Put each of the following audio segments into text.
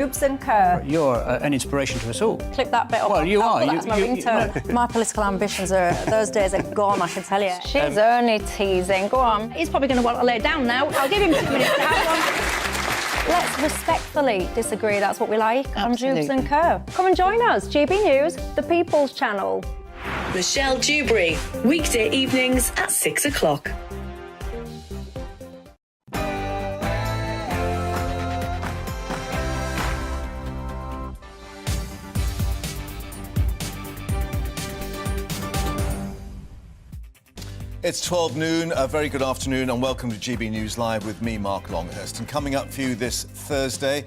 Boobs and Kerr. You're an inspiration to us all. Click that bit up. Well, you are. That's my ringtone. My political ambitions are, those days are gone, I can tell you. She's only teasing. Go on. He's probably going to want to lay it down now. I'll give him 2 minutes to have one. Let's respectfully disagree. That's what we like on Absolutely. Boobs and Kerr. Come and join us. GB News, the People's Channel. Michelle Dewberry, weekday evenings at 6 o'clock. It's 12 noon, a very good afternoon and welcome to GB News Live with me, Mark Longhurst. And coming up for you this Thursday,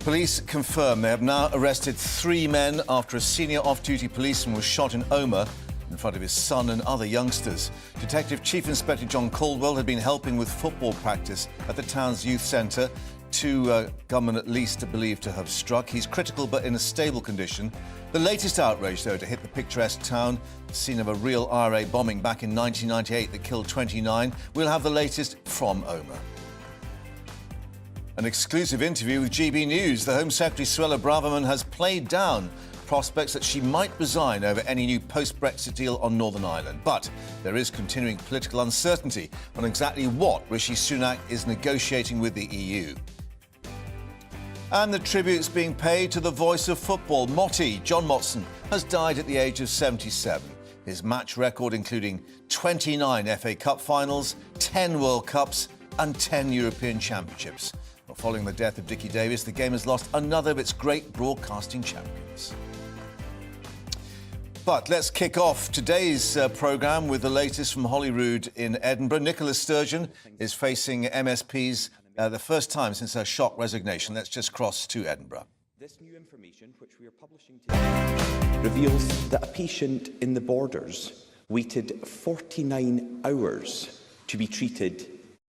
police confirm they have now arrested 3 men after a senior off-duty policeman was shot in Omagh in front of his son and other youngsters. Detective Chief Inspector John Caldwell had been helping with football practice at the town's youth centre. 2 gunmen at least are believed to have struck. He's critical but in a stable condition. The latest outrage, though, to hit the picturesque town, the scene of a real IRA bombing back in 1998 that killed 29. We'll have the latest from Omagh. An exclusive interview with GB News. The Home Secretary, Suella Braverman, has played down prospects that she might resign over any new post-Brexit deal on Northern Ireland. But there is continuing political uncertainty on exactly what Rishi Sunak is negotiating with the EU. And the tributes being paid to the voice of football, Motty, John Motson, has died at the age of 77. His match record including 29 FA Cup finals, 10 World Cups and 10 European Championships. Well, following the death of Dickie Davies, the game has lost another of its great broadcasting champions. But let's kick off today's programme with the latest from Holyrood in Edinburgh. Nicola Sturgeon is facing MSPs the first time since her shock resignation. Let's just cross to Edinburgh. This new information, which we are publishing today, reveals that a patient in the Borders waited 49 hours to be treated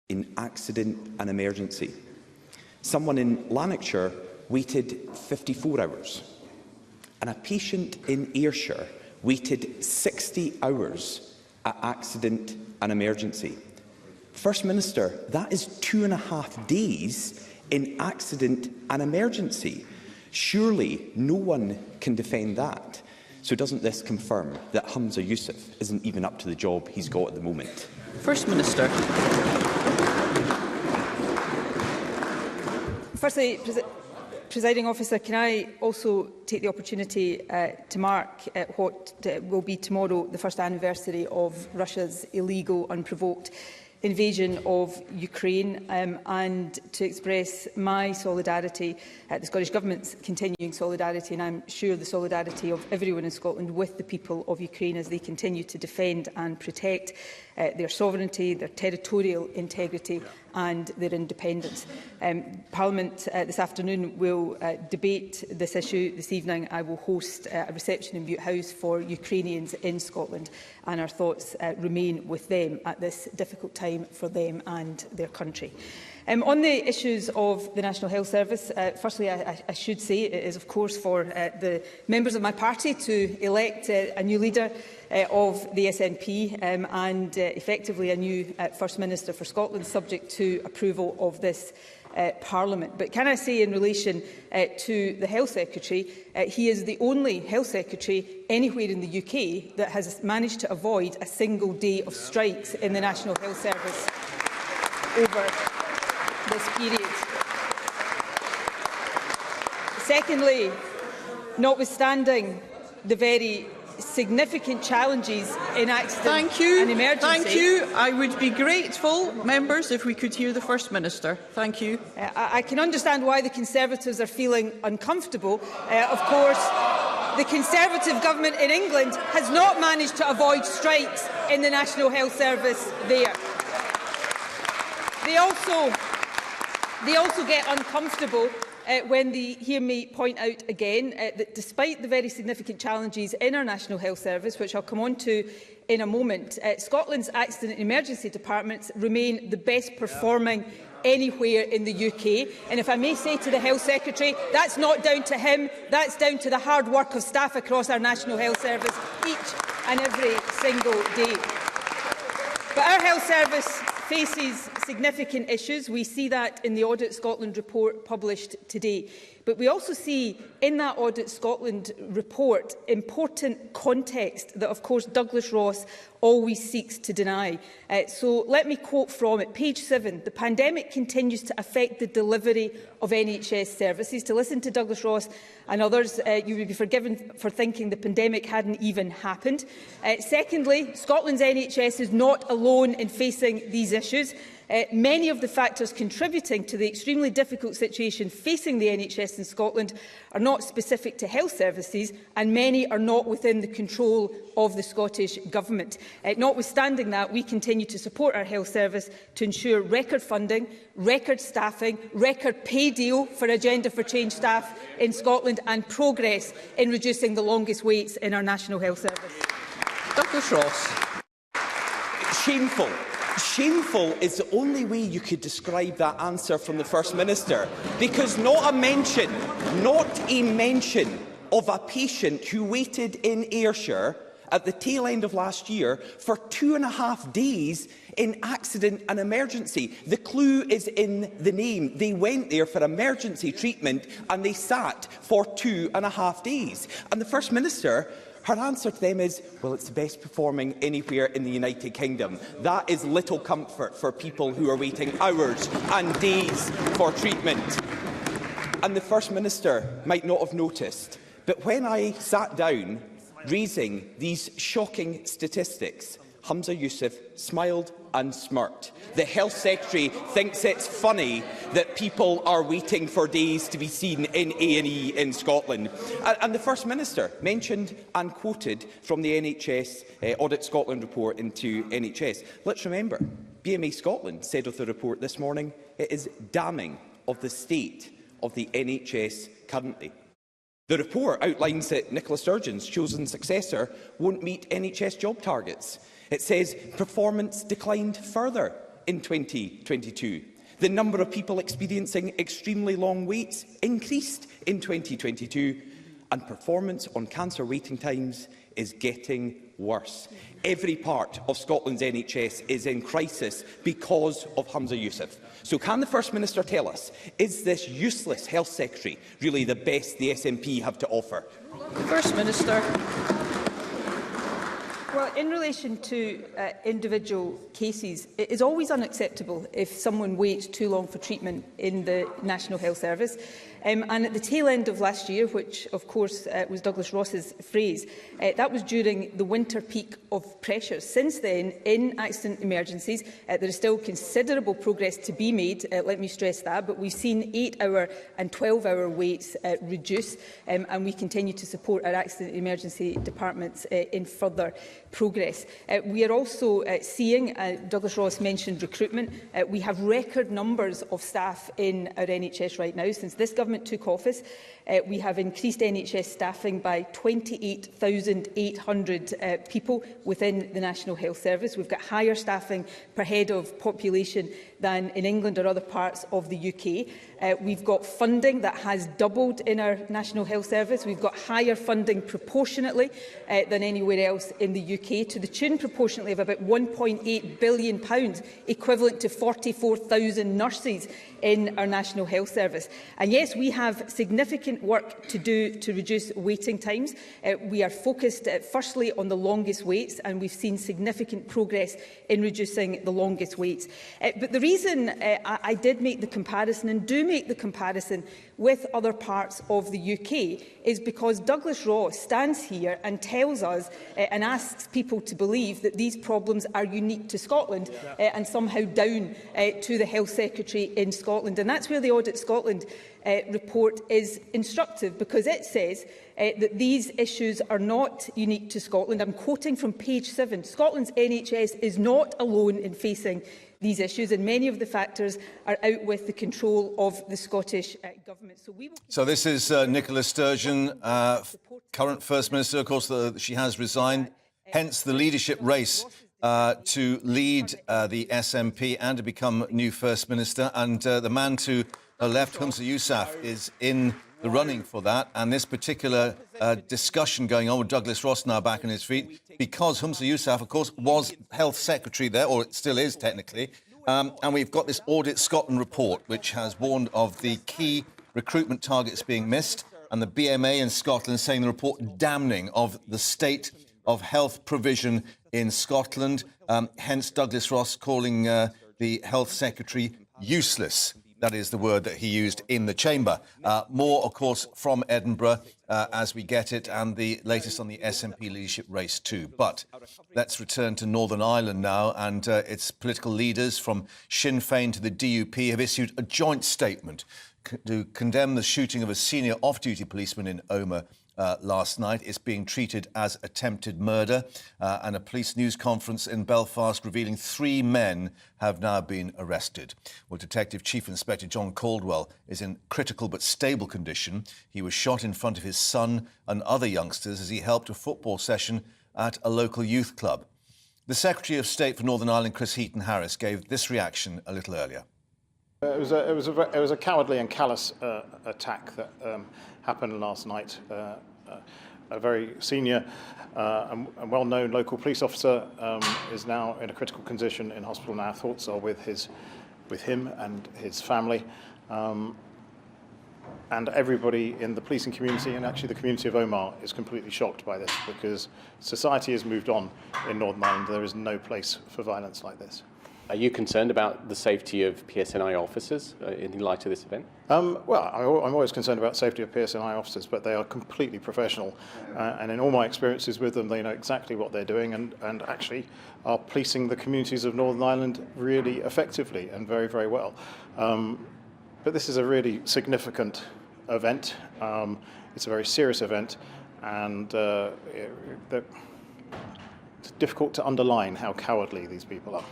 in accident and emergency. Someone in Lanarkshire waited 54 hours. And a patient in Ayrshire waited 60 hours at accident and emergency. First Minister, that is 2.5 days in accident and emergency. Surely no one can defend that. So doesn't this confirm that Hamza Yusuf isn't even up to the job he's got at the moment? First Minister. Firstly, Presiding Officer, can I also take the opportunity to mark what will be tomorrow the first anniversary of Russia's illegal, unprovoked invasion of Ukraine and to express my solidarity, the Scottish Government's continuing solidarity, and I'm sure the solidarity of everyone in Scotland with the people of Ukraine as they continue to defend and protect their sovereignty, their territorial integrity and their independence. Parliament this afternoon will debate this issue. This evening I will host a reception in Bute House for Ukrainians in Scotland, and our thoughts remain with them at this difficult time for them and their country. On the issues of the National Health Service, firstly I should say it is of course for the members of my party to elect a new leader of the SNP and effectively a new First Minister for Scotland, subject to approval of this Parliament. But can I say in relation to the Health Secretary, he is the only Health Secretary anywhere in the UK that has managed to avoid a single day of strikes in the National Health Service over this period. Secondly, notwithstanding the very significant challenges in accident and emergency. Thank you. I would be grateful, members, if we could hear the First Minister. Thank you. I can understand why the Conservatives are feeling uncomfortable. Of course, the Conservative government in England has not managed to avoid strikes in the National Health Service there. They also get uncomfortable when they hear me point out again that despite the very significant challenges in our National Health Service, which I'll come on to in a moment, Scotland's accident and emergency departments remain the best performing anywhere in the UK. And if I may say to the Health Secretary, that's not down to him, that's down to the hard work of staff across our National Health Service each and every single day. But our health service faces significant issues. We see that in the Audit Scotland report published today. But we also see in that Audit Scotland report important context that, of course, Douglas Ross always seeks to deny. So let me quote from it. Page 7, the pandemic continues to affect the delivery of NHS services. To listen to Douglas Ross and others, you would be forgiven for thinking the pandemic hadn't even happened. Secondly, Scotland's NHS is not alone in facing these issues. Many of the factors contributing to the extremely difficult situation facing the NHS in Scotland are not specific to health services, and many are not within the control of the Scottish Government. Notwithstanding that, we continue to support our health service to ensure record funding, record staffing, record pay deal for Agenda for Change staff in Scotland, and progress in reducing the longest waits in our National Health Service. Douglas Ross. Shameful. Shameful is the only way you could describe that answer from the First Minister, because not a mention of a patient who waited in Ayrshire at the tail end of last year for 2.5 days in accident and emergency. The clue is in the name. They went there for emergency treatment and they sat for 2.5 days. And the First Minister, her answer to them is, well, it's the best performing anywhere in the United Kingdom. That is little comfort for people who are waiting hours and days for treatment. And the First Minister might not have noticed, but when I sat down raising these shocking statistics, Humza Yousaf smiled and smirked. The Health Secretary thinks it's funny that people are waiting for days to be seen in A&E in Scotland. And the First Minister mentioned and quoted from the NHS Audit Scotland report into NHS. Let's remember, BMA Scotland said of the report this morning, it is damning of the state of the NHS currently. The report outlines that Nicola Sturgeon's chosen successor won't meet NHS job targets. It says performance declined further in 2022. The number of people experiencing extremely long waits increased in 2022, and performance on cancer waiting times is getting worse. Every part of Scotland's NHS is in crisis because of Humza Yousaf. So can the First Minister tell us, is this useless Health Secretary really the best the SNP have to offer? First Minister. Well, in relation to individual cases, it is always unacceptable if someone waits too long for treatment in the National Health Service. And at the tail end of last year, which of course was Douglas Ross's phrase, that was during the winter peak of pressures. Since then, in accident emergencies, there is still considerable progress to be made, let me stress that, but we've seen 8-hour and 12-hour waits reduce, and we continue to support our accident emergency departments in further progress. We are also seeing, Douglas Ross mentioned recruitment, we have record numbers of staff in our NHS right now. Since this government took office, we have increased NHS staffing by 28,800 people within the National Health Service. We've got higher staffing per head of population than in England or other parts of the UK. We've got funding that has doubled in our National Health Service. We've got higher funding proportionately than anywhere else in the UK, to the tune proportionately of about £1.8 billion, equivalent to 44,000 nurses in our National Health Service. And yes, we have significant work to do to reduce waiting times. We are focused firstly on the longest waits, and we've seen significant progress in reducing the longest waits. But the reason I did make the comparison, and do make the comparison with other parts of the UK, is because Douglas Ross stands here and tells us and asks people to believe that these problems are unique to Scotland and somehow down to the Health Secretary in Scotland. And that's where the Audit Scotland report is instructive, because it says that these issues are not unique to Scotland. I'm quoting from page 7. Scotland's NHS is not alone in facing these issues, and many of the factors are out with the control of the Scottish Government. So this is Nicola Sturgeon, current First Minister. Of course, she has resigned, hence the leadership race to lead the SNP and to become new First Minister. And the man to her left, Humza Yousaf, is in the running for that. And this particular discussion going on with Douglas Ross now back on his feet, because Humza Yousaf, of course, was Health Secretary there, or it still is technically. And we've got this Audit Scotland report, which has warned of the key recruitment targets being missed, and the BMA in Scotland saying the report damning of the state of health provision in Scotland. Hence Douglas Ross calling the Health Secretary useless. That is the word that he used in the chamber. More, of course, from Edinburgh as we get it, and the latest on the SNP leadership race too. But let's return to Northern Ireland now, and its political leaders from Sinn Féin to the DUP have issued a joint statement to condemn the shooting of a senior off-duty policeman in Omagh last night. It's being treated as attempted murder, and a police news conference in Belfast revealing 3 men have now been arrested. Well, Detective Chief Inspector John Caldwell is in critical but stable condition. He was shot in front of his son and other youngsters as he helped a football session at a local youth club. The Secretary of State for Northern Ireland, Chris Heaton-Harris, gave this reaction a little earlier. It was a cowardly and callous attack that happened last night. A very senior and well-known local police officer is now in a critical condition in hospital, and our thoughts are with him and his family, and everybody in the policing community, and actually the community of Omagh is completely shocked by this, because society has moved on in Northern Ireland. There is no place for violence like this. Are you concerned about the safety of PSNI officers in light of this event? Well, I'm always concerned about safety of PSNI officers, but they are completely professional. And in all my experiences with them, they know exactly what they're doing, and actually are policing the communities of Northern Ireland really effectively and very, very well. But this is a really significant event. It's a very serious event, and it's difficult to underline how cowardly these people are.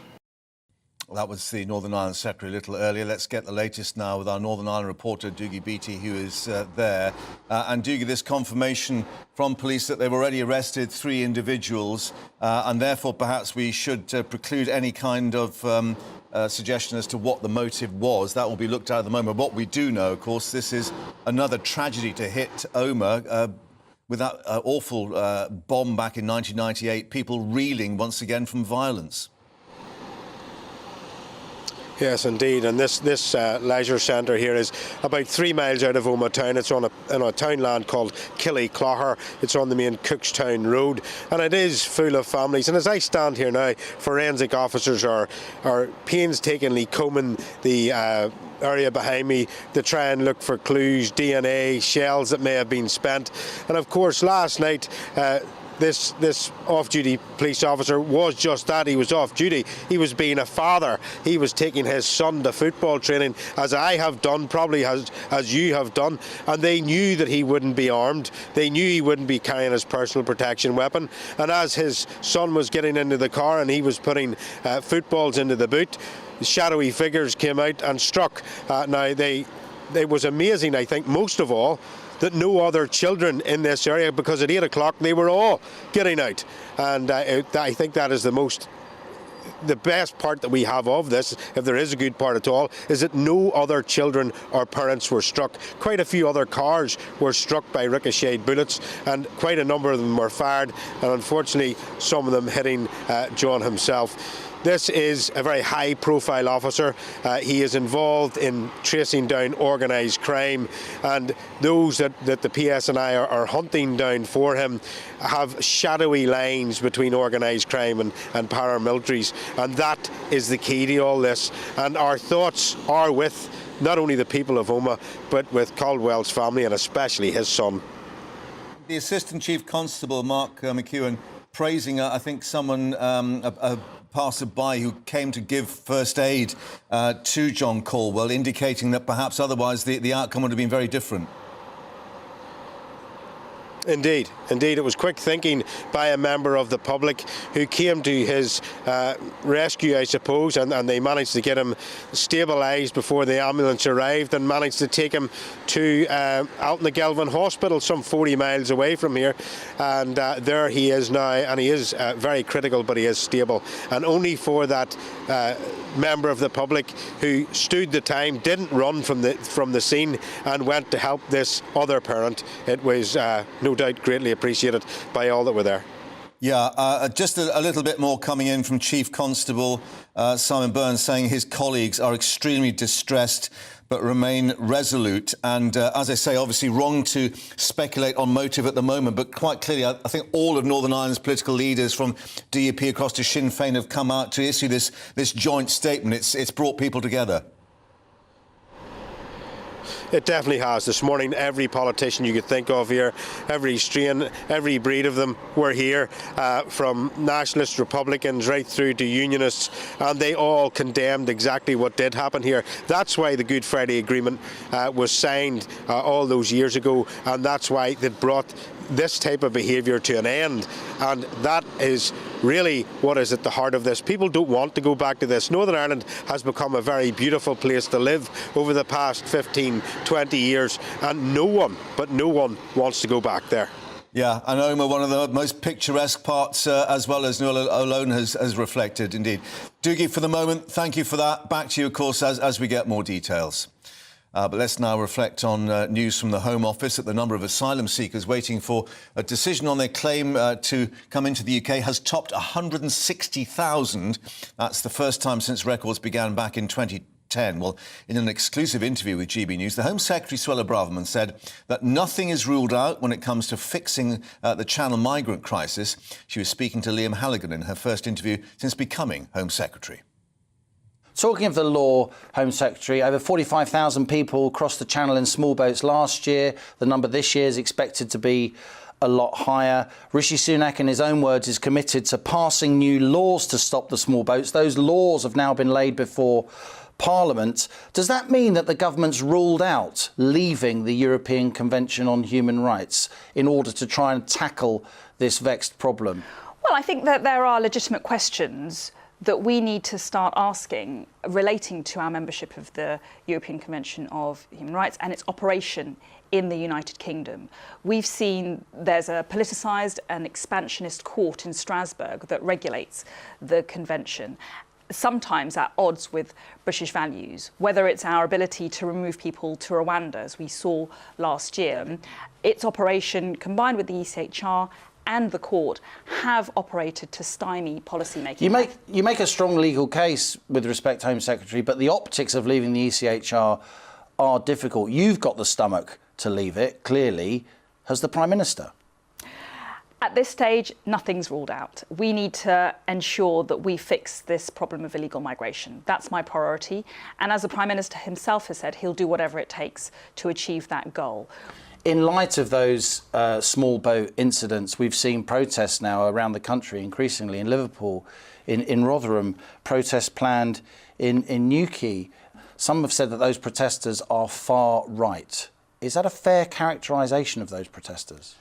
That was the Northern Ireland Secretary a little earlier. Let's get the latest now with our Northern Ireland reporter, Dougie Beattie, who is there. And Dougie, this confirmation from police that they've already arrested 3 individuals, and therefore perhaps we should preclude any kind of suggestion as to what the motive was. That will be looked at the moment. What we do know, of course, this is another tragedy to hit Omagh. With that awful bomb back in 1998, people reeling once again from violence. Yes, indeed. And this leisure centre here is about 3 miles out of Omagh town. It's on a townland called Killyclogher. It's on the main Cookstown Road, and it is full of families. And as I stand here now, forensic officers are painstakingly combing the area behind me to try and look for clues, DNA, shells that may have been spent. And of course, last night, this off-duty police officer was just that. He was off-duty. He was being a father. He was taking his son to football training, as I have done, probably as you have done. And they knew that he wouldn't be armed. They knew he wouldn't be carrying his personal protection weapon. And as his son was getting into the car and he was putting footballs into the boot, shadowy figures came out and struck. Now, it was amazing, I think, most of all, that no other children in this area, because at 8 o'clock they were all getting out. And I think that is the best part that we have of this, if there is a good part at all, is that no other children or parents were struck. Quite a few other cars were struck by ricocheted bullets, and quite a number of them were fired, and unfortunately some of them hitting John himself. This is a very high-profile officer. He is involved in tracing down organised crime, and those that the PSNI are hunting down for him have shadowy lines between organised crime and paramilitaries, and that is the key to all this. And our thoughts are with not only the people of Omagh, but with Caldwell's family and especially his son. The Assistant Chief Constable, Mark McEwen, praising, I think, someone, a passer-by who came to give first aid to John Caldwell, indicating that perhaps otherwise the outcome would have been very different. Indeed, it was quick thinking by a member of the public who came to his rescue, I suppose, and they managed to get him stabilised before the ambulance arrived, and managed to take him to Altnagelvin Hospital, some 40 miles away from here, and there he is now, and he is very critical, but he is stable. And only for that member of the public who stood the time, didn't run from the scene, and went to help this other parent, it was no doubt greatly appreciated by all that were there. Yeah, just a little bit more coming in from Chief Constable Simon Burns, saying his colleagues are extremely distressed, but remain resolute. And as I say, obviously wrong to speculate on motive at the moment, but quite clearly I think all of Northern Ireland's political leaders from DUP across to Sinn Féin have come out to issue this joint statement. It's brought people together. It definitely has. This morning, every politician you could think of here, every strain, every breed of them were here, from nationalists, Republicans, right through to unionists, and they all condemned exactly what did happen here. That's why the Good Friday Agreement was signed all those years ago, and that's why it brought this type of behaviour to an end. And that is really what is at the heart of this. People don't want to go back to this. Northern Ireland has become a very beautiful place to live over the past 15, 20 years, and no one wants to go back there. Yeah, and Omagh, one of the most picturesque parts, as well as Nuala alone has reflected, indeed. Dougie, for the moment, thank you for that. Back to you, of course, as we get more details. But let's now reflect on news from the Home Office that the number of asylum seekers waiting for a decision on their claim to come into the UK has topped 160,000. That's the first time since records began back in 2010. Well, in an exclusive interview with GBNews, the Home Secretary, Suella Braverman, said that nothing is ruled out when it comes to fixing the Channel migrant crisis. She was speaking to Liam Halligan in her first interview since becoming Home Secretary. Talking of the law, Home Secretary, over 45,000 people crossed the Channel in small boats last year. The number this year is expected to be a lot higher. Rishi Sunak, in his own words, is committed to passing new laws to stop the small boats. Those laws have now been laid before Parliament. Does that mean that the government's ruled out leaving the European Convention on Human Rights in order to try and tackle this vexed problem? Well, I think that there are legitimate questions that we need to start asking relating to our membership of the European Convention of Human Rights and its operation in the United Kingdom. We've seen there's a politicised and expansionist court in Strasbourg that regulates the convention, sometimes at odds with British values, whether it's our ability to remove people to Rwanda, as we saw last year. Its operation, combined with the ECHR and the court, have operated to stymie policymaking. You make a strong legal case with respect, Home Secretary, but the optics of leaving the ECHR are difficult. You've got the stomach to leave it, clearly. Has the Prime Minister? At this stage, nothing's ruled out. We need to ensure that we fix this problem of illegal migration. That's my priority. And as the Prime Minister himself has said, he'll do whatever it takes to achieve that goal. In light of those small boat incidents, we've seen protests now around the country, increasingly in Liverpool, in Rotherham, protests planned in Newquay. Some have said that those protesters are far right. Is that a fair characterisation of those protesters?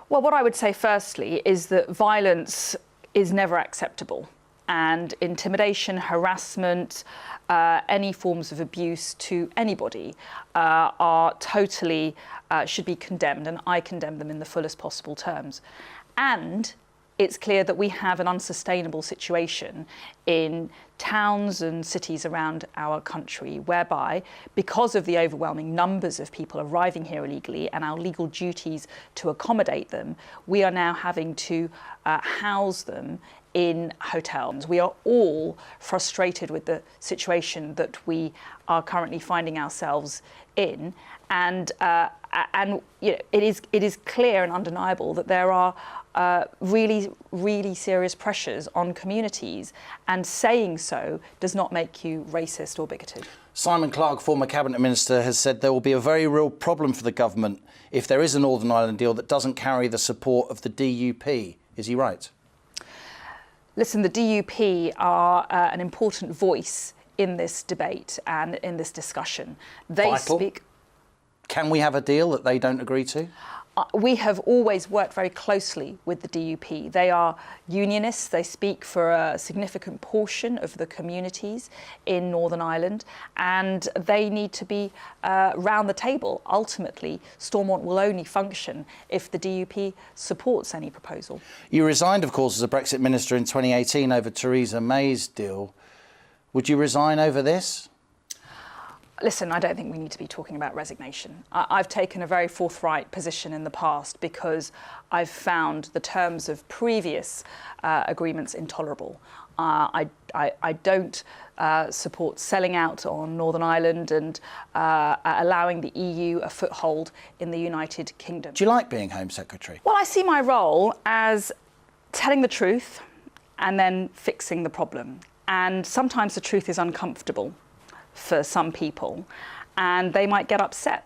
Well, what I would say firstly is that violence is never acceptable, and intimidation, harassment, any forms of abuse to anybody are totally should be condemned, and I condemn them in the fullest possible terms. And it's clear that we have an unsustainable situation in towns and cities around our country, whereby, because of the overwhelming numbers of people arriving here illegally and our legal duties to accommodate them, we are now having to house them in hotels. We are all frustrated with the situation that we are currently finding ourselves in, and you know, it is clear and undeniable that there are really serious pressures on communities, and saying so does not make you racist or bigoted. Simon Clarke, former Cabinet Minister, has said there will be a very real problem for the government if there is a Northern Ireland deal that doesn't carry the support of the DUP. Is he right? Listen, the DUP are an important voice in this debate and in this discussion. They Vital. speak. Can we have a deal that they don't agree to? We have always worked very closely with the DUP. They are unionists. They speak for a significant portion of the communities in Northern Ireland, and they need to be round the table. Ultimately, Stormont will only function if the DUP supports any proposal. You resigned, of course, as a Brexit minister in 2018 over Theresa May's deal. Would you resign over this? Listen, I don't think we need to be talking about resignation. I've taken a very forthright position in the past because I've found the terms of previous agreements intolerable. I don't support selling out on Northern Ireland and allowing the EU a foothold in the United Kingdom. Do you like being Home Secretary? Well, I see my role as telling the truth and then fixing the problem. And sometimes the truth is uncomfortable for some people, and they might get upset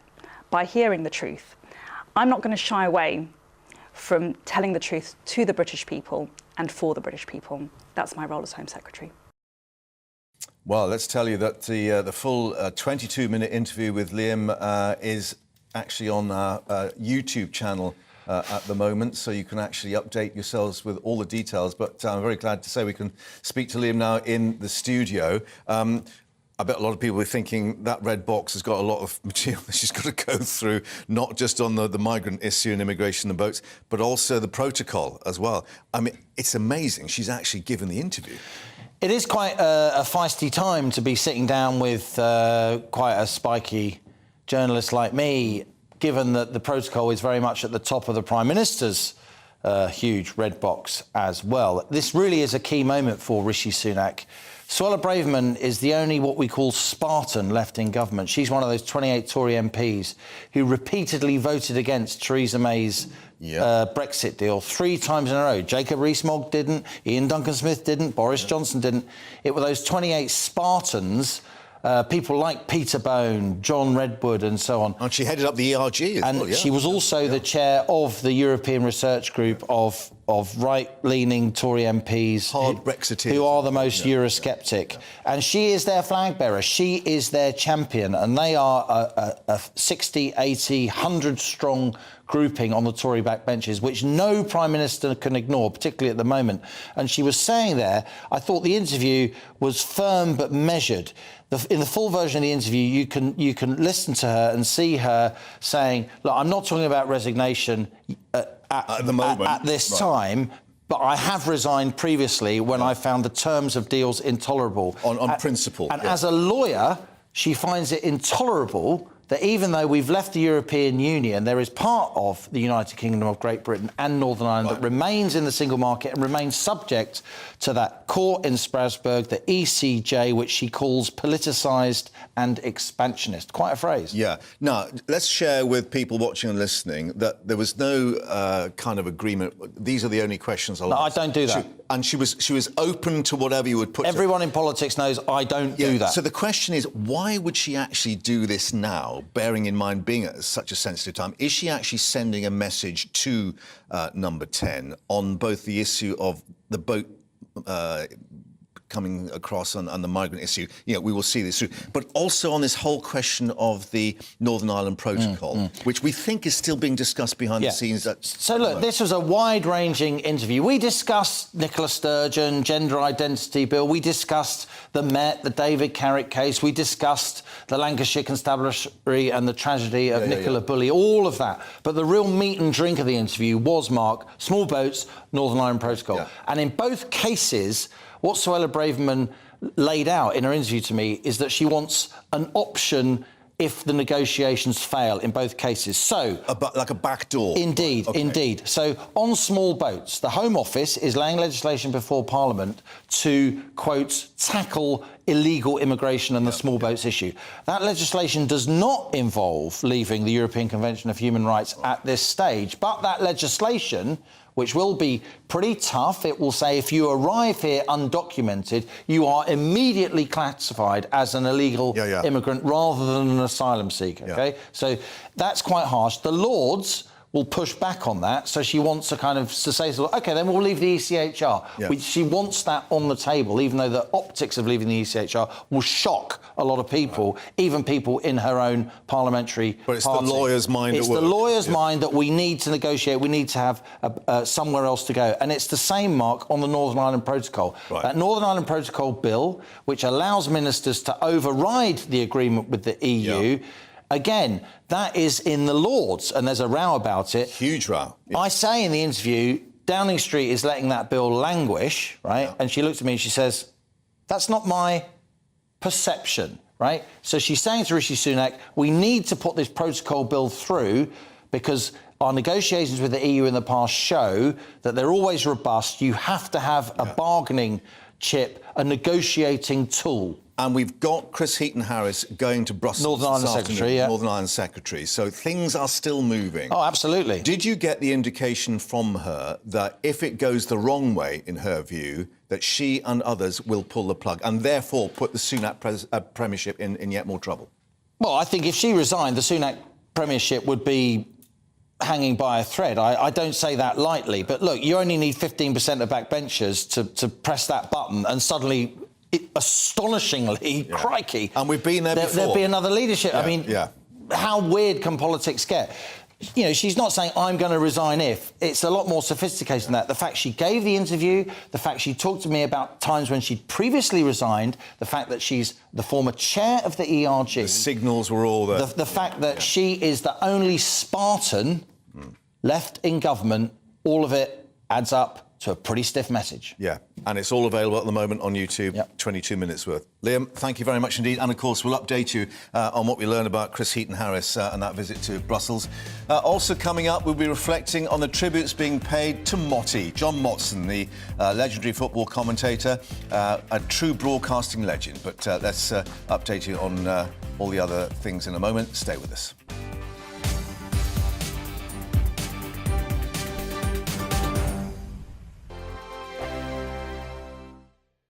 by hearing the truth. I'm not going to shy away from telling the truth to the British people and for the British people. That's my role as Home Secretary. Well, let's tell you that the full 22-minute interview with Liam is actually on our YouTube channel at the moment, so you can actually update yourselves with all the details. But I'm very glad to say we can speak to Liam now in the studio. I bet a lot of people are thinking that red box has got a lot of material that she's got to go through, not just on the migrant issue and immigration and boats, but also the protocol as well. I mean, it's amazing she's actually given the interview. It is quite a feisty time to be sitting down with quite a spiky journalist like me, given that the protocol is very much at the top of the Prime Minister's huge red box as well. This really is a key moment for Rishi Sunak. Suella Braverman is the only what we call Spartan left in government. She's one of those 28 Tory MPs who repeatedly voted against Theresa May's Brexit deal 3 times in a row. Jacob Rees-Mogg didn't, Ian Duncan-Smith didn't, Boris Johnson didn't. It were those 28 Spartans, people like Peter Bone, John Redwood and so on. And she headed up the ERG as well, yeah. She was also the chair of the European Research Group of right-leaning Tory MPs hard Brexiteers who are the most Eurosceptic. And she is their flag bearer. She is their champion. And they are a 60, 80, 100-strong grouping on the Tory backbenches, which no Prime Minister can ignore, particularly at the moment. And she was saying there, I thought the interview was firm but measured. In the full version of the interview, you can listen to her and see her saying, look, I'm not talking about resignation at the moment, at this time, but I have resigned previously when I found the terms of deals intolerable. On principle. And as a lawyer, she finds it intolerable that even though we've left the European Union, there is part of the United Kingdom of Great Britain and Northern Ireland that remains in the single market and remains subject to that court in Strasbourg, the ECJ, which she calls politicised and expansionist. Quite a phrase. Yeah. Now, let's share with people watching and listening that there was no kind of agreement. These are the only questions I'll ask. I don't do that. And she was open to whatever you would put. Everyone in politics knows I don't do that. So the question is, why would she actually do this now, bearing in mind being at such a sensitive time? Is she actually sending a message to Number 10 on both the issue of the boat coming across and the migrant issue? You know, we will see this through. But also on this whole question of the Northern Ireland Protocol, which we think is still being discussed behind the scenes. So, look, this was a wide-ranging interview. We discussed Nicola Sturgeon, gender identity bill. We discussed the Met, the David Carrick case. We discussed the Lancashire Constabulary and the tragedy of Nicola Bulley, all of that. But the real meat and drink of the interview was, Mark, small boats, Northern Ireland Protocol. Yeah. And in both cases, what Suella Braverman laid out in her interview to me is that she wants an option if the negotiations fail in both cases. So, like a back door. Indeed, indeed. So on small boats, the Home Office is laying legislation before Parliament to, quote, tackle illegal immigration and the small boats issue. That legislation does not involve leaving the European Convention of Human Rights at this stage, but that legislation, which will be pretty tough. It will say if you arrive here undocumented, you are immediately classified as an illegal immigrant rather than an asylum seeker, OK? So that's quite harsh. The Lords will push back on that, so she wants to kind of to say, OK, then we'll leave the ECHR. She wants that on the table, even though the optics of leaving the ECHR will shock a lot of people, even people in her own parliamentary party. But it's the lawyer's mind at work. It's the lawyer's mind that we need to negotiate, we need to have somewhere else to go. And it's the same, Mark, on the Northern Ireland Protocol. That Northern Ireland Protocol bill, which allows ministers to override the agreement with the EU, again, that is in the Lords, and there's a row about it. Huge row. I say in the interview, Downing Street is letting that bill languish, right? And she looked at me and she says, that's not my perception, right? So she's saying to Rishi Sunak, we need to put this protocol bill through because our negotiations with the EU in the past show that they're always robust. You have to have a bargaining chip, a negotiating tool. And we've got Chris Heaton-Harris going to Brussels. Northern Ireland Secretary, yeah. Northern Ireland Secretary. So things are still moving. Oh, absolutely. Did you get the indication from her that if it goes the wrong way, in her view, that she and others will pull the plug and therefore put the Sunak premiership in yet more trouble? Well, I think if she resigned, the Sunak premiership would be hanging by a thread. I don't say that lightly. But look, you only need 15% of backbenchers to press that button and suddenly... astonishingly, crikey. And we've been there before. There'd be another leadership. Yeah, I mean, how weird can politics get? You know, she's not saying, I'm going to resign if. It's a lot more sophisticated than that. The fact she gave the interview, the fact she talked to me about times when she'd previously resigned, the fact that she's the former chair of the ERG. The signals were all there. The fact that she is the only Spartan left in government, all of it adds up to a pretty stiff message. Yeah, and it's all available at the moment on YouTube, 22 minutes worth. Liam, thank you very much indeed. And, of course, we'll update you on what we learn about Chris Heaton-Harris and that visit to Brussels. Also coming up, we'll be reflecting on the tributes being paid to Motty, John Motson, the legendary football commentator, a true broadcasting legend. But let's update you on all the other things in a moment. Stay with us.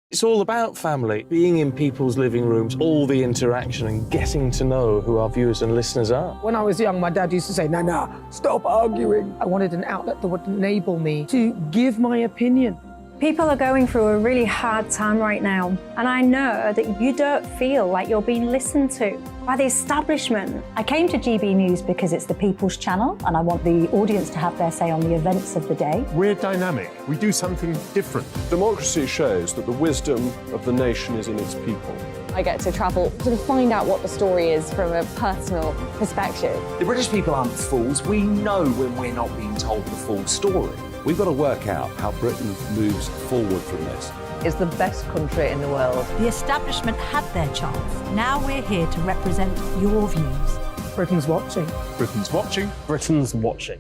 It's all about family, being in people's living rooms, all the interaction and getting to know who our viewers and listeners are. When I was young, my dad used to say, Nana, stop arguing. I wanted an outlet that would enable me to give my opinion. People are going through a really hard time right now, and I know that you don't feel like you're being listened to by the establishment. I came to GB News because it's the People's Channel, and I want the audience to have their say on the events of the day. We're dynamic. We do something different. Democracy shows that the wisdom of the nation is in its people. I get to travel to find out what the story is from a personal perspective. The British people aren't fools. We know when we're not being told the full story. We've got to work out how Britain moves forward from this. It's the best country in the world. The establishment had their chance. Now we're here to represent your views. Britain's watching. Britain's watching. Britain's watching.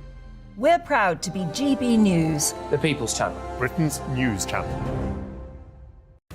We're proud to be GB News. The People's Channel. Britain's news channel.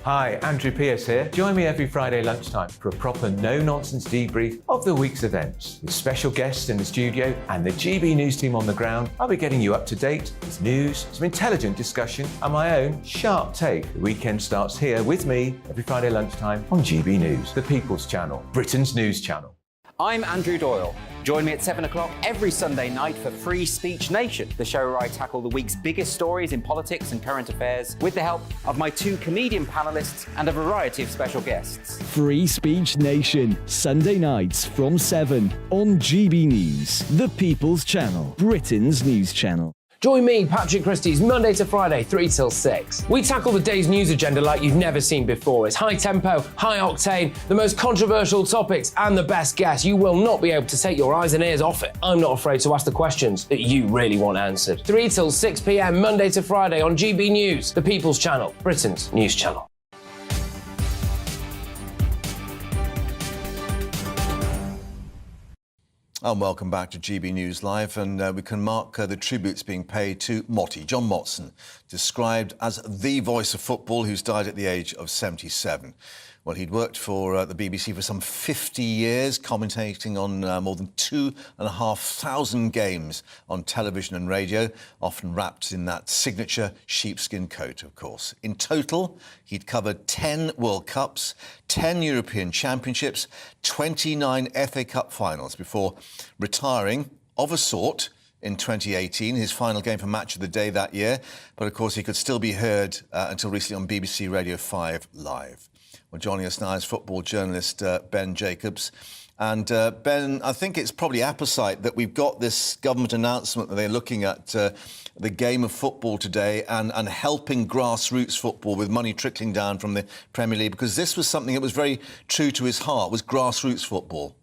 Hi, Andrew Pierce here. Join me every Friday lunchtime for a proper no-nonsense debrief of the week's events. With special guests in the studio and the GB News team on the ground, I'll be getting you up to date with news, some intelligent discussion and my own sharp take. The weekend starts here with me every Friday lunchtime on GB News, the People's Channel, Britain's news channel. I'm Andrew Doyle. Join me at 7 o'clock every Sunday night for Free Speech Nation, the show where I tackle the week's biggest stories in politics and current affairs with the help of my two comedian panellists and a variety of special guests. Free Speech Nation, Sunday nights from 7 on GB News, the People's Channel, Britain's news channel. Join me, Patrick Christie's, Monday to Friday, 3 till 6. We tackle the day's news agenda like you've never seen before. It's high tempo, high octane, the most controversial topics and the best guests. You will not be able to take your eyes and ears off it. I'm not afraid to ask the questions that you really want answered. 3 till 6 p.m, Monday to Friday on GB News, the People's Channel, Britain's news channel. And welcome back to GB News Live, and we can mark the tributes being paid to Motty, John Motson, described as the voice of football, who's died at the age of 77. Well, he'd worked for the BBC for some 50 years, commentating on more than 2,500 games on television and radio, often wrapped in that signature sheepskin coat, of course. In total, he'd covered 10 World Cups, 10 European Championships, 29 FA Cup finals before retiring, of a sort, in 2018, his final game for Match of the Day that year. But, of course, he could still be heard until recently on BBC Radio 5 Live. Well, joining us now is football journalist Ben Jacobs. And Ben, I think it's probably apposite that we've got this government announcement that they're looking at the game of football today and helping grassroots football with money trickling down from the Premier League, because this was something that was very true to his heart, was grassroots football.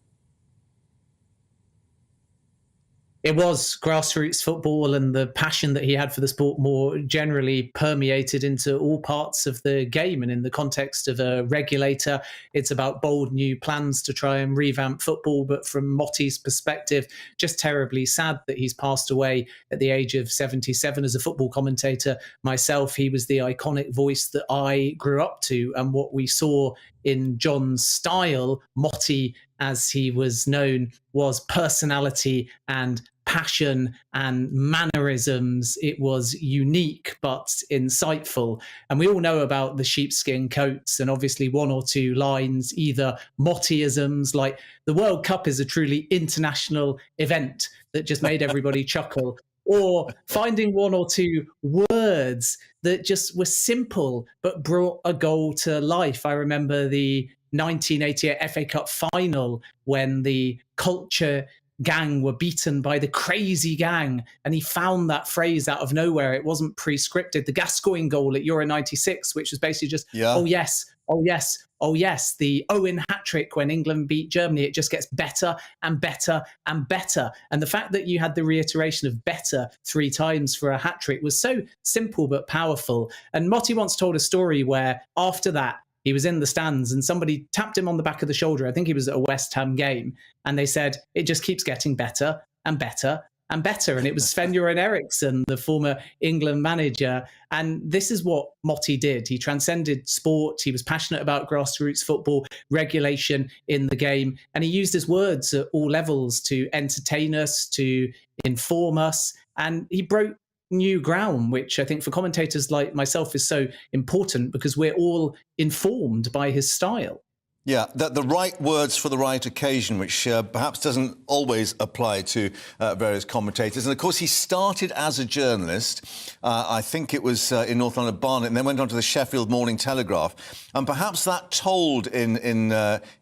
It was grassroots football, and the passion that he had for the sport more generally permeated into all parts of the game. And in the context of a regulator, it's about bold new plans to try and revamp football. But from Motti's perspective, just terribly sad that he's passed away at the age of 77. As a football commentator myself, he was the iconic voice that I grew up to. And what we saw in John's style, Motti, as he was known, was personality and passion and mannerisms. It was unique but insightful. And we all know about the sheepskin coats, and obviously one or two lines, either Mottiisms, like the World Cup is a truly international event that just made everybody chuckle, or finding one or two words that just were simple but brought a goal to life. I remember the 1988 FA Cup final when the Culture Gang were beaten by the Crazy Gang, and he found that phrase out of nowhere. It wasn't pre-scripted. The Gascoigne goal at Euro 96, which was basically just, oh yes, oh yes, oh yes. The Owen hat-trick when England beat Germany, it just gets better and better and better. And the fact that you had the reiteration of better 3 times for a hat-trick was so simple but powerful. And Motti once told a story where after that, he was in the stands and somebody tapped him on the back of the shoulder. I think he was at a West Ham game. And they said, it just keeps getting better and better and better. And it was Sven-Göran Eriksson, the former England manager. And this is what Motti did. He transcended sport. He was passionate about grassroots football, regulation in the game. And he used his words at all levels to entertain us, to inform us. And he broke new ground, which I think for commentators like myself is so important because we're all informed by his style. Yeah, the right words for the right occasion, which perhaps doesn't always apply to various commentators. And of course, he started as a journalist. I think it was in North London Barnet, and then went on to the Sheffield Morning Telegraph. And perhaps that told in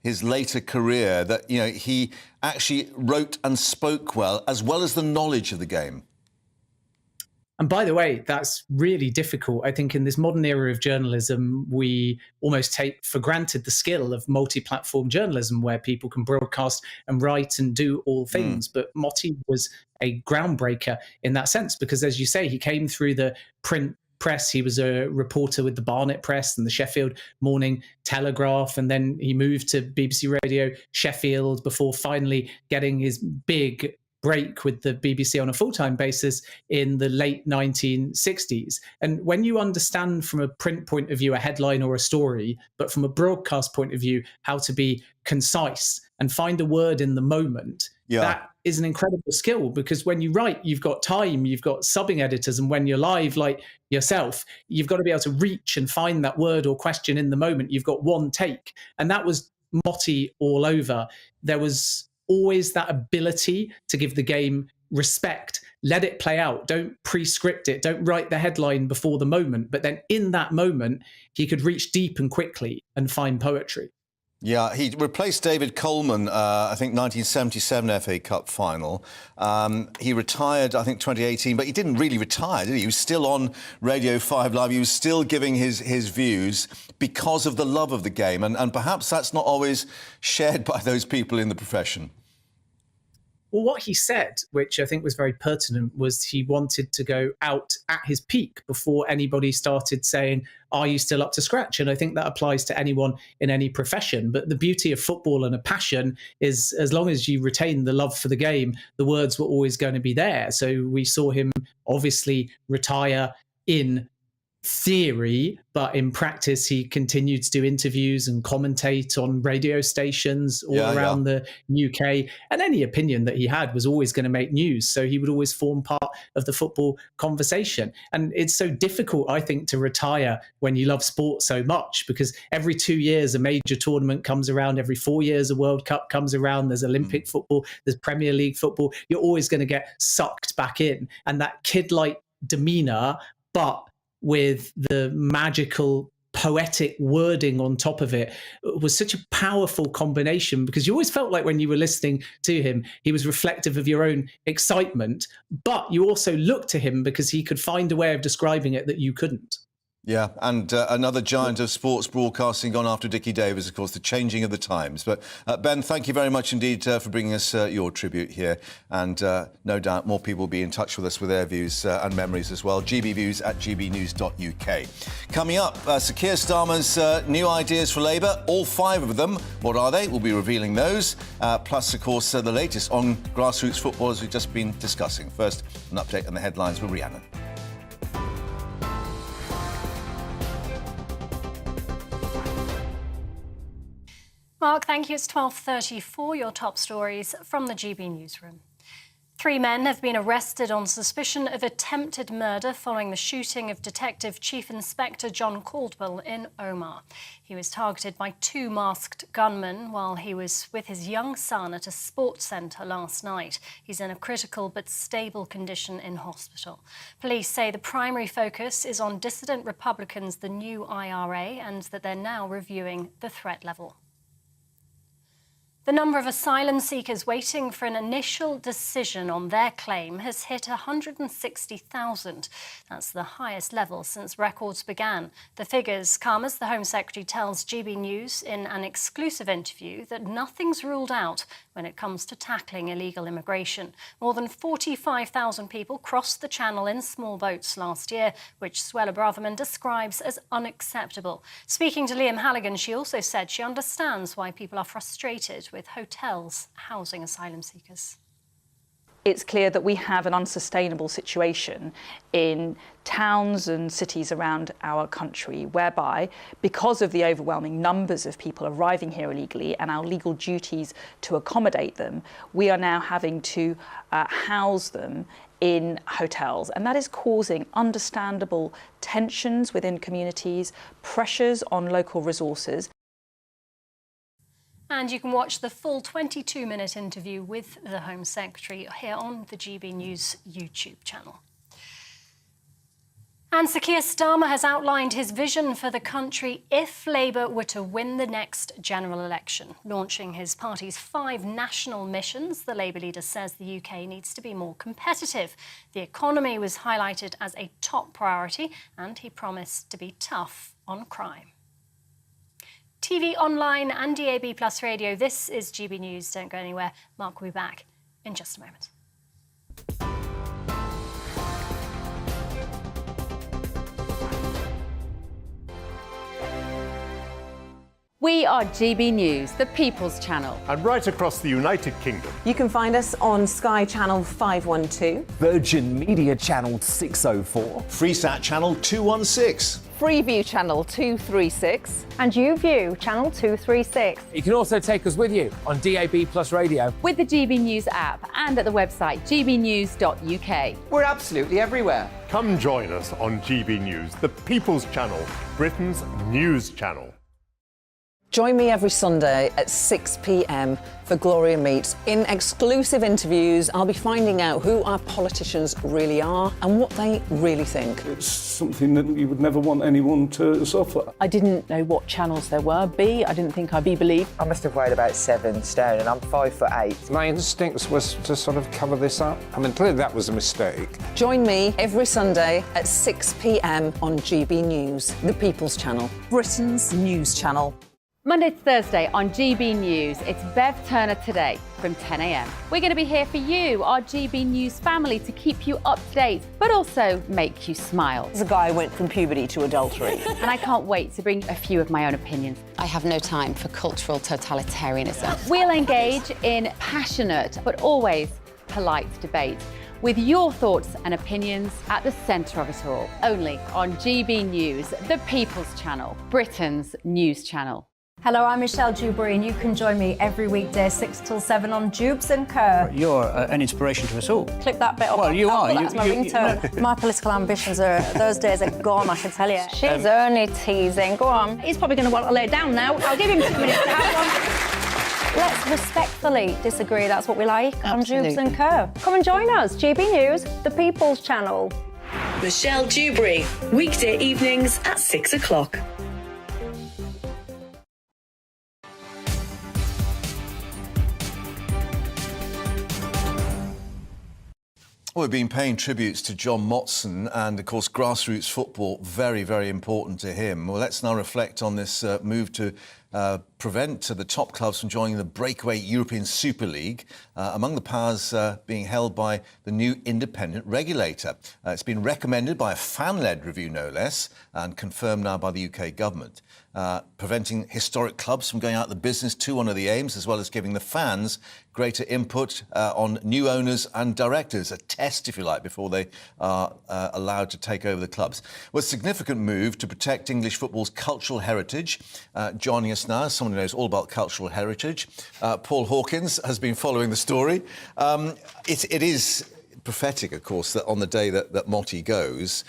his later career that, you know, he actually wrote and spoke well as the knowledge of the game. And by the way, that's really difficult. I think in this modern era of journalism, we almost take for granted the skill of multi-platform journalism where people can broadcast and write and do all things. But Motti was a groundbreaker in that sense because, as you say, he came through the print press. He was a reporter with the Barnet Press and the Sheffield Morning Telegraph. And then he moved to BBC Radio Sheffield before finally getting his big break with the BBC on a full-time basis in the late 1960s. And when you understand from a print point of view a headline or a story, but from a broadcast point of view how to be concise and find a word in the moment, that is an incredible skill because when you write, you've got time, you've got subbing editors, and when you're live like yourself, you've got to be able to reach and find that word or question in the moment. You've got one take. And that was Motti all over. There was always that ability to give the game respect, let it play out, don't pre-script it, don't write the headline before the moment. But then in that moment, he could reach deep and quickly and find poetry. Yeah, he replaced David Coleman, I think 1977 FA Cup final. He retired, I think, 2018, but he didn't really retire, did he? He was still on Radio 5 Live. He was still giving his views because of the love of the game. And perhaps that's not always shared by those people in the profession. Well, what he said, which I think was very pertinent, was he wanted to go out at his peak before anybody started saying, are you still up to scratch? And I think that applies to anyone in any profession. But the beauty of football and a passion is as long as you retain the love for the game, the words were always going to be there. So we saw him obviously retire in theory, but in practice he continued to do interviews and commentate on radio stations all around the UK, and any opinion that he had was always going to make news, so he would always form part of the football conversation. And it's so difficult, I think, to retire when you love sport so much, because every 2 years a major tournament comes around, every 4 years a World Cup comes around, there's Olympic football, there's Premier League football, you're always going to get sucked back in. And that kid-like demeanour, but with the magical poetic wording on top of it, was such a powerful combination, because you always felt like when you were listening to him, he was reflective of your own excitement, but you also looked to him because he could find a way of describing it that you couldn't. Yeah, and another giant of sports broadcasting gone after Dickie Davis, of course, the changing of the times. But Ben, thank you very much indeed for bringing us your tribute here. And no doubt more people will be in touch with us with their views and memories as well. gbviews@gbnews.uk. Coming up, Sir Keir Starmer's new ideas for Labour, all 5 of them. What are they? We'll be revealing those. Plus, of course, the latest on grassroots football as we've just been discussing. First, an update on the headlines with Rhiannon. Mark, thank you. It's 12:34. Your top stories from the GB newsroom. 3 men have been arrested on suspicion of attempted murder following the shooting of Detective Chief Inspector John Caldwell in Omagh. He was targeted by 2 masked gunmen while he was with his young son at a sports centre last night. He's in a critical but stable condition in hospital. Police say the primary focus is on dissident Republicans, the new IRA, and that they're now reviewing the threat level. The number of asylum seekers waiting for an initial decision on their claim has hit 160,000. That's the highest level since records began. The figures come as the Home Secretary tells GB News in an exclusive interview that nothing's ruled out when it comes to tackling illegal immigration. More than 45,000 people crossed the Channel in small boats last year, which Suella Braverman describes as unacceptable. Speaking to Liam Halligan, she also said she understands why people are frustrated with hotels housing asylum seekers. It's clear that we have an unsustainable situation in towns and cities around our country whereby, because of the overwhelming numbers of people arriving here illegally and our legal duties to accommodate them, we are now having to house them in hotels, and that is causing understandable tensions within communities, pressures on local resources. And you can watch the full 22-minute interview with the Home Secretary here on the GB News YouTube channel. And Sir Keir Starmer has outlined his vision for the country if Labour were to win the next general election. Launching his party's 5 national missions, the Labour leader says the UK needs to be more competitive. The economy was highlighted as a top priority, and he promised to be tough on crime. TV, online and DAB+ radio, this is GB News. Don't go anywhere. Mark will be back in just a moment. We are GB News, the People's Channel. And right across the United Kingdom. You can find us on Sky Channel 512, Virgin Media Channel 604, Freesat Channel 216. Freeview Channel 236, and YouView Channel 236. You can also take us with you on DAB+ radio, with the GB News app, and at the website gbnews.uk. We're absolutely everywhere. Come join us on GB News, the People's Channel, Britain's news channel. Join me every Sunday at 6 p.m. for Gloria Meets. In exclusive interviews, I'll be finding out who our politicians really are and what they really think. It's something that you would never want anyone to suffer. I didn't know what channels there were. B, I didn't think I'd be believed. I must have weighed about 7 stone and I'm 5'8". My instincts was to sort of cover this up. I mean, clearly that was a mistake. Join me every Sunday at 6 p.m. on GB News, the People's Channel, Britain's news channel. Monday to Thursday on GB News, it's Bev Turner Today from 10 a.m. We're going to be here for you, our GB News family, to keep you up to date, but also make you smile. The guy went from puberty to adultery. And I can't wait to bring a few of my own opinions. I have no time for cultural totalitarianism. We'll engage in passionate, but always polite debate, with your thoughts and opinions at the centre of it all. Only on GB News, the People's Channel, Britain's news channel. Hello, I'm Michelle Dewberry, and you can join me every weekday 6 till 7 on Jubes and Kerr. You're an inspiration to us all. Click that bit up. Well, you are. That's my ringtone. My political ambitions are, those days are gone, I can tell you. She's only teasing. Go on. He's probably going to want to lay down now. I'll give him 2 minutes to have one. Let's respectfully disagree. That's what we like. Absolutely. On Jubes and Kerr. Come and join us. GB News, the People's Channel. Michelle Dewberry, weekday evenings at 6 o'clock. Well, we've been paying tributes to John Motson and, of course, grassroots football, very, very important to him. Well, let's now reflect on this move to prevent the top clubs from joining the breakaway European Super League, among the powers being held by the new independent regulator. It's been recommended by a fan-led review, no less, and confirmed now by the UK government. Preventing historic clubs from going out of the business too, one of the aims, as well as giving the fans greater input on new owners and directors, a test, if you like, before they are allowed to take over the clubs. Well, a significant move to protect English football's cultural heritage. Joining us now is someone who knows all about cultural heritage. Paul Hawkins has been following the story. It is prophetic, of course, that on the day that Motti goes,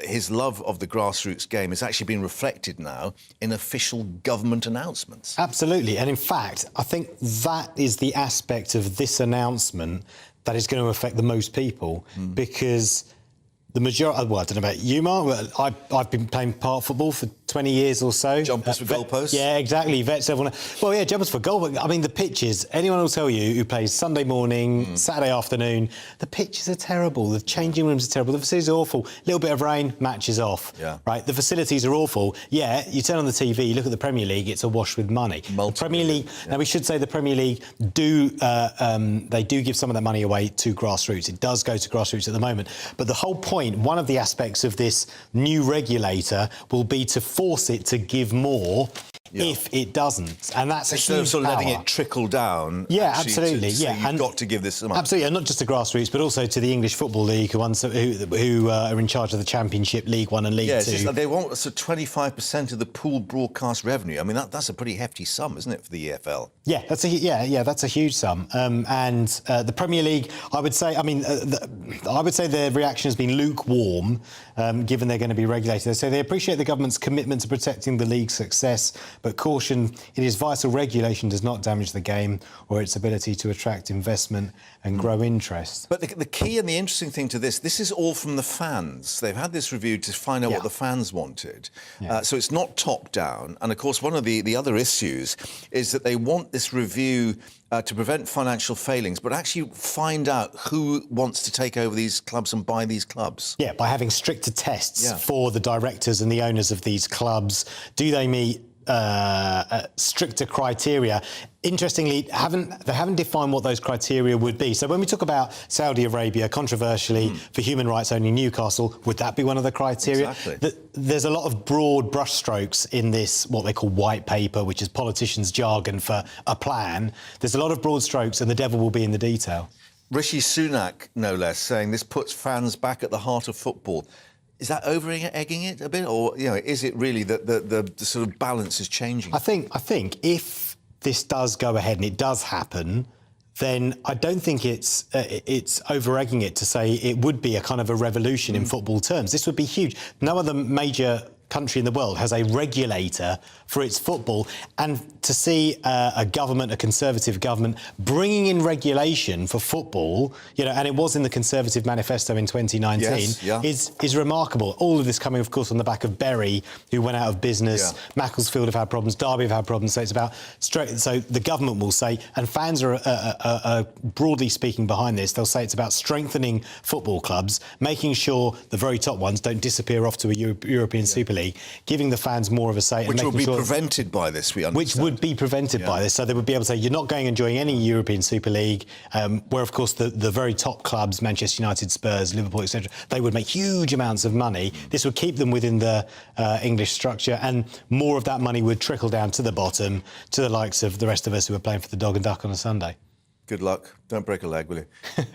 his love of the grassroots game has actually been reflected now in official government announcements. Absolutely. And in fact, I think that is the aspect of this announcement that is going to affect the most people, because the majority, well, I don't know about you, Mark, I've been playing park football for 20 years or so. Jumpers for goalposts? Yeah, exactly. Vets, everyone. Well, yeah, jumpers for goal. But I mean, the pitches, anyone will tell you who plays Sunday morning, Saturday afternoon, the pitches are terrible. The changing rooms are terrible. The facilities are awful. A little bit of rain, match is off. Yeah. Right? The facilities are awful. Yeah, you turn on the TV, you look at the Premier League, it's awash with money. The Premier League, now we should say the Premier League they do give some of that money away to grassroots. It does go to grassroots at the moment. But the whole point, one of the aspects of this new regulator will be to force it to give more if it doesn't, and that's a huge sort of power. letting it trickle down. Yeah, absolutely. You've got to give this some. Absolutely, and not just to grassroots, but also to the English Football League, who are in charge of the Championship, League One and League Two. Yes, they want 25% of the pool broadcast revenue. I mean, that's a pretty hefty sum, isn't it, for the EFL? Yeah, that's a huge sum. And the Premier League, I would say their reaction has been lukewarm, given they're going to be regulated. They say they appreciate the government's commitment to protecting the league's success, but caution it is vital regulation does not damage the game or its ability to attract investment and grow interest. But the key and the interesting thing to this is all from the fans. They've had this review to find out what the fans wanted. So it's not top down. And of course, one of the other issues is that they want this review to prevent financial failings, but actually find out who wants to take over these clubs and buy these clubs. Yeah, by having stricter tests for the directors and the owners of these clubs. Do they meet stricter criteria? Interestingly, they haven't defined what those criteria would be. So when we talk about Saudi Arabia, controversially, for human rights only Newcastle, would that be one of the criteria? Exactly. There's a lot of broad brushstrokes in this, what they call white paper, which is politicians' jargon for a plan. There's a lot of broad strokes, and the devil will be in the detail. Rishi Sunak, no less, saying this puts fans back at the heart of football. Is that over-egging it a bit, or is it really that the sort of balance is changing? I think if this does go ahead and it does happen, then I don't think it's over-egging it to say it would be a kind of a revolution in football terms. This would be huge. No other major country in the world has a regulator for its football, and to see a Conservative government, bringing in regulation for football, and it was in the Conservative manifesto in 2019, is remarkable. All of this coming, of course, on the back of Bury, who went out of business. Macclesfield have had problems, Derby have had problems. So it's about so the government will say, and fans are broadly speaking behind this. They'll say it's about strengthening football clubs, making sure the very top ones don't disappear off to a European Super League, giving the fans more of a say, which will be prevented by this. We understand. Which would be prevented by this, so they would be able to say you're not going and joining any European Super League, where of course the very top clubs, Manchester United, Spurs, Liverpool, etc., they would make huge amounts of money. This would keep them within the English structure, and more of that money would trickle down to the bottom, to the likes of the rest of us who are playing for the Dog and Duck on a Sunday. Good luck. Don't break a leg, will you?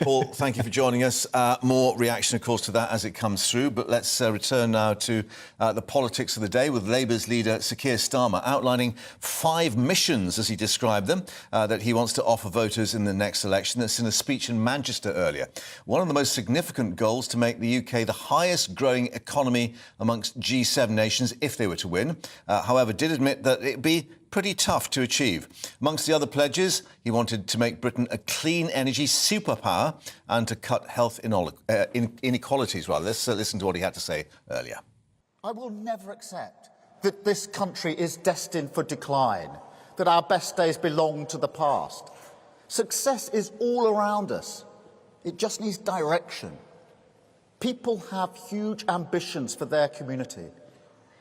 Paul, thank you for joining us. More reaction, of course, to that as it comes through. But let's return now to the politics of the day with Labour's leader, Sir Keir Starmer, outlining 5 missions, as he described them, that he wants to offer voters in the next election. That's in a speech in Manchester earlier. One of the most significant goals to make the UK the highest growing economy amongst G7 nations if they were to win. However, did admit that it'd be pretty tough to achieve. Amongst the other pledges, he wanted to make Britain a clean energy superpower and to cut health inequalities. Let's listen to what he had to say earlier. I will never accept that this country is destined for decline, that our best days belong to the past. Success is all around us. It just needs direction. People have huge ambitions for their community.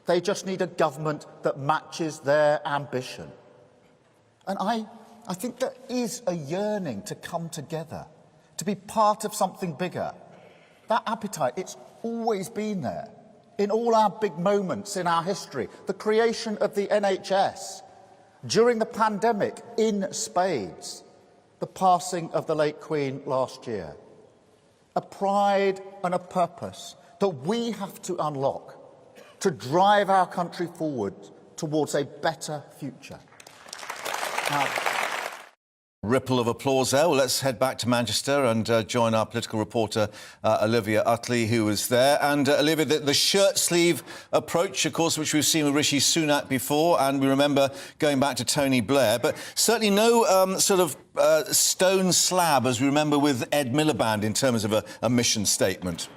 They just need a government that matches their ambition. And I think there is a yearning to come together, to be part of something bigger. That appetite, it's always been there. In all our big moments in our history, the creation of the NHS, during the pandemic, in spades, the passing of the late Queen last year. A pride and a purpose that we have to unlock to drive our country forward towards a better future. Now, ripple of applause there. Well, let's head back to Manchester and join our political reporter, Olivia Utley, who was there. And Olivia, the shirt sleeve approach, of course, which we've seen with Rishi Sunak before, and we remember going back to Tony Blair, but certainly no stone slab, as we remember with Ed Miliband, in terms of a mission statement.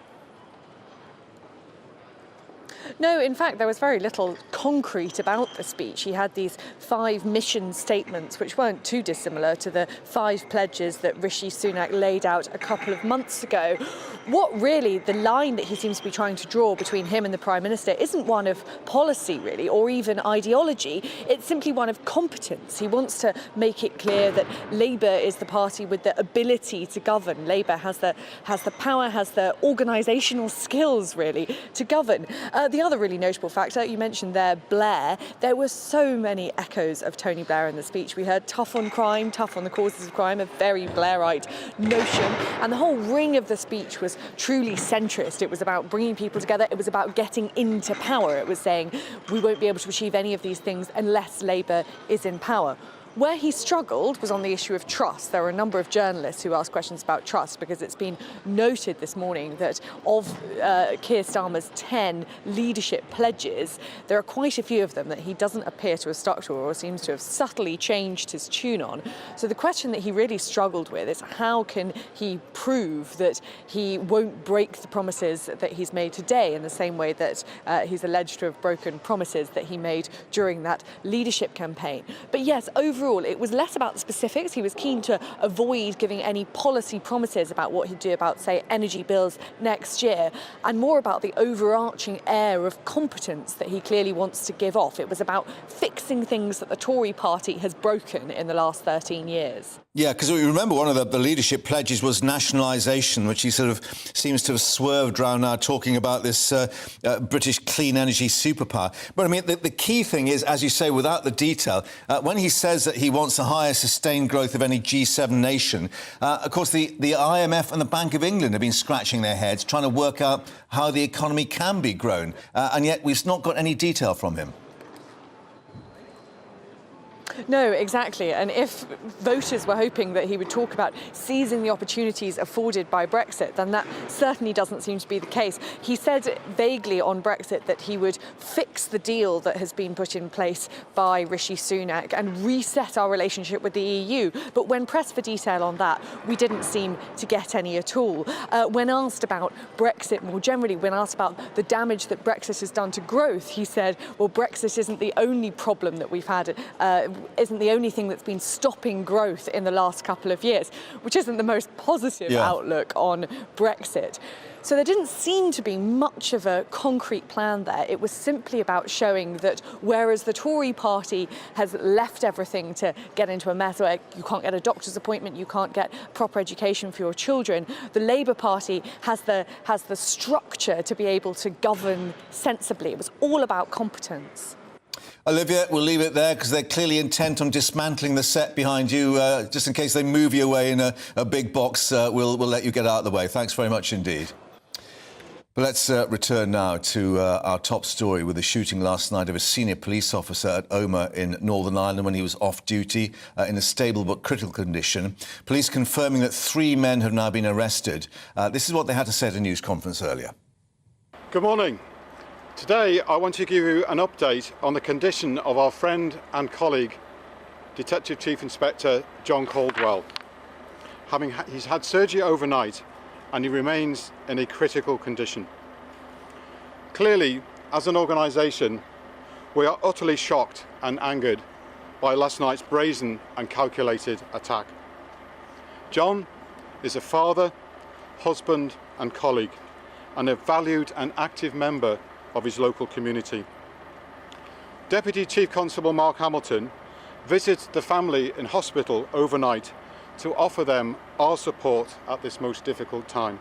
No, in fact, there was very little concrete about the speech. He had these 5 mission statements, which weren't too dissimilar to the 5 pledges that Rishi Sunak laid out a couple of months ago. What really, the line that he seems to be trying to draw between him and the Prime Minister isn't one of policy, really, or even ideology. It's simply one of competence. He wants to make it clear that Labour is the party with the ability to govern. Labour has the power, has the organisational skills, really, to govern. The other really notable factor, you mentioned there, Blair. There were so many echoes of Tony Blair in the speech. We heard tough on crime, tough on the causes of crime, a very Blairite notion. And the whole ring of the speech was truly centrist. It was about bringing people together. It was about getting into power. It was saying we won't be able to achieve any of these things unless Labour is in power. Where he struggled was on the issue of trust. There were a number of journalists who asked questions about trust, because it's been noted this morning that of Keir Starmer's 10 leadership pledges, there are quite a few of them that he doesn't appear to have stuck to, or seems to have subtly changed his tune on. So the question that he really struggled with is how can he prove that he won't break the promises that he's made today, in the same way that he's alleged to have broken promises that he made during that leadership campaign. But yes, overall, it was less about the specifics. He was keen to avoid giving any policy promises about what he'd do about, say, energy bills next year, and more about the overarching air of competence that he clearly wants to give off. It was about fixing things that the Tory party has broken in the last 13 years. Yeah, because we remember one of the leadership pledges was nationalisation, which he sort of seems to have swerved around now, talking about this British clean energy superpower. But I mean, the key thing is, as you say, without the detail, when he says that he wants the highest sustained growth of any G7 nation, of course, the IMF and the Bank of England have been scratching their heads, trying to work out how the economy can be grown. And yet we've not got any detail from him. No, exactly. And if voters were hoping that he would talk about seizing the opportunities afforded by Brexit, then that certainly doesn't seem to be the case. He said vaguely on Brexit that he would fix the deal that has been put in place by Rishi Sunak and reset our relationship with the EU. But when pressed for detail on that, we didn't seem to get any at all. When asked about Brexit more generally, when asked about the damage that Brexit has done to growth, he said, well, Brexit isn't the only problem that we've had, isn't the only thing that's been stopping growth in the last couple of years, which isn't the most positive outlook on Brexit. So there didn't seem to be much of a concrete plan there. It was simply about showing that whereas the Tory party has left everything to get into a mess where you can't get a doctor's appointment, you can't get proper education for your children, the Labour Party has the structure to be able to govern sensibly. It was all about competence. Olivia, we'll leave it there because they're clearly intent on dismantling the set behind you. Just in case they move you away in a big box, we'll let you get out of the way. Thanks very much indeed. But let's return now to our top story with the shooting last night of a senior police officer at Omagh in Northern Ireland when he was off duty in a stable but critical condition. Police confirming that 3 men have now been arrested. This is what they had to say at a news conference earlier. Good morning. Today, I want to give you an update on the condition of our friend and colleague, Detective Chief Inspector John Caldwell. He's had surgery overnight and he remains in a critical condition. Clearly, as an organisation, we are utterly shocked and angered by last night's brazen and calculated attack. John is a father, husband and colleague, and a valued and active member of his local community. Deputy Chief Constable Mark Hamilton visits the family in hospital overnight to offer them our support at this most difficult time.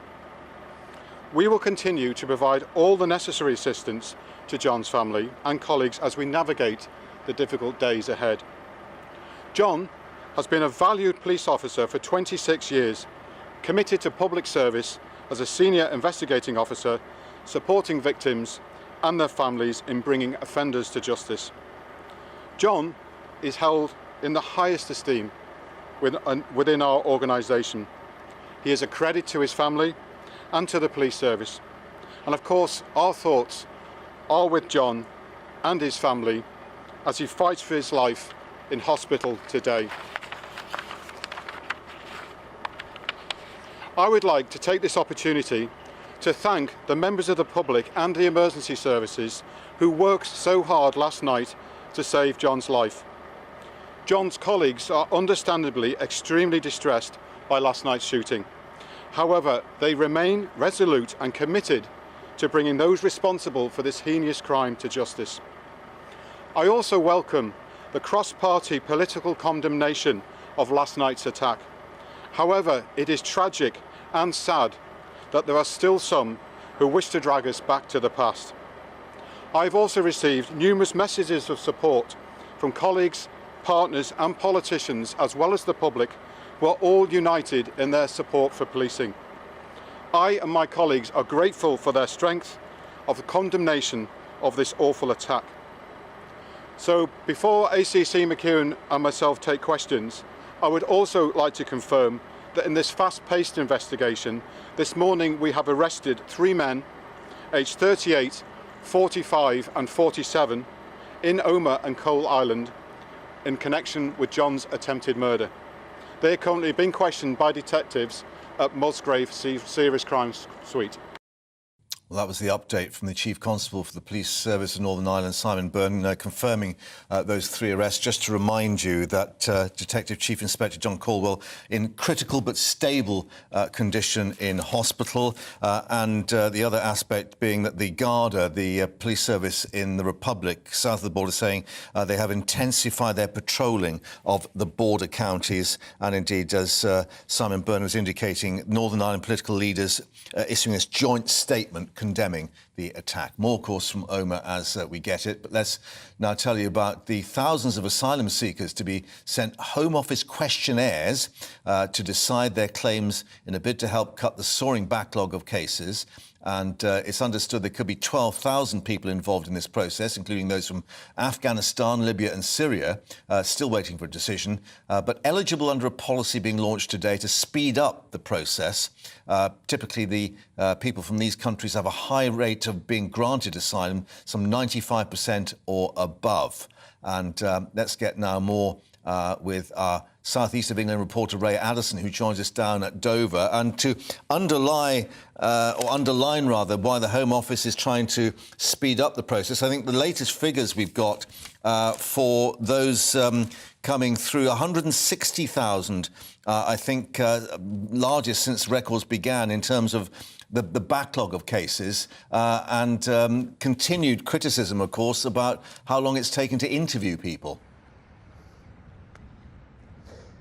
We will continue to provide all the necessary assistance to John's family and colleagues as we navigate the difficult days ahead. John has been a valued police officer for 26 years, committed to public service as a senior investigating officer, supporting victims and their families in bringing offenders to justice. John is held in the highest esteem within our organisation. He is a credit to his family and to the police service. And of course, our thoughts are with John and his family as he fights for his life in hospital today. I would like to take this opportunity to thank the members of the public and the emergency services who worked so hard last night to save John's life. John's colleagues are understandably extremely distressed by last night's shooting. However, they remain resolute and committed to bringing those responsible for this heinous crime to justice. I also welcome the cross-party political condemnation of last night's attack. However, it is tragic and sad that there are still some who wish to drag us back to the past. I've also received numerous messages of support from colleagues, partners and politicians, as well as the public, who are all united in their support for policing. I and my colleagues are grateful for their strength of the condemnation of this awful attack. So before ACC McEwen and myself take questions, I would also like to confirm that in this fast-paced investigation, this morning we have arrested 3 men, aged 38, 45 and 47, in Omagh and Coal Island in connection with John's attempted murder. They are currently being questioned by detectives at Musgrave Serious Crimes Suite. Well, that was the update from the Chief Constable for the Police Service of Northern Ireland, Simon Byrne, confirming those 3 arrests. Just to remind you that Detective Chief Inspector John Caldwell in critical but stable condition in hospital, and the other aspect being that the Garda, the police service in the Republic south of the border, saying they have intensified their patrolling of the border counties, and indeed, as Simon Byrne was indicating, Northern Ireland political leaders issuing this joint statement condemning the attack. More, of course, from Omagh as we get it. But let's now tell you about the thousands of asylum seekers to be sent Home Office questionnaires to decide their claims in a bid to help cut the soaring backlog of cases. And it's understood there could be 12,000 people involved in this process, including those from Afghanistan, Libya and Syria, still waiting for a decision, but eligible under a policy being launched today to speed up the process. Typically, the people from these countries have a high rate of being granted asylum, some 95% or above. And let's get now more with our South East of England reporter Ray Addison, who joins us down at Dover, and to underline rather why the Home Office is trying to speed up the process. I think the latest figures we've got for those coming through, 160,000, I think, largest since records began in terms of the backlog of cases, and continued criticism, of course, about how long it's taken to interview people.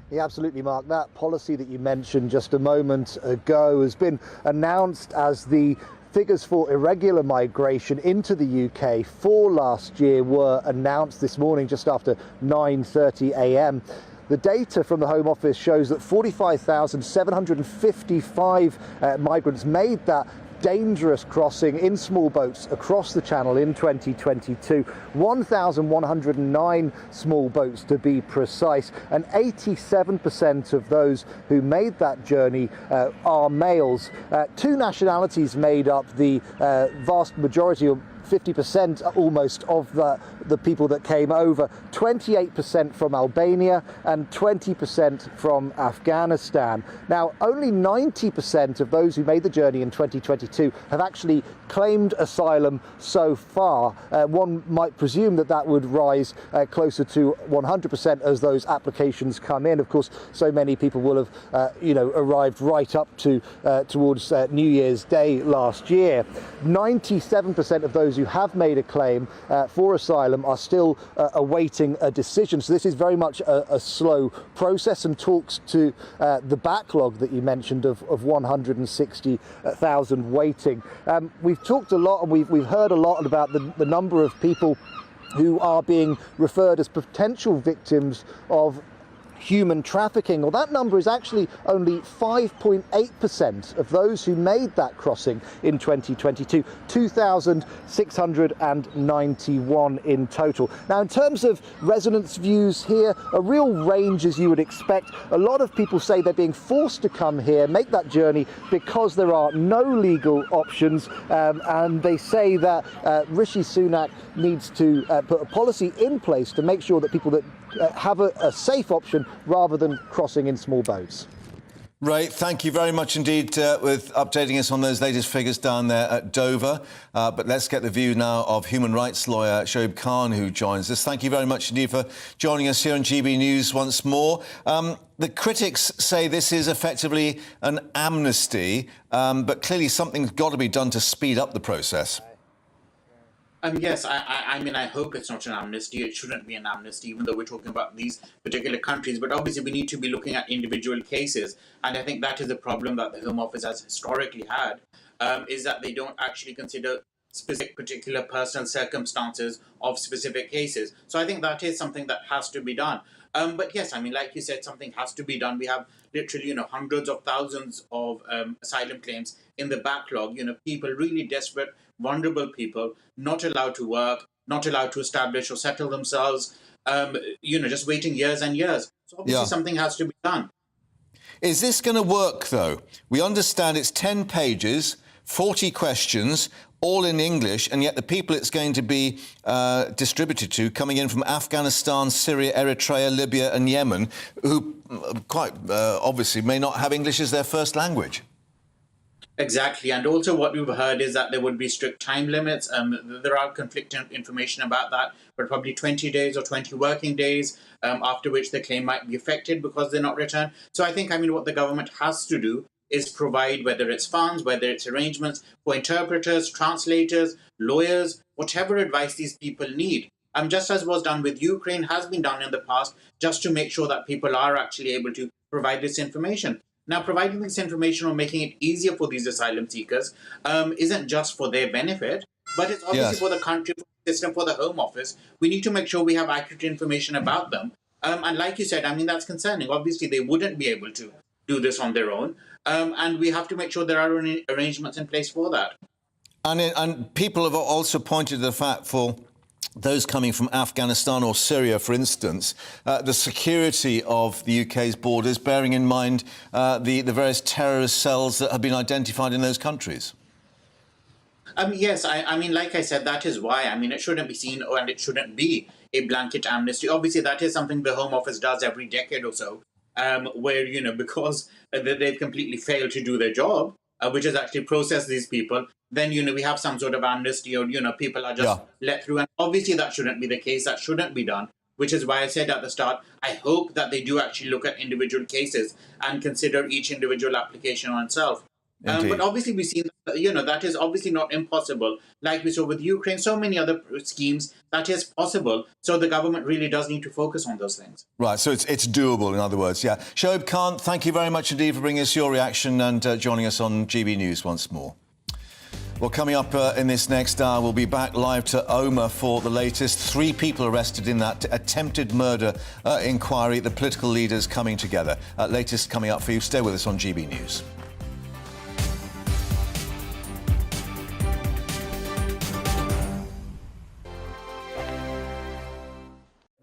Yeah, absolutely, Mark. That policy that you mentioned just a moment ago has been announced as the figures for irregular migration into the UK for last year were announced this morning just after 9:30 a.m. The data from the Home Office shows that 45,755 migrants made that dangerous crossing in small boats across the Channel in 2022. 1,109 small boats to be precise, and 87% of those who made that journey are males. 2 nationalities made up the vast majority, or 50% almost of the people that came over, 28% from Albania and 20% from Afghanistan. Now, only 90% of those who made the journey in 2022 have actually claimed asylum so far. One might presume that that would rise closer to 100% as those applications come in. Of course, so many people will have, arrived right up to towards New Year's Day last year. 97% of those who have made a claim for asylum are still awaiting a decision. So this is very much a slow process, and talks to the backlog that you mentioned of 160,000 waiting. We've talked a lot and we've heard a lot about the number of people who are being referred as potential victims of human trafficking. Well, that number is actually only 5.8% of those who made that crossing in 2022, 2,691 in total. Now, in terms of residents' views here, a real range as you would expect. A lot of people say they're being forced to come here, make that journey because there are no legal options, and they say that Rishi Sunak needs to put a policy in place to make sure that people that have a safe option rather than crossing in small boats. Ray, thank you very much indeed with updating us on those latest figures down there at Dover. But let's get the view now of human rights lawyer Shoaib Khan, who joins us. Thank you very much indeed for joining us here on GB News once more. The critics say this is effectively an amnesty, but clearly something's got to be done to speed up the process. Yes, I mean, I hope it's not an amnesty. It shouldn't be an amnesty, even though we're talking about these particular countries. But obviously, we need to be looking at individual cases. And I think that is the problem that the Home Office has historically had, is that they don't actually consider specific particular personal circumstances of specific cases. So I think that is something that has to be done. But yes, I mean, like you said, something has to be done. We have literally, hundreds of thousands of asylum claims in the backlog. People really desperate, vulnerable people, not allowed to work, not allowed to establish or settle themselves, just waiting years and years. So obviously something has to be done. Is this going to work, though? We understand it's 10 pages, 40 questions, all in English, and yet the people it's going to be distributed to, coming in from Afghanistan, Syria, Eritrea, Libya and Yemen, who quite obviously may not have English as their first language. Exactly. And also what we've heard is that there would be strict time limits. There are conflicting information about that, but probably 20 days or 20 working days, after which the claim might be affected because they're not returned. So I think, what the government has to do is provide, whether it's funds, whether it's arrangements for interpreters, translators, lawyers, whatever advice these people need. Just as was done with Ukraine, has been done in the past, just to make sure that people are actually able to provide this information. Now, providing this information or making it easier for these asylum seekers isn't just for their benefit, but it's obviously for the country, for the system, for the Home Office. We need to make sure we have accurate information about them. And like you said, that's concerning. Obviously, they wouldn't be able to do this on their own. And we have to make sure there are arrangements in place for that. And people have also pointed to the fact for those coming from Afghanistan or Syria, for instance, the security of the UK's borders, bearing in mind the various terrorist cells that have been identified in those countries. Yes, like I said, that is why. It shouldn't be seen, and it shouldn't be a blanket amnesty. Obviously, that is something the Home Office does every decade or so, where, because they've completely failed to do their job, which is actually process these people, then, we have some sort of amnesty or, people are just let through. And obviously that shouldn't be the case. That shouldn't be done, which is why I said at the start, I hope that they do actually look at individual cases and consider each individual application on itself. But obviously we've seen, that is obviously not impossible. Like we saw with Ukraine, so many other schemes, that is possible. So the government really does need to focus on those things. Right, so it's doable, in other words, yeah. Shoaib Khan, thank you very much indeed for bringing us your reaction and joining us on GB News once more. Well, coming up in this next hour, we'll be back live to Omagh for the latest. 3 people arrested in that attempted murder inquiry. The political leaders coming together. Latest coming up for you. Stay with us on GB News.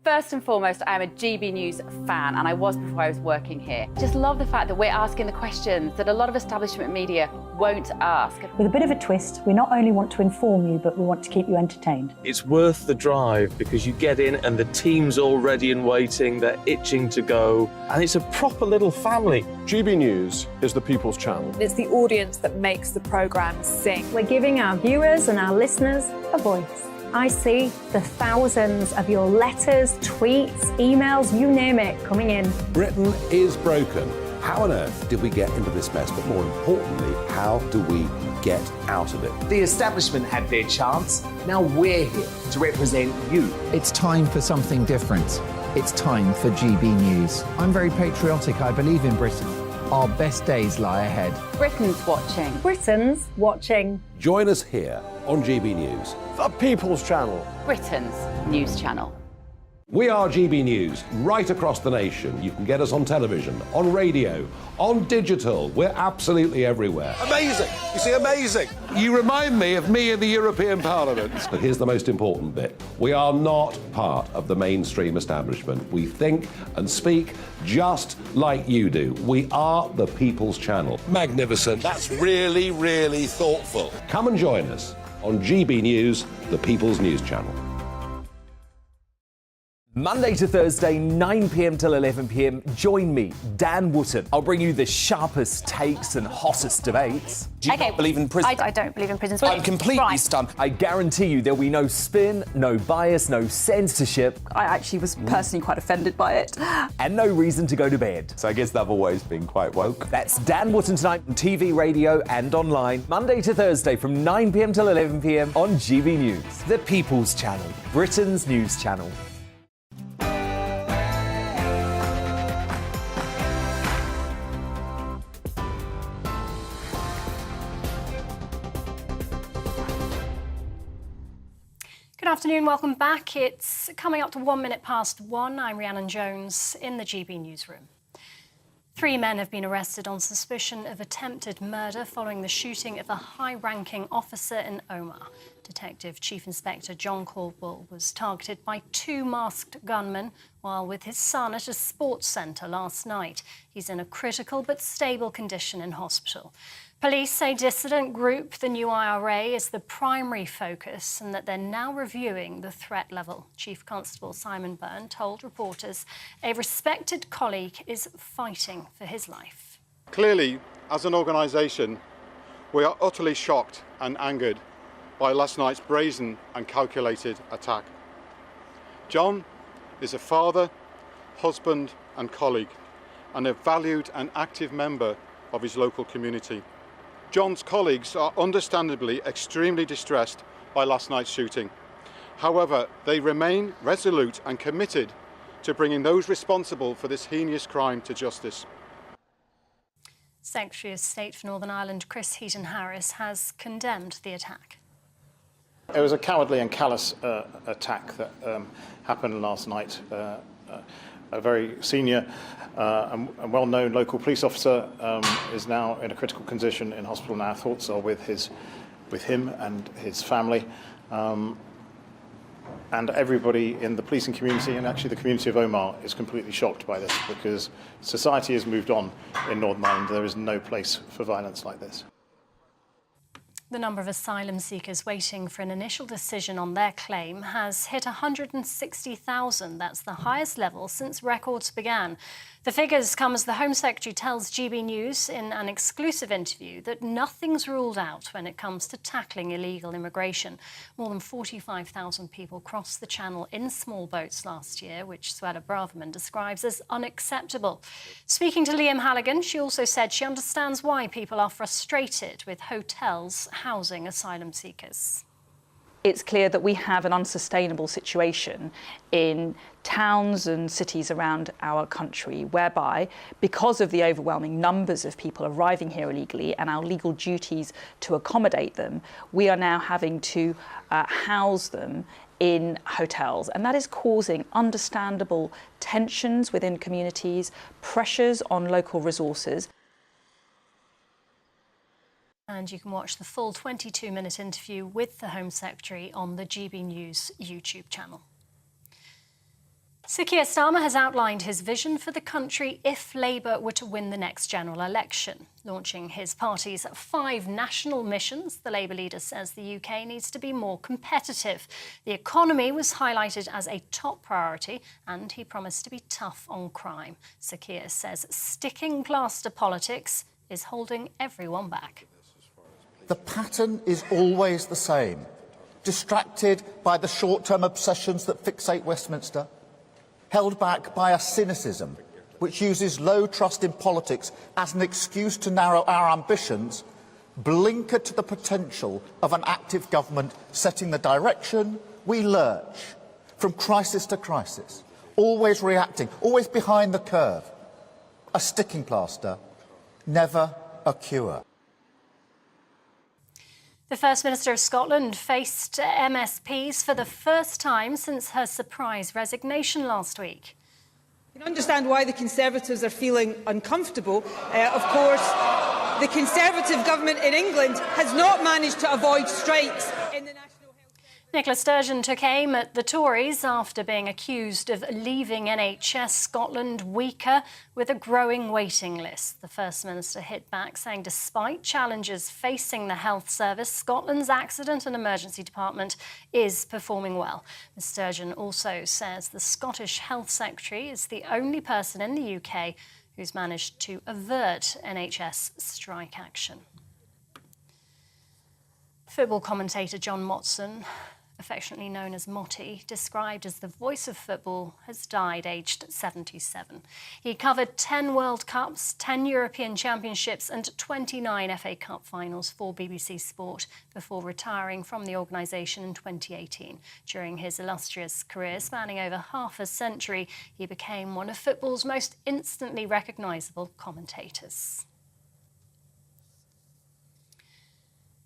First and foremost, I am a GB News fan, and I was before I was working here. Just love the fact that we're asking the questions that a lot of establishment media won't ask. With a bit of a twist, we not only want to inform you, but we want to keep you entertained. It's worth the drive because you get in and the team's all ready and waiting, they're itching to go, and it's a proper little family. GB News is the People's Channel. It's the audience that makes the programme sing. We're giving our viewers and our listeners a voice. I see the thousands of your letters, tweets, emails, you name it, coming in. Britain is broken. How on earth did we get into this mess? But more importantly, how do we get out of it? The establishment had their chance. Now we're here to represent you. It's time for something different. It's time for GB News. I'm very patriotic. I believe in Britain. Our best days lie ahead. Britain's watching. Britain's watching. Join us here on GB News. The People's Channel. Britain's news channel. We are GB News, right across the nation. You can get us on television, on radio, on digital. We're absolutely everywhere. Amazing. You see, amazing. You remind me of me in the European Parliament. But here's the most important bit. We are not part of the mainstream establishment. We think and speak just like you do. We are the People's Channel. Magnificent. That's really, really thoughtful. Come and join us on GB News, the People's News Channel. Monday to Thursday, 9 p.m. till 11 p.m. Join me, Dan Wootton. I'll bring you the sharpest takes and hottest debates. Do you not believe in prisons? I don't believe in prisons. I'm completely stunned. I guarantee you there'll be no spin, no bias, no censorship. I actually was personally quite offended by it. And no reason to go to bed. So I guess they've always been quite woke. That's Dan Wootton tonight on TV, radio and online. Monday to Thursday from 9 p.m. till 11 p.m. on GB News. The People's Channel, Britain's news channel. Good afternoon, welcome back. It's coming up to 1 minute past 1. I'm Rhiannon Jones in the GB newsroom. 3 men have been arrested on suspicion of attempted murder following the shooting of a high-ranking officer in Omagh. Detective Chief Inspector John Caldwell was targeted by 2 masked gunmen while with his son at a sports centre last night. He's in a critical but stable condition in hospital. Police say dissident group, the new IRA, is the primary focus and that they're now reviewing the threat level. Chief Constable Simon Byrne told reporters a respected colleague is fighting for his life. Clearly, as an organisation, we are utterly shocked and angered by last night's brazen and calculated attack. John is a father, husband and colleague, and a valued and active member of his local community. John's colleagues are understandably extremely distressed by last night's shooting. However, they remain resolute and committed to bringing those responsible for this heinous crime to justice. Secretary of State for Northern Ireland Chris Heaton-Harris has condemned the attack. It was a cowardly and callous attack that happened last night. A very senior and well-known local police officer is now in a critical condition in hospital. Now, our thoughts are with him and his family, and everybody in the policing community and actually the community of Omagh is completely shocked by this because society has moved on in Northern Ireland. There is no place for violence like this. The number of asylum seekers waiting for an initial decision on their claim has hit 160,000. That's the highest level since records began. The figures come as the Home Secretary tells GB News in an exclusive interview that nothing's ruled out when it comes to tackling illegal immigration. More than 45,000 people crossed the Channel in small boats last year, which Suella Braverman describes as unacceptable. Speaking to Liam Halligan, she also said she understands why people are frustrated with hotels housing asylum seekers. It's clear that we have an unsustainable situation in towns and cities around our country whereby, because of the overwhelming numbers of people arriving here illegally and our legal duties to accommodate them, we are now having to house them in hotels, and that is causing understandable tensions within communities, pressures on local resources. And you can watch the full 22-minute interview with the Home Secretary on the GB News YouTube channel. Sir Keir Starmer has outlined his vision for the country if Labour were to win the next general election. Launching his party's 5 national missions, the Labour leader says the UK needs to be more competitive. The economy was highlighted as a top priority and he promised to be tough on crime. Sir Keir says sticking plaster politics is holding everyone back. The pattern is always the same. Distracted by the short-term obsessions that fixate Westminster, held back by a cynicism which uses low trust in politics as an excuse to narrow our ambitions, blinkered to the potential of an active government setting the direction, we lurch from crisis to crisis, always reacting, always behind the curve. A sticking plaster, never a cure. The First Minister of Scotland faced MSPs for the first time since her surprise resignation last week. I can understand why the Conservatives are feeling uncomfortable. Of course, the Conservative government in England has not managed to avoid strikes in the national. Nicola Sturgeon took aim at the Tories after being accused of leaving NHS Scotland weaker with a growing waiting list. The First Minister hit back, saying despite challenges facing the health service, Scotland's accident and emergency department is performing well. Ms Sturgeon also says the Scottish Health Secretary is the only person in the UK who's managed to avert NHS strike action. Football commentator John Motson, affectionately known as Motty, described as the voice of football, has died aged 77. He covered 10 World Cups, 10 European Championships and 29 FA Cup finals for BBC Sport before retiring from the organisation in 2018. During his illustrious career spanning over half a century, he became one of football's most instantly recognisable commentators.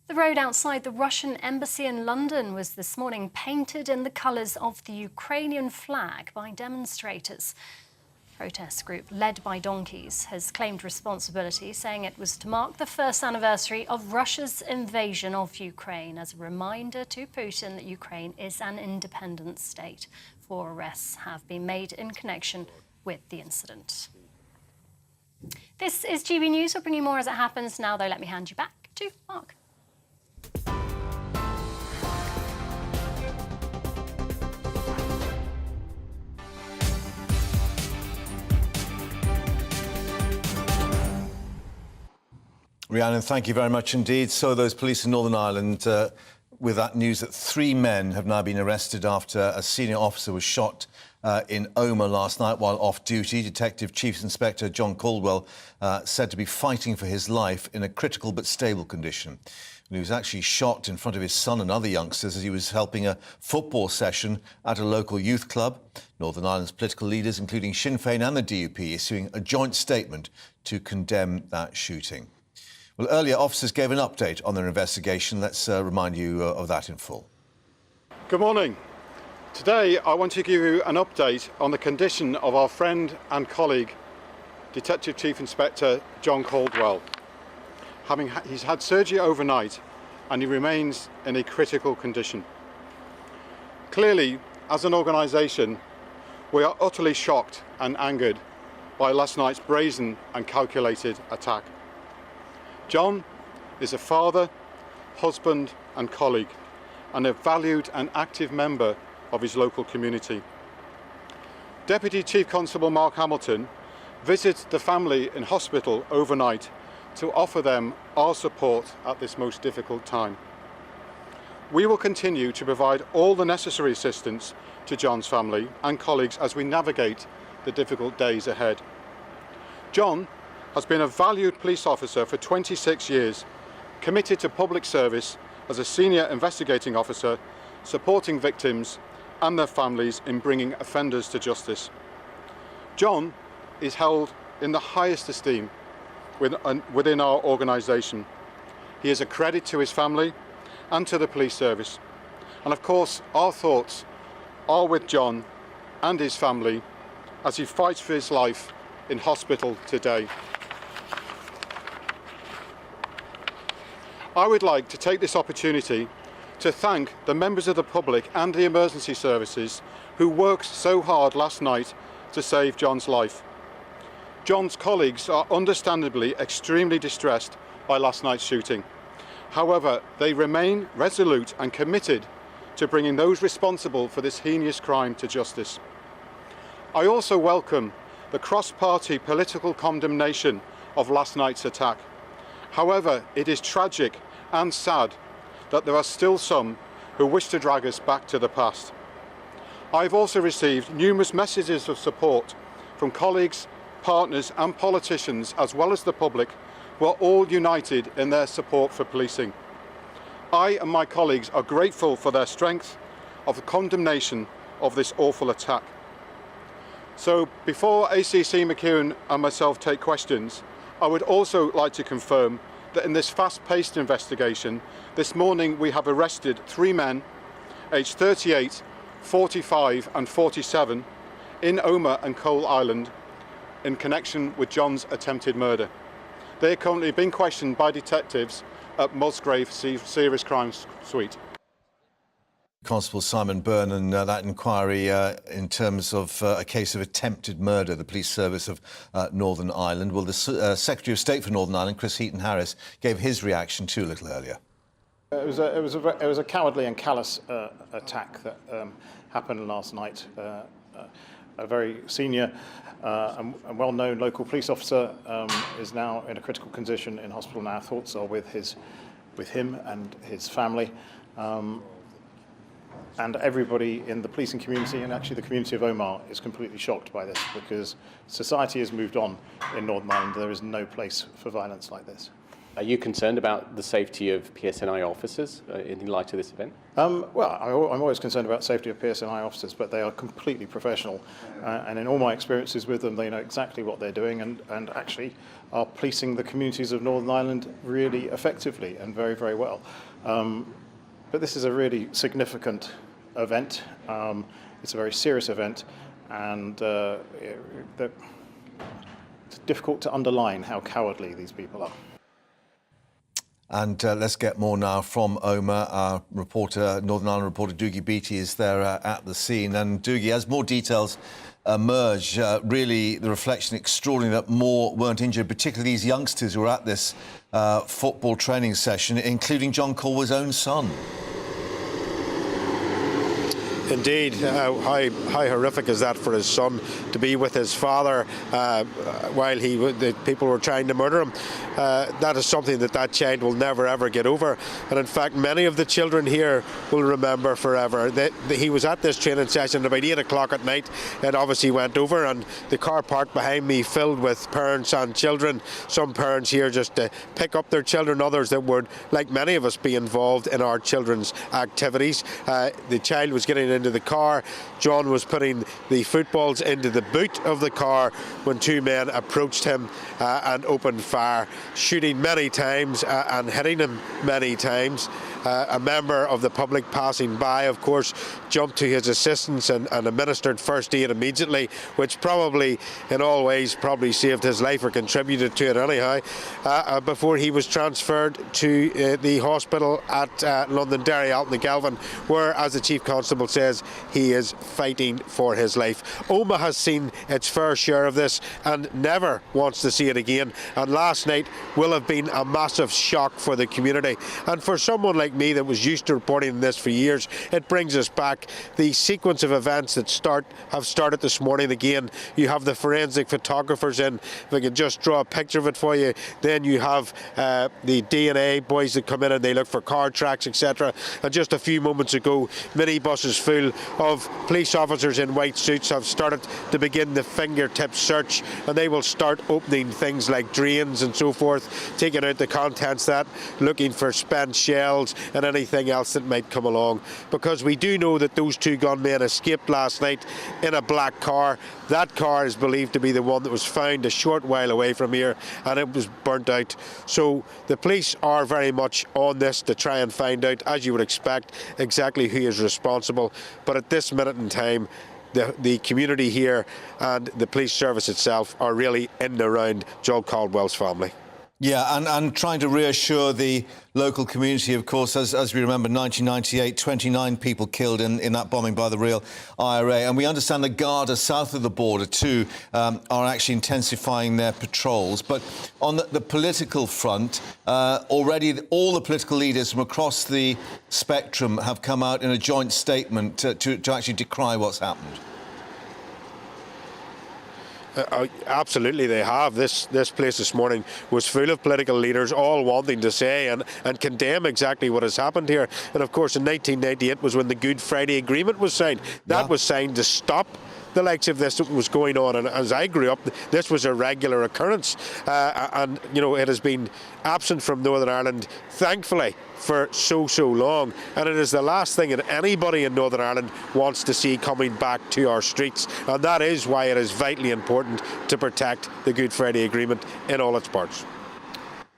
The road outside the Russian embassy in London was this morning painted in the colours of the Ukrainian flag by demonstrators. A protest group led by donkeys has claimed responsibility, saying it was to mark the first anniversary of Russia's invasion of Ukraine as a reminder to Putin that Ukraine is an independent state. 4 arrests have been made in connection with the incident. This is GB News. We'll bring you more as it happens. Now, though, let me hand you back to Mark. Rhiannon, thank you very much indeed. So those police in Northern Ireland, with that news that 3 men have now been arrested after a senior officer was shot in Omagh last night while off duty. Detective Chief Inspector John Caldwell said to be fighting for his life in a critical but stable condition. He was actually shot in front of his son and other youngsters as he was helping a football session at a local youth club. Northern Ireland's political leaders, including Sinn Féin and the DUP, issuing a joint statement to condemn that shooting. Well, earlier, officers gave an update on their investigation. Let's remind you of that in full. Good morning. Today, I want to give you an update on the condition of our friend and colleague, Detective Chief Inspector John Caldwell. He's had surgery overnight and he remains in a critical condition. Clearly, as an organisation, we are utterly shocked and angered by last night's brazen and calculated attack. John is a father, husband and colleague, and a valued and active member of his local community. Deputy Chief Constable Mark Hamilton visited the family in hospital overnight to offer them our support at this most difficult time. We will continue to provide all the necessary assistance to John's family and colleagues as we navigate the difficult days ahead. John has been a valued police officer for 26 years, committed to public service as a senior investigating officer, supporting victims and their families in bringing offenders to justice. John is held in the highest esteem within our organisation. He is a credit to his family and to the police service. And of course, our thoughts are with John and his family as he fights for his life in hospital today. I would like to take this opportunity to thank the members of the public and the emergency services who worked so hard last night to save John's life. John's colleagues are understandably extremely distressed by last night's shooting. However, they remain resolute and committed to bringing those responsible for this heinous crime to justice. I also welcome the cross-party political condemnation of last night's attack. However, it is tragic and sad that there are still some who wish to drag us back to the past. I've also received numerous messages of support from colleagues, partners and politicians, as well as the public, who are all united in their support for policing. I and my colleagues are grateful for their strength of the condemnation of this awful attack. So before ACC McEwen and myself take questions, I would also like to confirm that in this fast-paced investigation, this morning we have arrested 3 men, aged 38, 45 and 47, in Omagh and Coal Island in connection with John's attempted murder. They are currently being questioned by detectives at Musgrave Serious Crimes Suite. Constable Simon Byrne, and that inquiry in terms of a case of attempted murder, the police service of Northern Ireland. Well, the Secretary of State for Northern Ireland, Chris Heaton-Harris, gave his reaction too a little earlier. It was a cowardly and callous attack that happened last night. A very senior and well-known local police officer is now in a critical condition in hospital. Now, our thoughts are with him and his family. And everybody in the policing community, and actually the community of Omagh, is completely shocked by this, because society has moved on in Northern Ireland. There is no place for violence like this. Are you concerned about the safety of PSNI officers in light of this event? Well, I'm always concerned about safety of PSNI officers, but they are completely professional. And in all my experiences with them, they know exactly what they're doing, and actually are policing the communities of Northern Ireland really effectively and very, very well. But this is a really significant event. It's a very serious event, and it's difficult to underline how cowardly these people are. And let's get more now from Omagh. Our reporter, Northern Ireland reporter Dougie Beattie is there at the scene. And Dougie, as more details emerge, really the reflection extraordinary that more weren't injured, particularly these youngsters who were at this football training session, including John Caldwell's own son. Indeed, how horrific is that for his son to be with his father while the people were trying to murder him. That is something that child will never ever get over, and in fact many of the children here will remember forever. He was at this training session about 8 o'clock at night. It obviously went over, and the car parked behind me filled with parents and children. Some parents here just to pick up their children, others that would, like many of us, be involved in our children's activities. The child was getting into the car. John was putting the footballs into the boot of the car when 2 men approached him and opened fire, shooting many times and hitting him many times. A member of the public passing by, of course, jumped to his assistance and administered first aid immediately, which probably, in all ways, probably saved his life or contributed to it anyhow, before he was transferred to the hospital at Londonderry, Alton-the-Galvin, where, as the Chief Constable says, he is fighting for his life. Omagh has seen its fair share of this and never wants to see it again. And last night will have been a massive shock for the community. And for someone like me that was used to reporting this for years, it brings us back. The sequence of events that have started this morning again. You have the forensic photographers in. If I could just draw a picture of it for you. Then you have the DNA boys that come in and they look for car tracks, etc. And just a few moments ago, minibuses full of police officers in white suits have started to begin the fingertip search, and they will start opening things like drains and so forth, taking out the contents that, looking for spent shells and anything else that might come along. Because we do know that those 2 gunmen escaped last night in a black car. That car is believed to be the one that was found a short while away from here, and it was burnt out. So the police are very much on this to try and find out, as you would expect, exactly who is responsible. But at this minute in time, the community here and the police service itself are really in and around John Caldwell's family. Yeah, and trying to reassure the local community, of course, as we remember, 1998, 29 people killed in that bombing by the real IRA. And we understand the Garda south of the border, too, are actually intensifying their patrols. But on the political front, already all the political leaders from across the spectrum have come out in a joint statement to actually decry what's happened. Absolutely, they have. This place this morning was full of political leaders, all wanting to say and condemn exactly what has happened here. And of course, in 1998 was when the Good Friday Agreement was signed. That was signed to stop the likes of this that was going on. And as I grew up, this was a regular occurrence. And, you know, it has been absent from Northern Ireland, thankfully, for so long. And it is the last thing that anybody in Northern Ireland wants to see coming back to our streets. And that is why it is vitally important to protect the Good Friday Agreement in all its parts.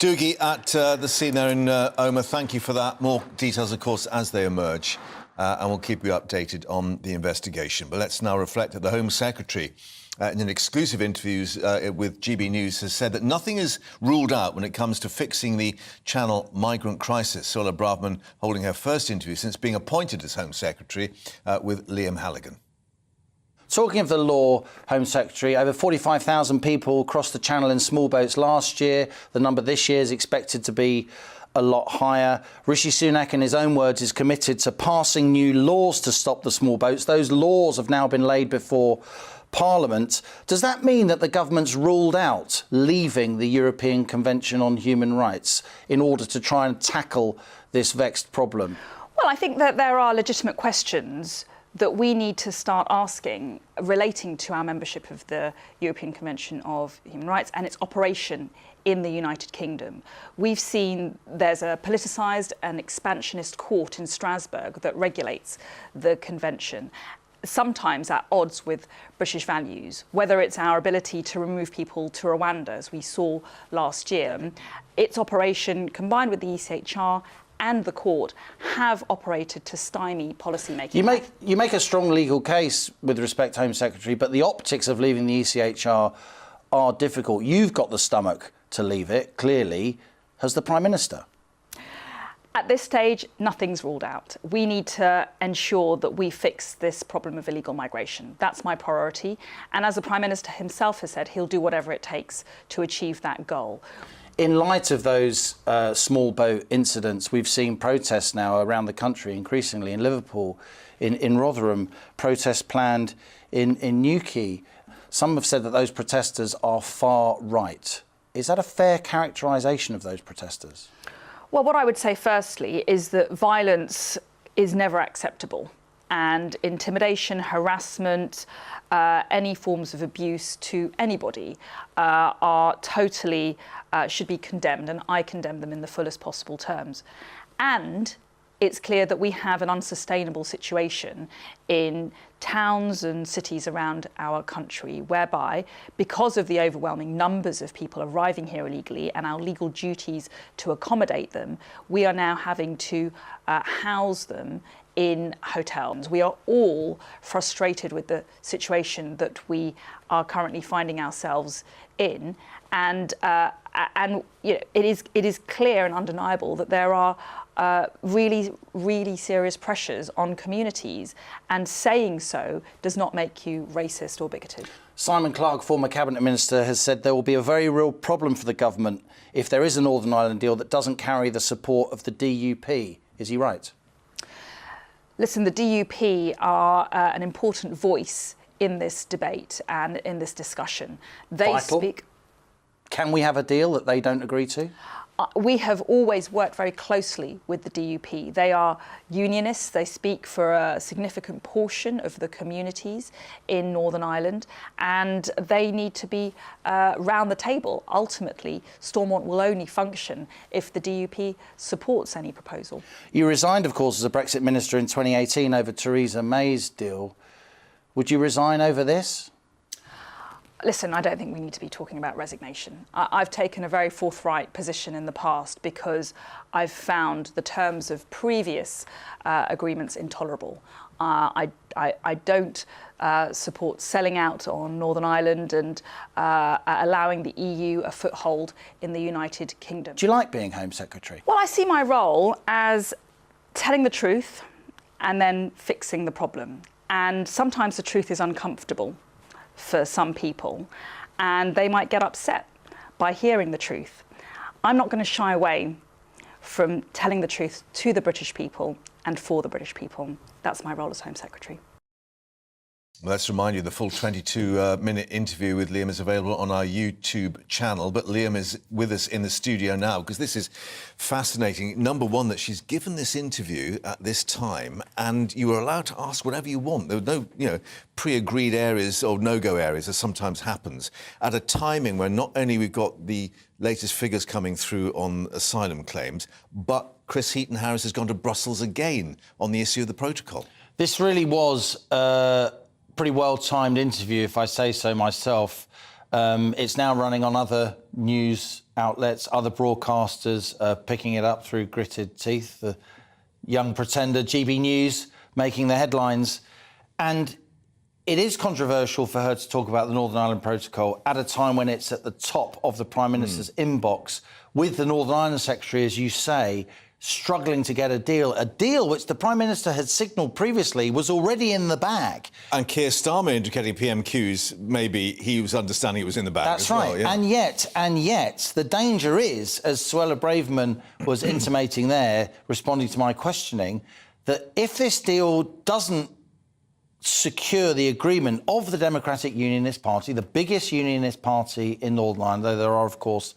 Doogie at the scene there in Omagh, thank you for that. More details, of course, as they emerge. And we'll keep you updated on the investigation. But let's now reflect that the Home Secretary, in an exclusive interview with GB News, has said that nothing is ruled out when it comes to fixing the Channel migrant crisis. Suella Braverman holding her first interview since being appointed as Home Secretary with Liam Halligan. Talking of the law, Home Secretary, over 45,000 people crossed the Channel in small boats last year. The number this year is expected to be a lot higher. Rishi Sunak, in his own words, is committed to passing new laws to stop the small boats. Those laws have now been laid before Parliament. Does that mean that the government's ruled out leaving the European Convention on Human Rights in order to try and tackle this vexed problem? Well, I think that there are legitimate questions that we need to start asking relating to our membership of the European Convention of Human Rights and its operation in the United Kingdom. We've seen there's a politicised and expansionist court in Strasbourg that regulates the convention, sometimes at odds with British values, whether it's our ability to remove people to Rwanda, as we saw last year. Its operation, combined with the ECHR and the court, have operated to stymie policymaking. You make a strong legal case with respect to Home Secretary, but the optics of leaving the ECHR are difficult. You've got the stomach to leave it, clearly. Has the Prime Minister? At this stage, nothing's ruled out. We need to ensure that we fix this problem of illegal migration. That's my priority. And as the Prime Minister himself has said, he'll do whatever it takes to achieve that goal. In light of those small boat incidents, we've seen protests now around the country, increasingly in Liverpool, in Rotherham, protests planned in Newquay. Some have said that those protesters are far right. Is that a fair characterisation of those protesters? Well, what I would say firstly is that violence is never acceptable, and intimidation, harassment, any forms of abuse to anybody are totally should be condemned, and I condemn them in the fullest possible terms. And it's clear that we have an unsustainable situation in towns and cities around our country, whereby, because of the overwhelming numbers of people arriving here illegally and our legal duties to accommodate them, we are now having to house them in hotels. We are all frustrated with the situation that we are currently finding ourselves in, and you know, it is clear and undeniable that there are really serious pressures on communities, and saying so does not make you racist or bigoted. Simon Clarke, former Cabinet Minister, has said there will be a very real problem for the government if there is a Northern Ireland deal that doesn't carry the support of the DUP. Is he right? Listen, the DUP are an important voice in this debate and in this discussion. They speak. Can we have a deal that they don't agree to? We have always worked very closely with the DUP. They are unionists. They speak for a significant portion of the communities in Northern Ireland, and they need to be round the table. Ultimately, Stormont will only function if the DUP supports any proposal. You resigned, of course, as a Brexit minister in 2018 over Theresa May's deal. Would you resign over this? Listen, I don't think we need to be talking about resignation. I've taken a very forthright position in the past because I've found the terms of previous agreements intolerable. I don't support selling out on Northern Ireland and allowing the EU a foothold in the United Kingdom. Do you like being Home Secretary? Well, I see my role as telling the truth and then fixing the problem. And sometimes the truth is uncomfortable for some people, and they might get upset by hearing the truth. I'm not going to shy away from telling the truth to the British people and for the British people. That's my role as Home Secretary. Well, let's remind you, the full 22-minute interview with Liam is available on our YouTube channel. But Liam is with us in the studio now because this is fascinating. Number one, that she's given this interview at this time and you were allowed to ask whatever you want. There were no, pre-agreed areas or no-go areas, as sometimes happens, at a timing where not only we've got the latest figures coming through on asylum claims, but Chris Heaton-Harris has gone to Brussels again on the issue of the protocol. This really was pretty well-timed interview, if I say so myself. It's now running on other news outlets, other broadcasters picking it up through gritted teeth. The young pretender, GB News, making the headlines. And it is controversial for her to talk about the Northern Ireland Protocol at a time when it's at the top of the Prime Minister's inbox, with the Northern Ireland Secretary, as you say, struggling to get a deal which the Prime Minister had signalled previously was already in the bag. And Keir Starmer indicating PMQs, maybe he was understanding it was in the bag. That's as right. Well, yeah. And yet, the danger is, as Suella Braverman was intimating there, responding to my questioning, that if this deal doesn't secure the agreement of the Democratic Unionist Party, the biggest unionist party in Northern Ireland, though there are, of course,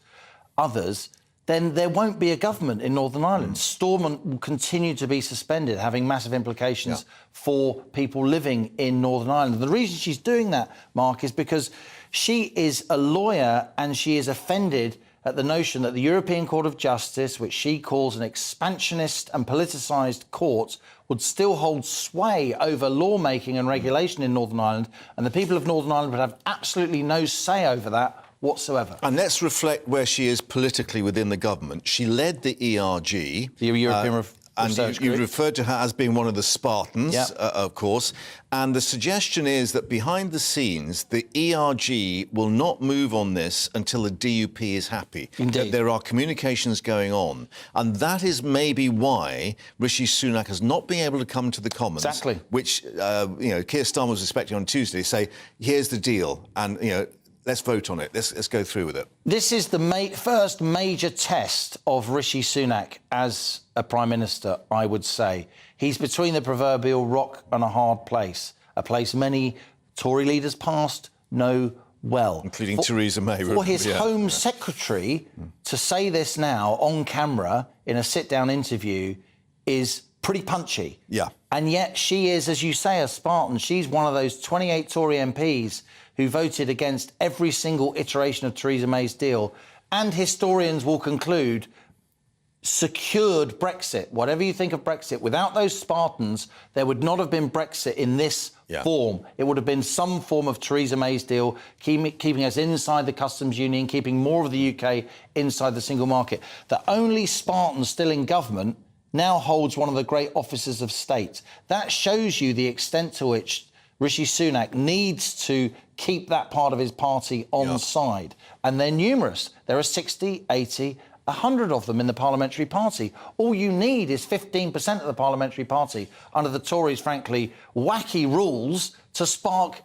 others, then there won't be a government in Northern Ireland. Stormont will continue to be suspended, having massive implications for people living in Northern Ireland. The reason she's doing that, Mark, is because she is a lawyer and she is offended at the notion that the European Court of Justice, which she calls an expansionist and politicised court, would still hold sway over lawmaking and regulation in Northern Ireland, and the people of Northern Ireland would have absolutely no say over that whatsoever. And let's reflect where she is politically within the government. She led the ERG. The European Research you Group. referred to her as being one of the Spartans, of course. And the suggestion is that behind the scenes, the ERG will not move on this until the DUP is happy. Indeed. That there are communications going on. And that is maybe why Rishi Sunak has not been able to come to the Commons. Exactly. Which, Keir Starmer was expecting on Tuesday, say, here's the deal. And, let's vote on it. Let's go through with it. This is the first major test of Rishi Sunak as a Prime Minister, I would say. He's between the proverbial rock and a hard place, a place many Tory leaders past know well. Including Theresa May. For his Home Secretary to say this now on camera in a sit-down interview is pretty punchy. Yeah. And yet she is, as you say, a Spartan. She's one of those 28 Tory MPs who voted against every single iteration of Theresa May's deal, and historians will conclude secured Brexit. Whatever you think of Brexit, without those Spartans, there would not have been Brexit in this form. It would have been some form of Theresa May's deal, keeping us inside the customs union, keeping more of the UK inside the single market. The only Spartan still in government now holds one of the great offices of state. That shows you the extent to which Rishi Sunak needs to keep that part of his party on side. And they're numerous. There are 60, 80, 100 of them in the parliamentary party. All you need is 15% of the parliamentary party under the Tories', frankly, wacky rules to spark,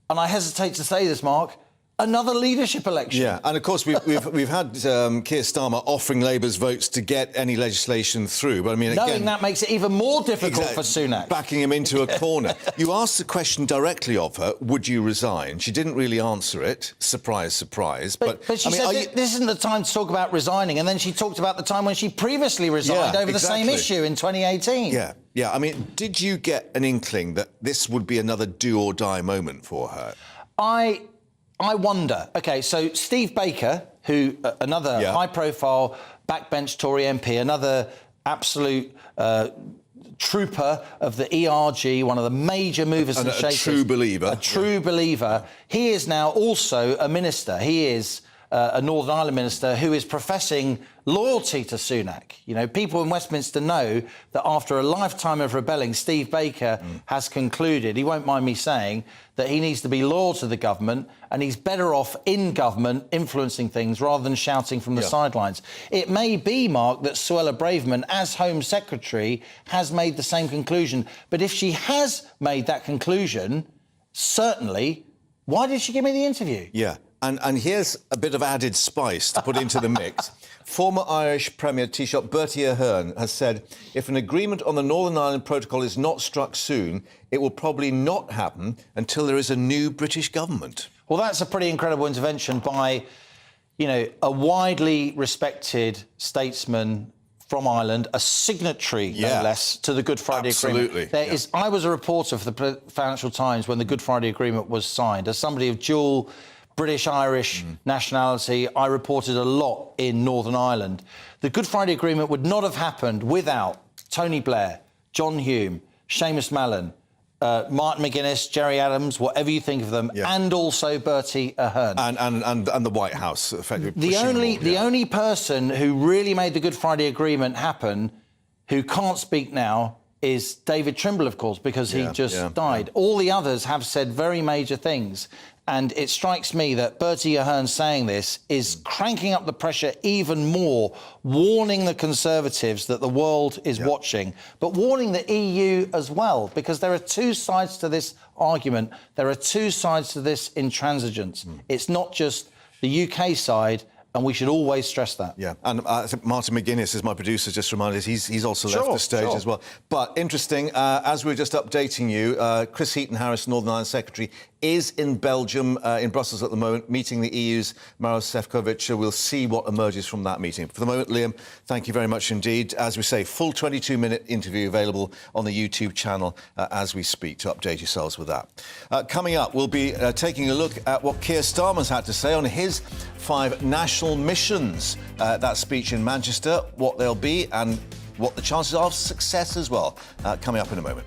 and I hesitate to say this, Mark, another leadership election. Yeah, and of course we've had Keir Starmer offering Labour's votes to get any legislation through. But I mean, knowing that makes it even more difficult for Sunak. Backing him into a corner. You asked the question directly of her: would you resign? She didn't really answer it. Surprise, surprise. But she said this isn't the time to talk about resigning, and then she talked about the time when she previously resigned over the same issue in 2018. Yeah. I mean, did you get an inkling that this would be another do or die moment for her? I wonder. OK, so Steve Baker, who another high-profile backbench Tory MP, another absolute trooper of the ERG, one of the major movers and shakers. A true believer. A true believer. He is now also a minister. He is a Northern Ireland minister who is professing loyalty to Sunak. You know, people in Westminster know that after a lifetime of rebelling, Steve Baker has concluded, he won't mind me saying, that he needs to be loyal to the government and he's better off in government influencing things rather than shouting from the sidelines. It may be, Mark, that Suella Braverman, as Home Secretary, has made the same conclusion. But if she has made that conclusion, certainly, why did she give me the interview? Yeah. And here's a bit of added spice to put into the mix. Former Irish Premier Taoiseach Bertie Ahern has said if an agreement on the Northern Ireland Protocol is not struck soon, it will probably not happen until there is a new British government. Well, that's a pretty incredible intervention by, you know, a widely respected statesman from Ireland, a signatory, no less, to the Good Friday Agreement. I was a reporter for the Financial Times when the Good Friday Agreement was signed. As somebody of dual British-Irish nationality, I reported a lot in Northern Ireland. The Good Friday Agreement would not have happened without Tony Blair, John Hume, Seamus Mallon, Martin McGuinness, Gerry Adams, whatever you think of them, and also Bertie Ahern. And the White House, effectively. The only person who really made the Good Friday Agreement happen, who can't speak now, is David Trimble, of course, because he just died. All the others have said very major things. And it strikes me that Bertie Ahern saying this is cranking up the pressure even more, warning the Conservatives that the world is watching, but warning the EU as well, because there are two sides to this argument. There are two sides to this intransigence. It's not just the UK side, and we should always stress that. Yeah, and I think Martin McGuinness, as my producer just reminded us, he's also left the stage as well. But interesting, as we were just updating you, Chris Heaton-Harris, Northern Ireland Secretary, is in Belgium, in Brussels at the moment, meeting the EU's Maroš Šefčovič. We'll see what emerges from that meeting. For the moment, Liam, thank you very much indeed. As we say, full 22-minute interview available on the YouTube channel as we speak, to update yourselves with that. Coming up, we'll be taking a look at what Keir Starmer's had to say on his 5 national missions. That speech in Manchester, what they'll be and what the chances are of success as well. Coming up in a moment.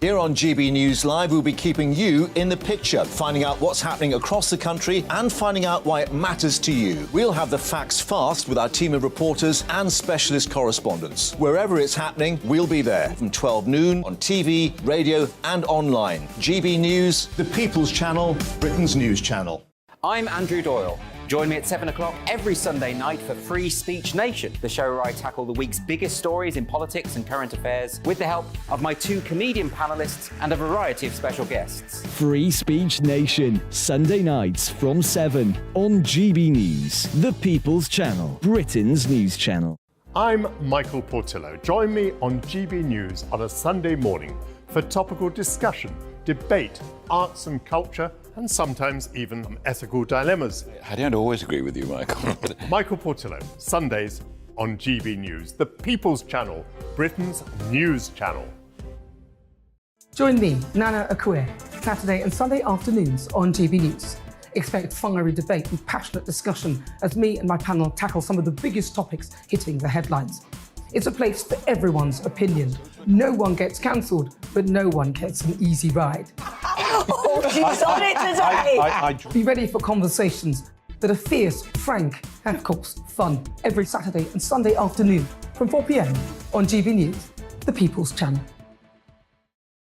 Here on GB News Live, we'll be keeping you in the picture, finding out what's happening across the country and finding out why it matters to you. We'll have the facts fast with our team of reporters and specialist correspondents. Wherever it's happening, we'll be there from 12 noon on TV, radio and online. GB News, the People's Channel, Britain's news channel. I'm Andrew Doyle. Join me at 7 o'clock every Sunday night for Free Speech Nation, the show where I tackle the week's biggest stories in politics and current affairs with the help of my 2 comedian panellists and a variety of special guests. Free Speech Nation, Sunday nights from 7 on GB News, the People's Channel, Britain's news channel. I'm Michael Portillo. Join me on GB News on a Sunday morning for topical discussion, debate, arts and culture, and sometimes even ethical dilemmas. I don't always agree with you, Michael. Michael Portillo, Sundays on GB News, the People's Channel, Britain's news channel. Join me, Nana Akue, Saturday and Sunday afternoons on GB News. Expect fiery debate and passionate discussion as me and my panel tackle some of the biggest topics hitting the headlines. It's a place for everyone's opinion. No one gets cancelled, but no one gets an easy ride. Oh, she's on it today! Be ready for conversations that are fierce, frank, and of course, fun. Every Saturday and Sunday afternoon from 4 p.m. on GB News, the People's Channel.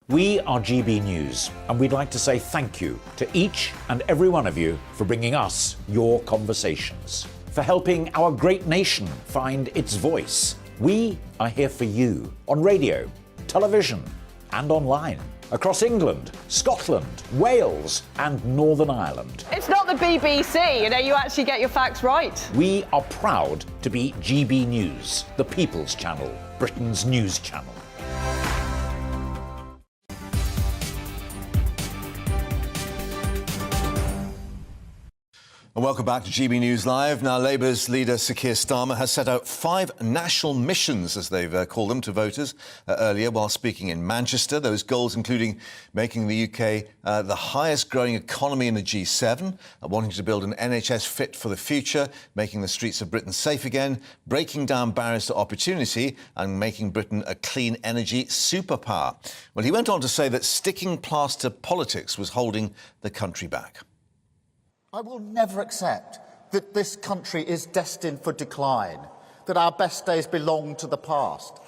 We are GB News, and we'd like to say thank you to each and every one of you for bringing us your conversations, for helping our great nation find its voice. We are here for you on radio, television, and online. Across England, Scotland, Wales, and Northern Ireland. It's not the BBC, you know, you actually get your facts right. We are proud to be GB News, the People's Channel, Britain's news channel. And welcome back to GB News Live. Now, Labour's leader, Sir Keir Starmer, has set out 5 national missions, as they've called them, to voters earlier while speaking in Manchester. Those goals including making the UK the highest growing economy in the G7, wanting to build an NHS fit for the future, making the streets of Britain safe again, breaking down barriers to opportunity and making Britain a clean energy superpower. Well, he went on to say that sticking plaster politics was holding the country back. I will never accept that this country is destined for decline, that our best days belong to the past.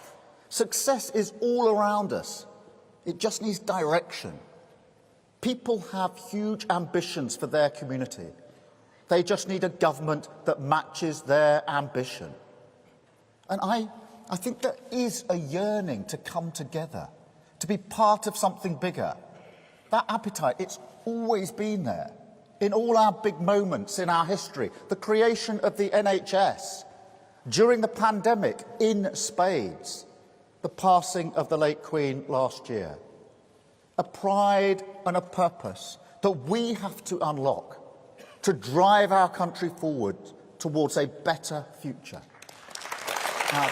Success is all around us. It just needs direction. People have huge ambitions for their community. They just need a government that matches their ambition. And I think there is a yearning to come together, to be part of something bigger. That appetite, it's always been there. In all our big moments in our history, the creation of the NHS, during the pandemic in spades, the passing of the late Queen last year. A pride and a purpose that we have to unlock to drive our country forward towards a better future. Now,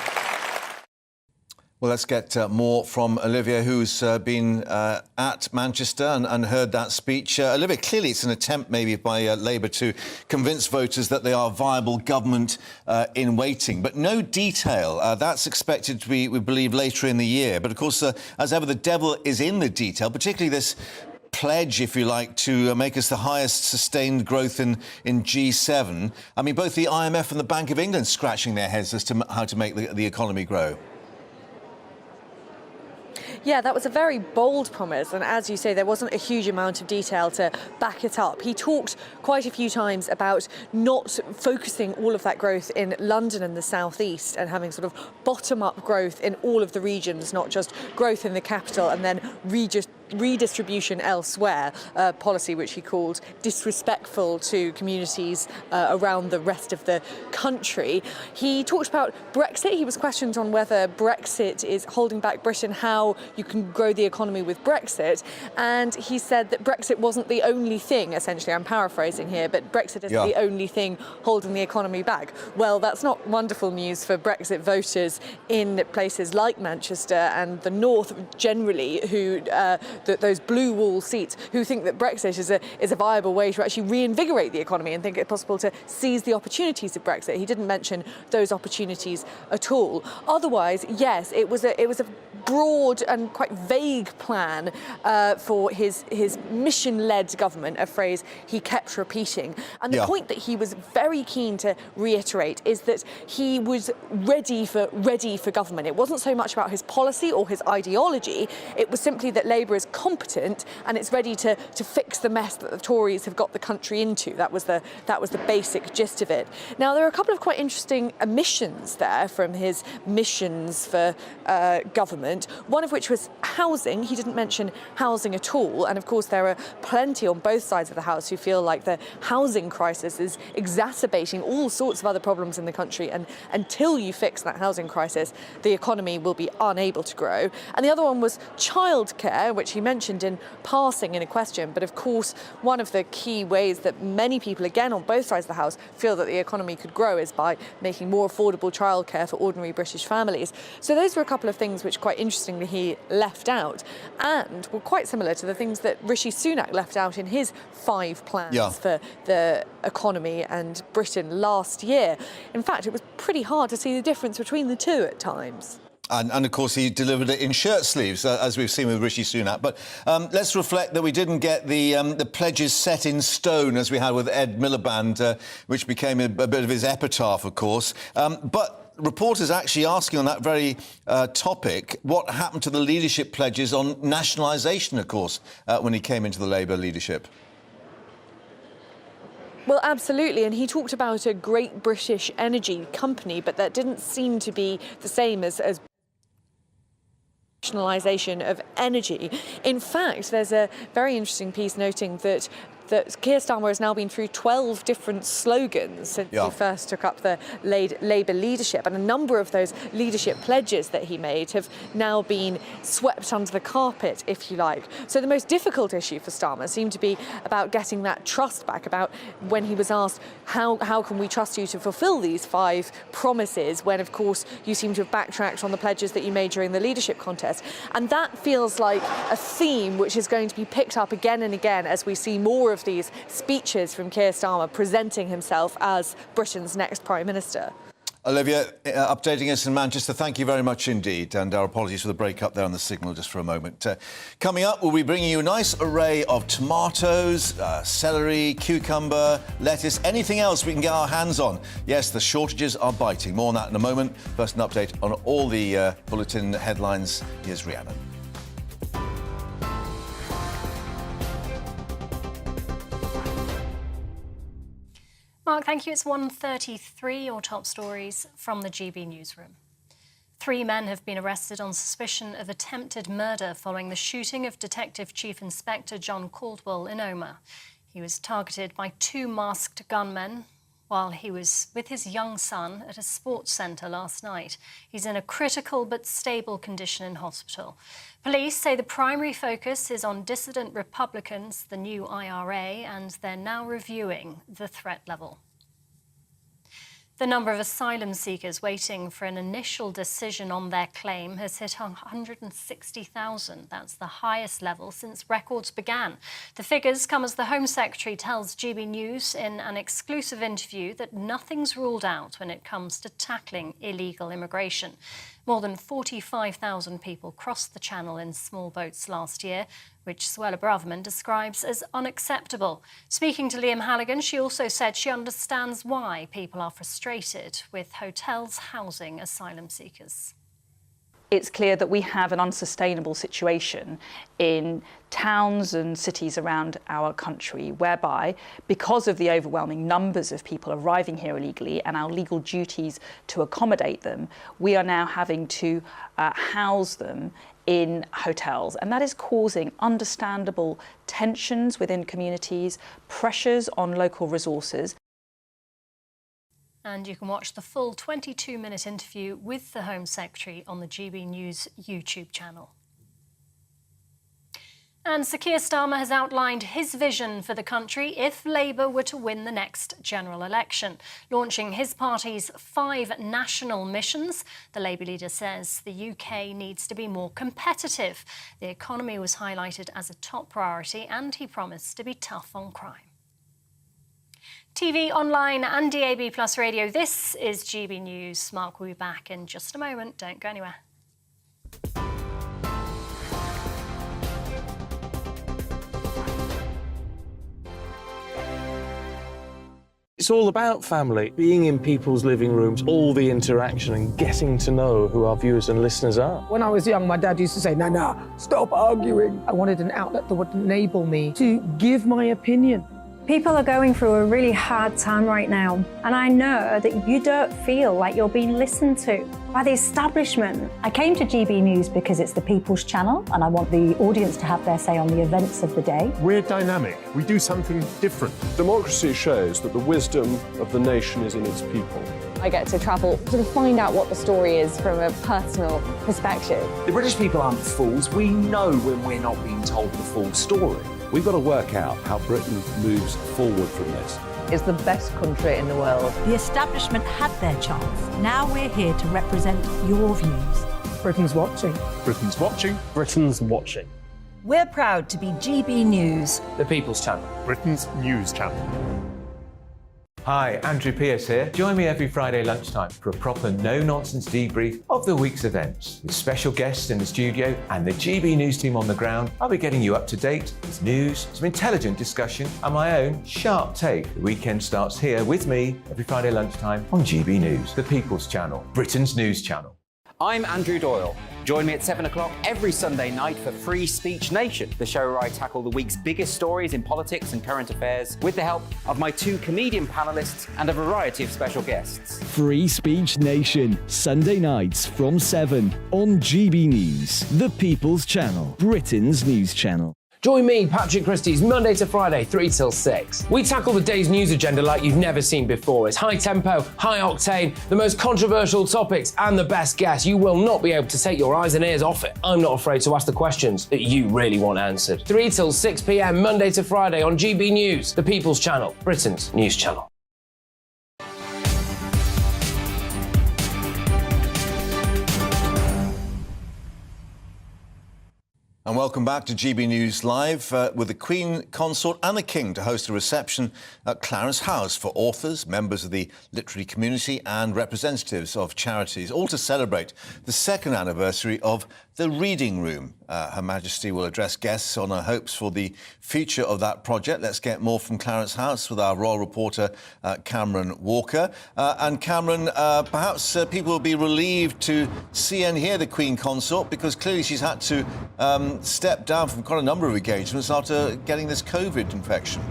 well, let's get more from Olivia, who's been at Manchester and heard that speech. Olivia, clearly it's an attempt maybe by Labour to convince voters that they are a viable government in waiting, but no detail. That's expected to be, we believe, later in the year. But of course, as ever, the devil is in the detail, particularly this pledge, if you like, to make us the highest sustained growth in G7. I mean, both the IMF and the Bank of England scratching their heads as to how to make the economy grow. Yeah, that was a very bold promise, and as you say, there wasn't a huge amount of detail to back it up. He talked quite a few times about not focusing all of that growth in London and the South East and having sort of bottom-up growth in all of the regions, not just growth in the capital and then redistribution elsewhere, a policy which he called disrespectful to communities around the rest of the country. He talked about Brexit. He was questioned on whether Brexit is holding back Britain, how you can grow the economy with Brexit, and he said that Brexit wasn't the only thing, essentially, I'm paraphrasing here, but Brexit isn't the only thing holding the economy back. Well, that's not wonderful news for Brexit voters in places like Manchester and the North generally, who those blue wall seats, who think that Brexit is a viable way to actually reinvigorate the economy and think it's possible to seize the opportunities of Brexit. He didn't mention those opportunities at all. Otherwise, yes, it was a broad and quite vague plan for his mission-led government, a phrase he kept repeating. And the point that he was very keen to reiterate is that he was ready for government. It wasn't so much about his policy or his ideology. It was simply that Labour is competent and it's ready to fix the mess that the Tories have got the country into. That was the basic gist of it. Now, there are a couple of quite interesting omissions there from his missions for government, one of which was housing. He didn't mention housing at all, and of course there are plenty on both sides of the House who feel like the housing crisis is exacerbating all sorts of other problems in the country, and until you fix that housing crisis, the economy will be unable to grow. And the other one was childcare, which he mentioned in passing in a question, but of course one of the key ways that many people, again on both sides of the House, feel that the economy could grow is by making more affordable childcare for ordinary British families. So those were a couple of things which, quite interestingly, he left out, and were quite similar to the things that Rishi Sunak left out in his 5 plans for the economy and Britain last year. In fact, it was pretty hard to see the difference between the two at times. And of course, he delivered it in shirt sleeves, as we've seen with Rishi Sunak. But let's reflect that we didn't get the pledges set in stone, as we had with Ed Miliband, which became a bit of his epitaph, of course. But reporters actually asking on that very topic what happened to the leadership pledges on nationalisation, of course, when he came into the Labour leadership. Well, absolutely, and he talked about a great British energy company, but that didn't seem to be the same as nationalisation of energy. In fact, there's a very interesting piece noting that that Keir Starmer has now been through 12 different slogans since he first took up the Labour leadership, and a number of those leadership pledges that he made have now been swept under the carpet, if you like. So the most difficult issue for Starmer seemed to be about getting that trust back, about when he was asked, how can we trust you to fulfil these 5 promises, when of course you seem to have backtracked on the pledges that you made during the leadership contest. And that feels like a theme which is going to be picked up again and again as we see more of these speeches from Keir Starmer presenting himself as Britain's next Prime Minister. Olivia, updating us in Manchester, thank you very much indeed. And our apologies for the break-up there on the signal just for a moment. Coming up, we'll be bringing you a nice array of tomatoes, celery, cucumber, lettuce, anything else we can get our hands on. Yes, the shortages are biting. More on that in a moment. First, an update on all the bulletin headlines. Here's Rhiannon. Mark, thank you. It's 1:33. Your top stories from the GB newsroom. 3 men have been arrested on suspicion of attempted murder following the shooting of Detective Chief Inspector John Caldwell in Omagh. He was targeted by 2 masked gunmen while he was with his young son at a sports centre last night. He's in a critical but stable condition in hospital. Police say the primary focus is on dissident Republicans, the new IRA, and they're now reviewing the threat level. The number of asylum seekers waiting for an initial decision on their claim has hit 160,000. That's the highest level since records began. The figures come as the Home Secretary tells GB News in an exclusive interview that nothing's ruled out when it comes to tackling illegal immigration. More than 45,000 people crossed the Channel in small boats last year, which Suella Braverman describes as unacceptable. Speaking to Liam Halligan, she also said she understands why people are frustrated with hotels housing asylum seekers. It's clear that we have an unsustainable situation in towns and cities around our country, whereby, because of the overwhelming numbers of people arriving here illegally and our legal duties to accommodate them, we are now having to house them in hotels, and that is causing understandable tensions within communities, pressures on local resources. And you can watch the full 22-minute interview with the Home Secretary on the GB News YouTube channel. And Sir Keir Starmer has outlined his vision for the country if Labour were to win the next general election. Launching his party's 5 national missions, the Labour leader says the UK needs to be more competitive. The economy was highlighted as a top priority, and he promised to be tough on crime. TV, online and DAB+ radio, this is GB News. Mark will be back in just a moment. Don't go anywhere. It's all about family, being in people's living rooms, all the interaction and getting to know who our viewers and listeners are. When I was young, my dad used to say, Nana, stop arguing. I wanted an outlet that would enable me to give my opinion. People are going through a really hard time right now, and I know that you don't feel like you're being listened to by the establishment. I came to GB News because it's the People's Channel, and I want the audience to have their say on the events of the day. We're dynamic. We do something different. Democracy shows that the wisdom of the nation is in its people. I get to travel to find out what the story is from a personal perspective. The British people aren't fools. We know when we're not being told the full story. We've got to work out how Britain moves forward from this. It's the best country in the world. The establishment had their chance. Now we're here to represent your views. Britain's watching. Britain's watching. Britain's watching. We're proud to be GB News. The People's Channel. Britain's news channel. Hi, Andrew Pierce here. Join me every Friday lunchtime for a proper no-nonsense debrief of the week's events. With special guests in the studio and the GB News team on the ground, I'll be getting you up to date with news, some intelligent discussion and my own sharp take. The weekend starts here with me every Friday lunchtime on GB News, the People's Channel, Britain's news channel. I'm Andrew Doyle. Join me at 7 o'clock every Sunday night for Free Speech Nation, the show where I tackle the week's biggest stories in politics and current affairs with the help of my 2 comedian panellists and a variety of special guests. Free Speech Nation, Sunday nights from 7 on GB News, the People's Channel, Britain's news channel. Join me, Patrick Christie's, Monday to Friday, 3 till 6. We tackle the day's news agenda like you've never seen before. It's high tempo, high octane, the most controversial topics and the best guests. You will not be able to take your eyes and ears off it. I'm not afraid to ask the questions that you really want answered. 3 till 6 p.m, Monday to Friday on GB News, the People's Channel, Britain's news channel. And welcome back to GB News Live with the Queen Consort and the King to host a reception at Clarence House for authors, members of the literary community and representatives of charities, all to celebrate the second anniversary of the Reading Room. Her Majesty will address guests on her hopes for the future of that project. Let's get more from Clarence House with our royal reporter, Cameron Walker. And Cameron, perhaps people will be relieved to see and hear the Queen Consort because clearly she's had to step down from quite a number of engagements after getting this COVID infection.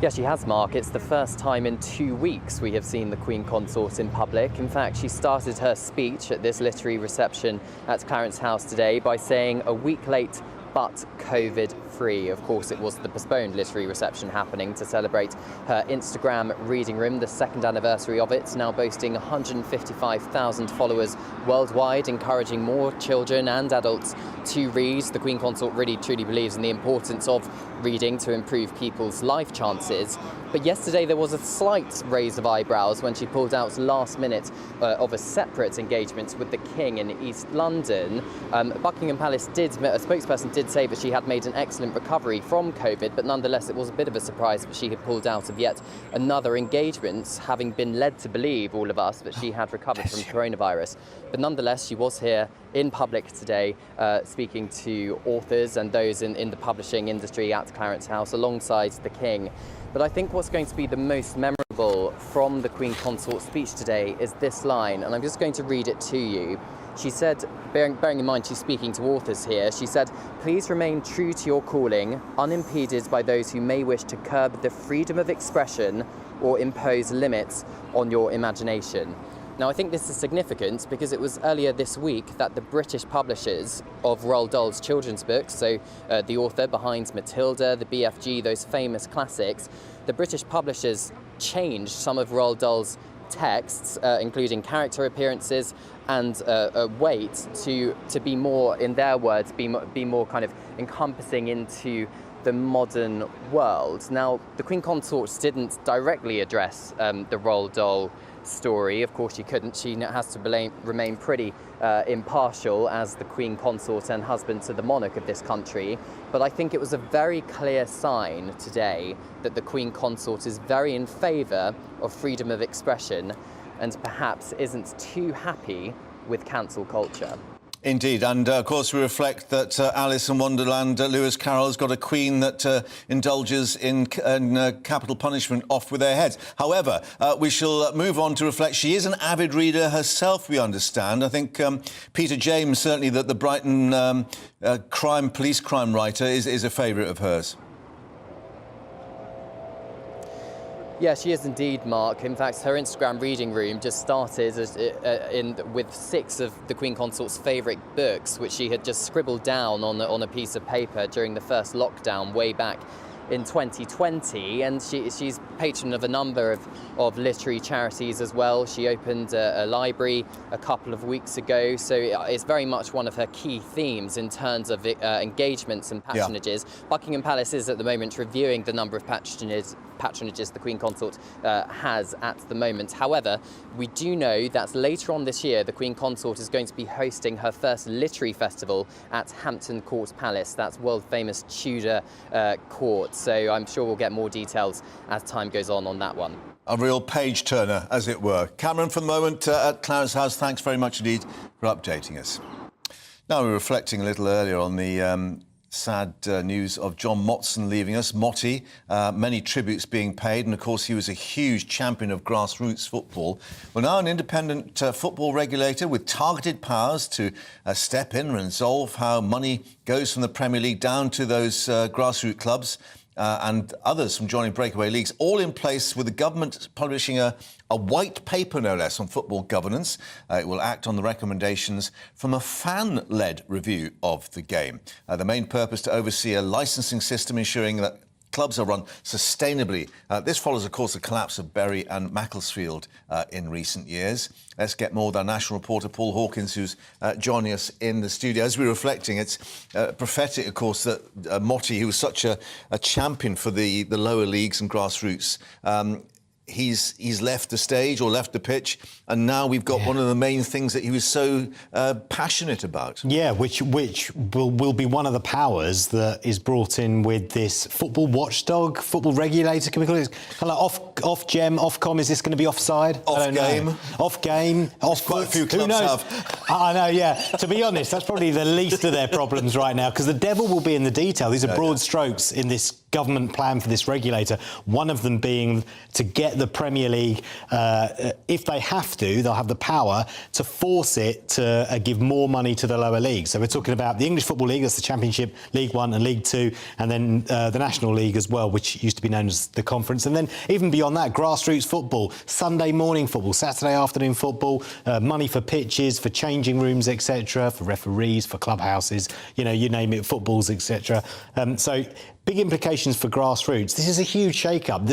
Yes, she has, Mark. It's the first time in 2 weeks we have seen the Queen Consort in public. In fact, she started her speech at this literary reception at Clarence House today by saying a week late but COVID-free. Of course, it was the postponed literary reception happening to celebrate her Instagram reading room, the second anniversary of it, now boasting 155,000 followers worldwide, encouraging more children and adults to read. The Queen Consort really truly believes in the importance of reading to improve people's life chances. But yesterday there was a slight raise of eyebrows when she pulled out last minute of a separate engagement with the King in East London. Buckingham Palace a spokesperson did say that she had made an excellent recovery from COVID, but nonetheless it was a bit of a surprise that she had pulled out of yet another engagement, having been led to believe, all of us, that she had recovered from coronavirus. But nonetheless, she was here in public today speaking to authors and those in the publishing industry at Clarence House alongside the King. But I think what's going to be the most memorable from the Queen Consort's speech today is this line, and I'm just going to read it to you. She said, bearing in mind she's speaking to authors here, she said, "Please remain true to your calling, unimpeded by those who may wish to curb the freedom of expression or impose limits on your imagination." Now, I think this is significant because it was earlier this week that the British publishers of Roald Dahl's children's books, so the author behind Matilda, the BFG, those famous classics, the British publishers changed some of Roald Dahl's texts, including character appearances and weight, to be more, in their words, be more kind of encompassing into the modern world. Now, the Queen Consort didn't directly address the Roald Dahl story. Of course she couldn't. She has to remain pretty impartial as the Queen Consort and husband to the monarch of this country. But I think it was a very clear sign today that the Queen Consort is very in favour of freedom of expression and perhaps isn't too happy with cancel culture. Indeed, and of course we reflect that Alice in Wonderland, Lewis Carroll's got a queen that indulges in capital punishment off with their heads. However, we shall move on to reflect. She is an avid reader herself, we understand. I think Peter James, certainly the Brighton police crime writer, is a favourite of hers. Yeah, she is indeed, Mark. In fact, her Instagram reading room just started with 6 of the Queen Consort's favourite books, which she had just scribbled down on a piece of paper during the first lockdown way back in 2020, and she's patron of a number of literary charities as well. She opened a library a couple of weeks ago, so it's very much one of her key themes in terms of engagements and patronages. Yeah. Buckingham Palace is at the moment reviewing the number of patronages the Queen Consort has at the moment. However, we do know that later on this year, the Queen Consort is going to be hosting her first literary festival at Hampton Court Palace. That's world-famous Tudor court. So I'm sure we'll get more details as time goes on that one. A real page-turner, as it were. Cameron, for the moment, at Clarence House, thanks very much indeed for updating us. Now, we were reflecting a little earlier on the sad news of John Motson leaving us, Motty. Many tributes being paid, and of course he was a huge champion of grassroots football. Well, now an independent football regulator with targeted powers to step in and resolve how money goes from the Premier League down to those grassroots clubs and others from joining breakaway leagues, all in place with the government publishing a white paper, no less, on football governance. It will act on the recommendations from a fan-led review of the game. The main purpose to oversee a licensing system ensuring that clubs are run sustainably. This follows, of course, the collapse of Bury and Macclesfield in recent years. Let's get more with our national reporter, Paul Hawkins, who's joining us in the studio. As we're reflecting, it's prophetic, of course, that Motti, who was such a champion for the lower leagues and grassroots, he's left the stage or left the pitch, and now we've got one of the main things that he was so passionate about. Yeah, which will be one of the powers that is brought in with this football watchdog, football regulator. Can we call it kind of off-gem, off-com? Is this going to be offside? Off-game. Off-game, off-foot. Quite a few clubs Who knows? have. I know, yeah. To be honest, that's probably the least of their problems right now, because the devil will be in the detail. These are broad strokes in this government plan for this regulator, one of them being to get the Premier League, if they have to, they'll have the power to force it to give more money to the lower leagues. So we're talking about the English Football League, that's the Championship, League One and League Two, and then the National League as well, which used to be known as the Conference. And then even beyond that, grassroots football, Sunday morning football, Saturday afternoon football, money for pitches, for changing rooms, etc., for referees, for clubhouses, you name it, footballs, etc. So big implications for grassroots. This is a huge shake-up.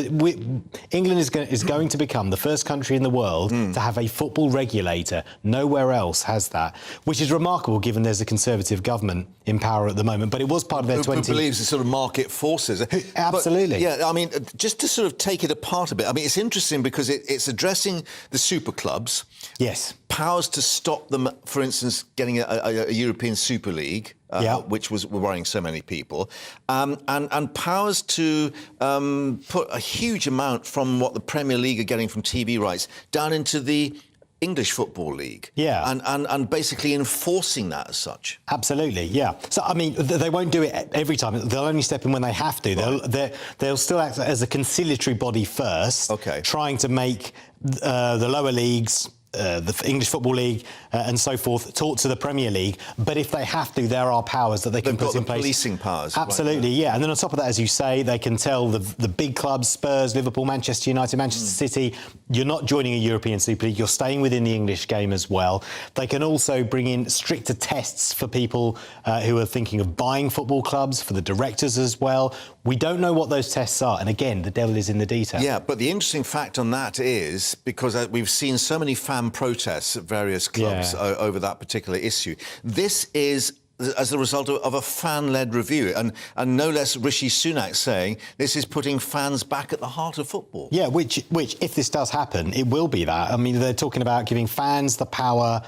England is going to become the first country in the world to have a football regulator. Nowhere else has that, which is remarkable given there's a Conservative government in power at the moment. But it was part of their Who believes the sort of market forces. Absolutely. But, yeah, I mean, just to sort of take it apart a bit, I mean, it's interesting because it's addressing the super clubs. Yes. Powers to stop them, for instance, getting a European Super League. Which was worrying so many people, and powers to put a huge amount from what the Premier League are getting from TV rights down into the English Football League. Yeah. And basically enforcing that as such. Absolutely, yeah. So, I mean, they won't do it every time. They'll only step in when they have to. Right. They'll still act as a conciliatory body first, trying to make the lower leagues, the English Football League and so forth, talk to the Premier League. But if they have to, there are powers that they can put in place. Policing powers. Absolutely, yeah. And then on top of that, as you say, they can tell the big clubs, Spurs, Liverpool, Manchester United, Manchester City, you're not joining a European Super League, you're staying within the English game as well. They can also bring in stricter tests for people who are thinking of buying football clubs, for the directors as well. We don't know what those tests are. And again, the devil is in the detail. Yeah, but the interesting fact on that is, because we've seen so many fan protests at various clubs over that particular issue, this is as a result of a fan-led review, and no less Rishi Sunak saying this is putting fans back at the heart of football. Yeah, which if this does happen, it will be that. I mean, they're talking about giving fans the power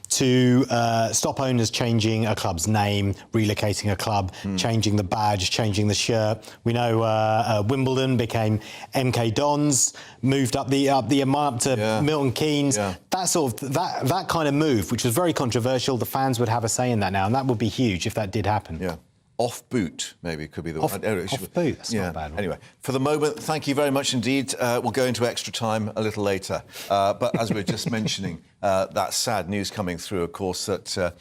to stop owners changing a club's name, relocating a club, changing the badge, changing the shirt. We know Wimbledon became MK Dons, moved up the amount to Milton Keynes. Yeah. That sort of that kind of move, which was very controversial. The fans would have a say in that now, and that would be huge if that did happen. Yeah. Off boot, maybe could be the off boot. That's not a bad one. Anyway, for the moment, thank you very much indeed. We'll go into extra time a little later. But as we were just mentioning, that sad news coming through, of course, that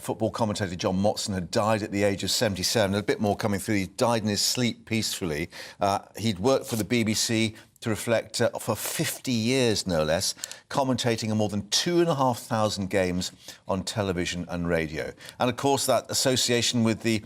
football commentator John Motson had died at the age of 77. A bit more coming through. He died in his sleep peacefully. He'd worked for the BBC to reflect for 50 years, no less, commentating on more than 2,500 games on television and radio. And, of course, that association with the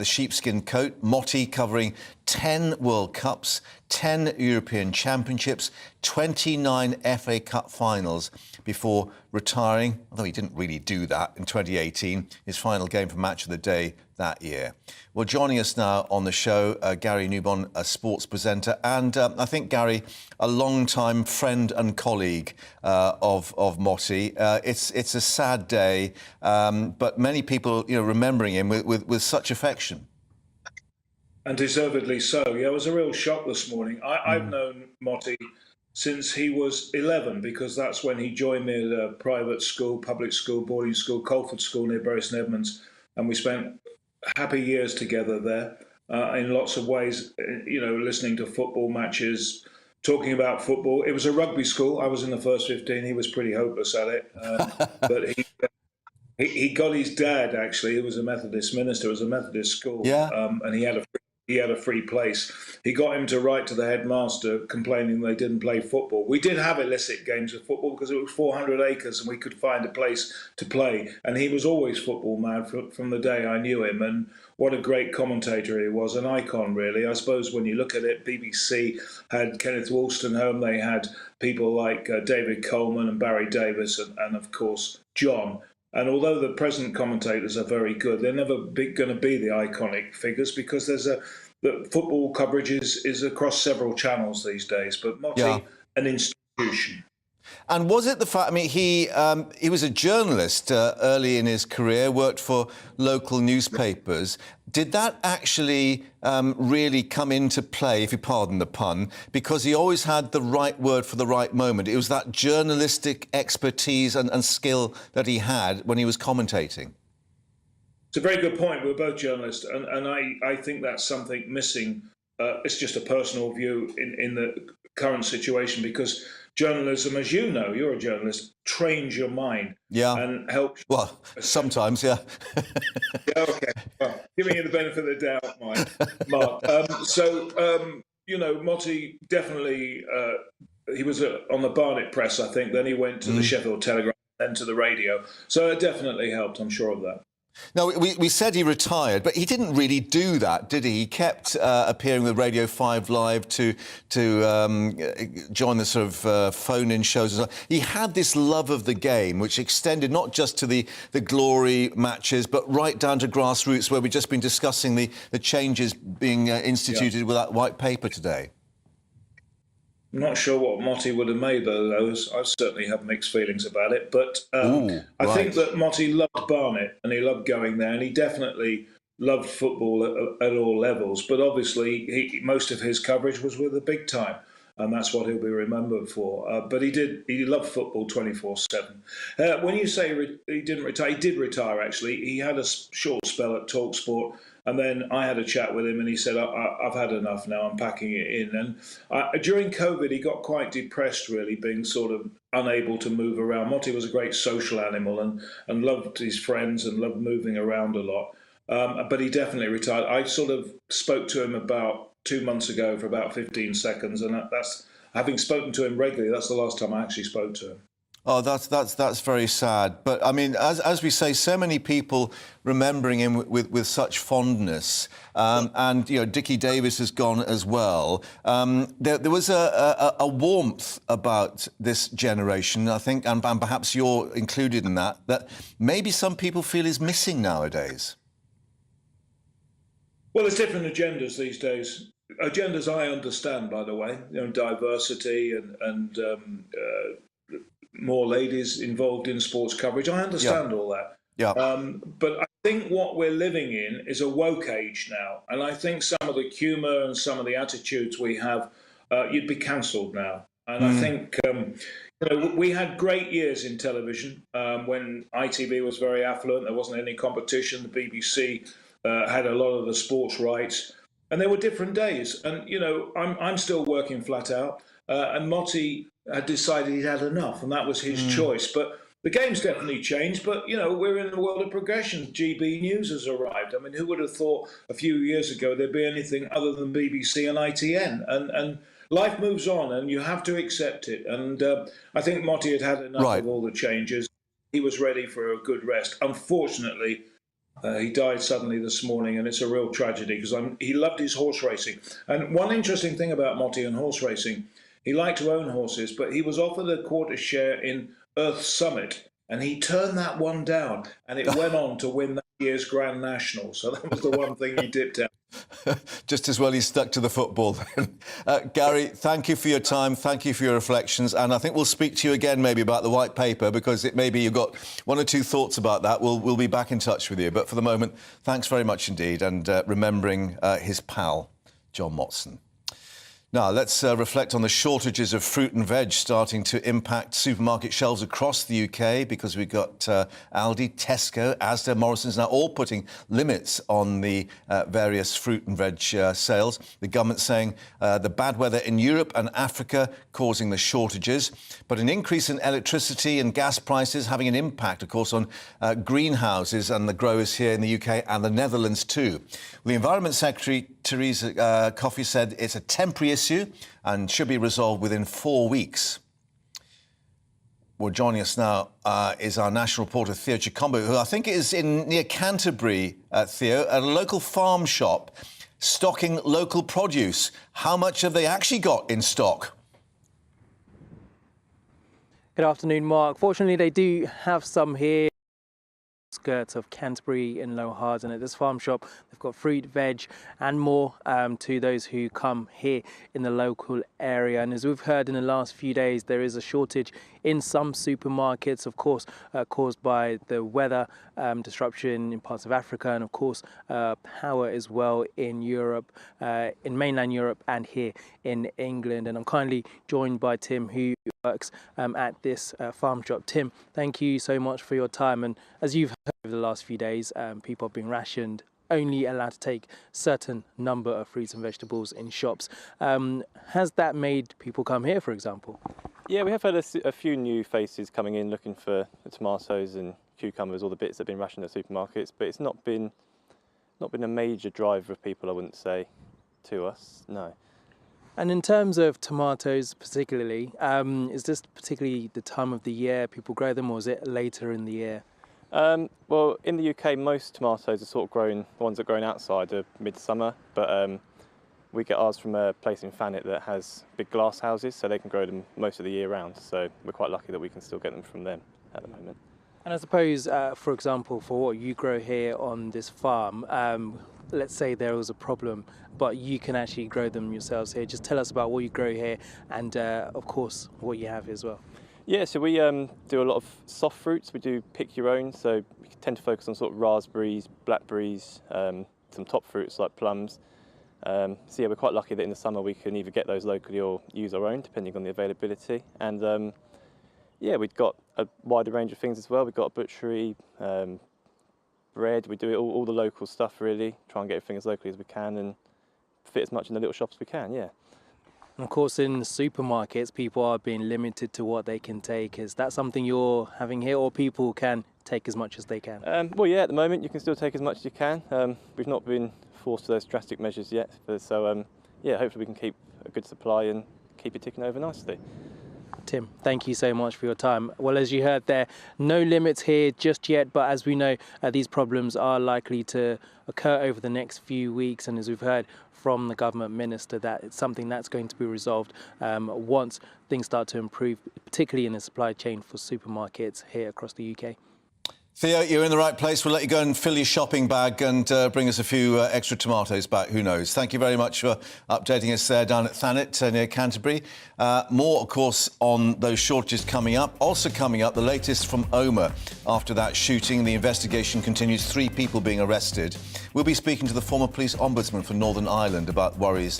sheepskin coat, Motti covering 10 World Cups, 10 European Championships, 29 FA Cup finals before retiring, although he didn't really do that in 2018, his final game for Match of the Day that year. Well, joining us now on the show, Gary Newbon, a sports presenter, and I think, Gary, a long-time friend and colleague of Motti. It's a sad day, but many people, remembering him with such affection. And deservedly so. Yeah, it was a real shock this morning. I've known Motti since he was 11, because that's when he joined me at a private school, public school, boarding school, Colford School near Bury St Edmunds, and we spent happy years together there in lots of ways, listening to football matches, talking about football. It was a rugby school. I was in the first 15. He was pretty hopeless at it. But he got his dad, actually, who was a Methodist minister. It was a Methodist school. Yeah. And he had a he had a free place. He got him to write to the headmaster complaining they didn't play football. We did have illicit games of football because it was 400 acres and we could find a place to play. And he was always football mad from the day I knew him. And what a great commentator he was, an icon, really. I suppose when you look at it, BBC had Kenneth Wolstenholme, they had people like David Coleman and Barry Davis and of course, John. And although the present commentators are very good, they're never going to be the iconic figures because the football coverage is across several channels these days. But Motty, an institution. And was it the fact, I mean, he was a journalist early in his career, worked for local newspapers. Did that actually really come into play, if you pardon the pun, because he always had the right word for the right moment? It was that journalistic expertise and skill that he had when he was commentating. It's a very good point. We're both journalists, and I think that's something missing. It's just a personal view in the current situation, because journalism, as you know, you're a journalist, trains your mind and helps. Well, sometimes, yeah. Okay. Well, giving you the benefit of the doubt, Mark. You know, Motty definitely, he was on the Barnet Press, I think. Then he went to the Sheffield Telegraph, then to the radio. So it definitely helped, I'm sure of that. Now, we said he retired, but he didn't really do that, did he? He kept appearing with Radio 5 Live to join the sort of phone-in shows. He had this love of the game, which extended not just to the glory matches, but right down to grassroots, where we've just been discussing the changes being instituted with that white paper today. I'm not sure what Motty would have made of those. I certainly have mixed feelings about it. But I think that Motty loved Barnet and he loved going there, and he definitely loved football at all levels. But obviously, most of his coverage was with the big time, and that's what he'll be remembered for. But he loved football 24/7. When you say he didn't retire, he did retire, actually. He had a short spell at TalkSport. And then I had a chat with him and he said, I've had enough now, I'm packing it in. And during COVID, he got quite depressed, really, being sort of unable to move around. Motty was a great social animal and loved his friends and loved moving around a lot. But he definitely retired. I sort of spoke to him about 2 months ago for about 15 seconds. And that's, having spoken to him regularly, that's the last time I actually spoke to him. Oh, that's very sad. But I mean, as we say, so many people remembering him with such fondness, and you know, Dickie Davis has gone as well. There was a warmth about this generation, I think, and perhaps you're included in that maybe some people feel is missing nowadays. Well, there's different agendas these days. Agendas I understand, by the way, you know, diversity and more ladies involved in sports coverage. I understand all that. But I think what we're living in is a woke age now. And I think some of the humour and some of the attitudes we have, you'd be cancelled now. And I think, you know, we had great years in television when ITV was very affluent. There wasn't any competition. The BBC had a lot of the sports rights. And there were different days. And, you know, I'm still working flat out. And Motty had decided he'd had enough, and that was his choice. But the game's definitely changed. But, you know, we're in the world of progression. GBNews has arrived. I mean, who would have thought a few years ago there'd be anything other than BBC and ITN? And life moves on, and you have to accept it. And I think Motty had enough of all the changes. He was ready for a good rest. Unfortunately, he died suddenly this morning, and it's a real tragedy because he loved his horse racing. And one interesting thing about Motty and horse racing, he liked to own horses, but he was offered a quarter share in Earth Summit, and he turned that one down, and it went on to win that year's Grand National. So that was the one thing he dipped out. Just as well he stuck to the football. Gary, thank you for your time. Thank you for your reflections. And I think we'll speak to you again maybe about the white paper, because it maybe you've got one or two thoughts about that. We'll be back in touch with you. But for the moment, thanks very much indeed. And remembering his pal, John Motson. Now, let's reflect on the shortages of fruit and veg starting to impact supermarket shelves across the UK, because we've got Aldi, Tesco, Asda, Morrison's now all putting limits on the various fruit and veg sales. The government saying the bad weather in Europe and Africa causing the shortages, but an increase in electricity and gas prices having an impact, of course, on greenhouses and the growers here in the UK and the Netherlands too. The Environment Secretary Theresa Coffey said it's a temporary issue and should be resolved within 4 weeks. Well, joining us now is our national reporter, Theo Chicombo, who I think is near Canterbury, Theo, at a local farm shop stocking local produce. How much have they actually got in stock? Good afternoon, Mark. Fortunately, they do have some here. Skirts of Canterbury in Longhurst, and at this farm shop they've got fruit, veg and more to those who come here in the local area. And as we've heard in the last few days, there is a shortage in some supermarkets, of course caused by the weather disruption in parts of Africa, and of course power as well in Europe, in mainland Europe and here in England. And I'm kindly joined by Tim, who works at this farm shop. Tim, thank you so much for your time. And as you've heard over the last few days, people have been rationed, only allowed to take certain number of fruits and vegetables in shops. Has that made people come here, for example? Yeah, we have had a few new faces coming in looking for the tomatoes and cucumbers, all the bits that have been rationed at supermarkets, but it's not been a major driver of people, I wouldn't say, to us, no. And in terms of tomatoes particularly, is this particularly the time of the year people grow them, or is it later in the year? Well, in the UK, most tomatoes are sort of grown, the ones that are grown outside are midsummer, but we get ours from a place in Thanet that has big glass houses, so they can grow them most of the year round. So we're quite lucky that we can still get them from them at the moment. And I suppose, for example, for what you grow here on this farm, let's say there was a problem, but you can actually grow them yourselves here. Just tell us about what you grow here and, of course, what you have as well. Yeah, so we do a lot of soft fruits. We do pick your own, so we tend to focus on sort of raspberries, blackberries, some top fruits like plums. So yeah, we're quite lucky that in the summer we can either get those locally or use our own, depending on the availability. And yeah, we've got a wider range of things as well. We've got a butchery, bread. We do it all the local stuff really. Try and get everything as locally as we can and fit as much in the little shops as we can. Yeah. And of course, in the supermarkets, people are being limited to what they can take. Is that something you're having here, or people can take as much as they can? Well, yeah, at the moment you can still take as much as you can. We've not been forced to those drastic measures yet, so yeah, hopefully we can keep a good supply and keep it ticking over nicely. Tim, thank you so much for your time. Well, as you heard there, no limits here just yet, but as we know, these problems are likely to occur over the next few weeks, and as we've heard from the government minister, that it's something that's going to be resolved once things start to improve, particularly in the supply chain for supermarkets here across the UK. Theo, you're in the right place. We'll let you go and fill your shopping bag and bring us a few extra tomatoes back. Who knows? Thank you very much for updating us there down at Thanet near Canterbury. More, of course, on those shortages coming up. Also coming up, the latest from Omagh. After that shooting, the investigation continues. 3 people being arrested. We'll be speaking to the former police ombudsman for Northern Ireland about worries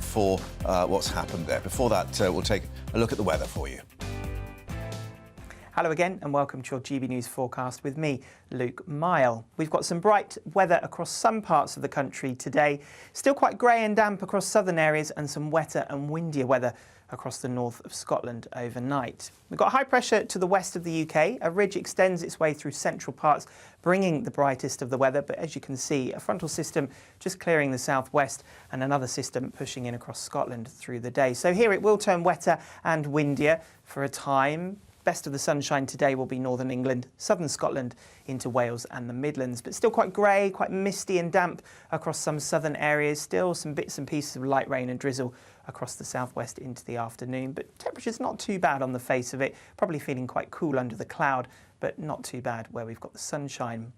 for what's happened there. Before that, we'll take a look at the weather for you. Hello again and welcome to your GB News forecast with me, Luke Mile. We've got some bright weather across some parts of the country today. Still quite grey and damp across southern areas and some wetter and windier weather across the north of Scotland overnight. We've got high pressure to the west of the UK. A ridge extends its way through central parts, bringing the brightest of the weather. But as you can see, a frontal system just clearing the southwest and another system pushing in across Scotland through the day. So here it will turn wetter and windier for a time. Best of the sunshine today will be northern England, southern Scotland into Wales and the Midlands, but still quite grey, quite misty and damp across some southern areas. Still some bits and pieces of light rain and drizzle across the southwest into the afternoon, but temperature's not too bad on the face of it. Probably feeling quite cool under the cloud, but not too bad where we've got the sunshine.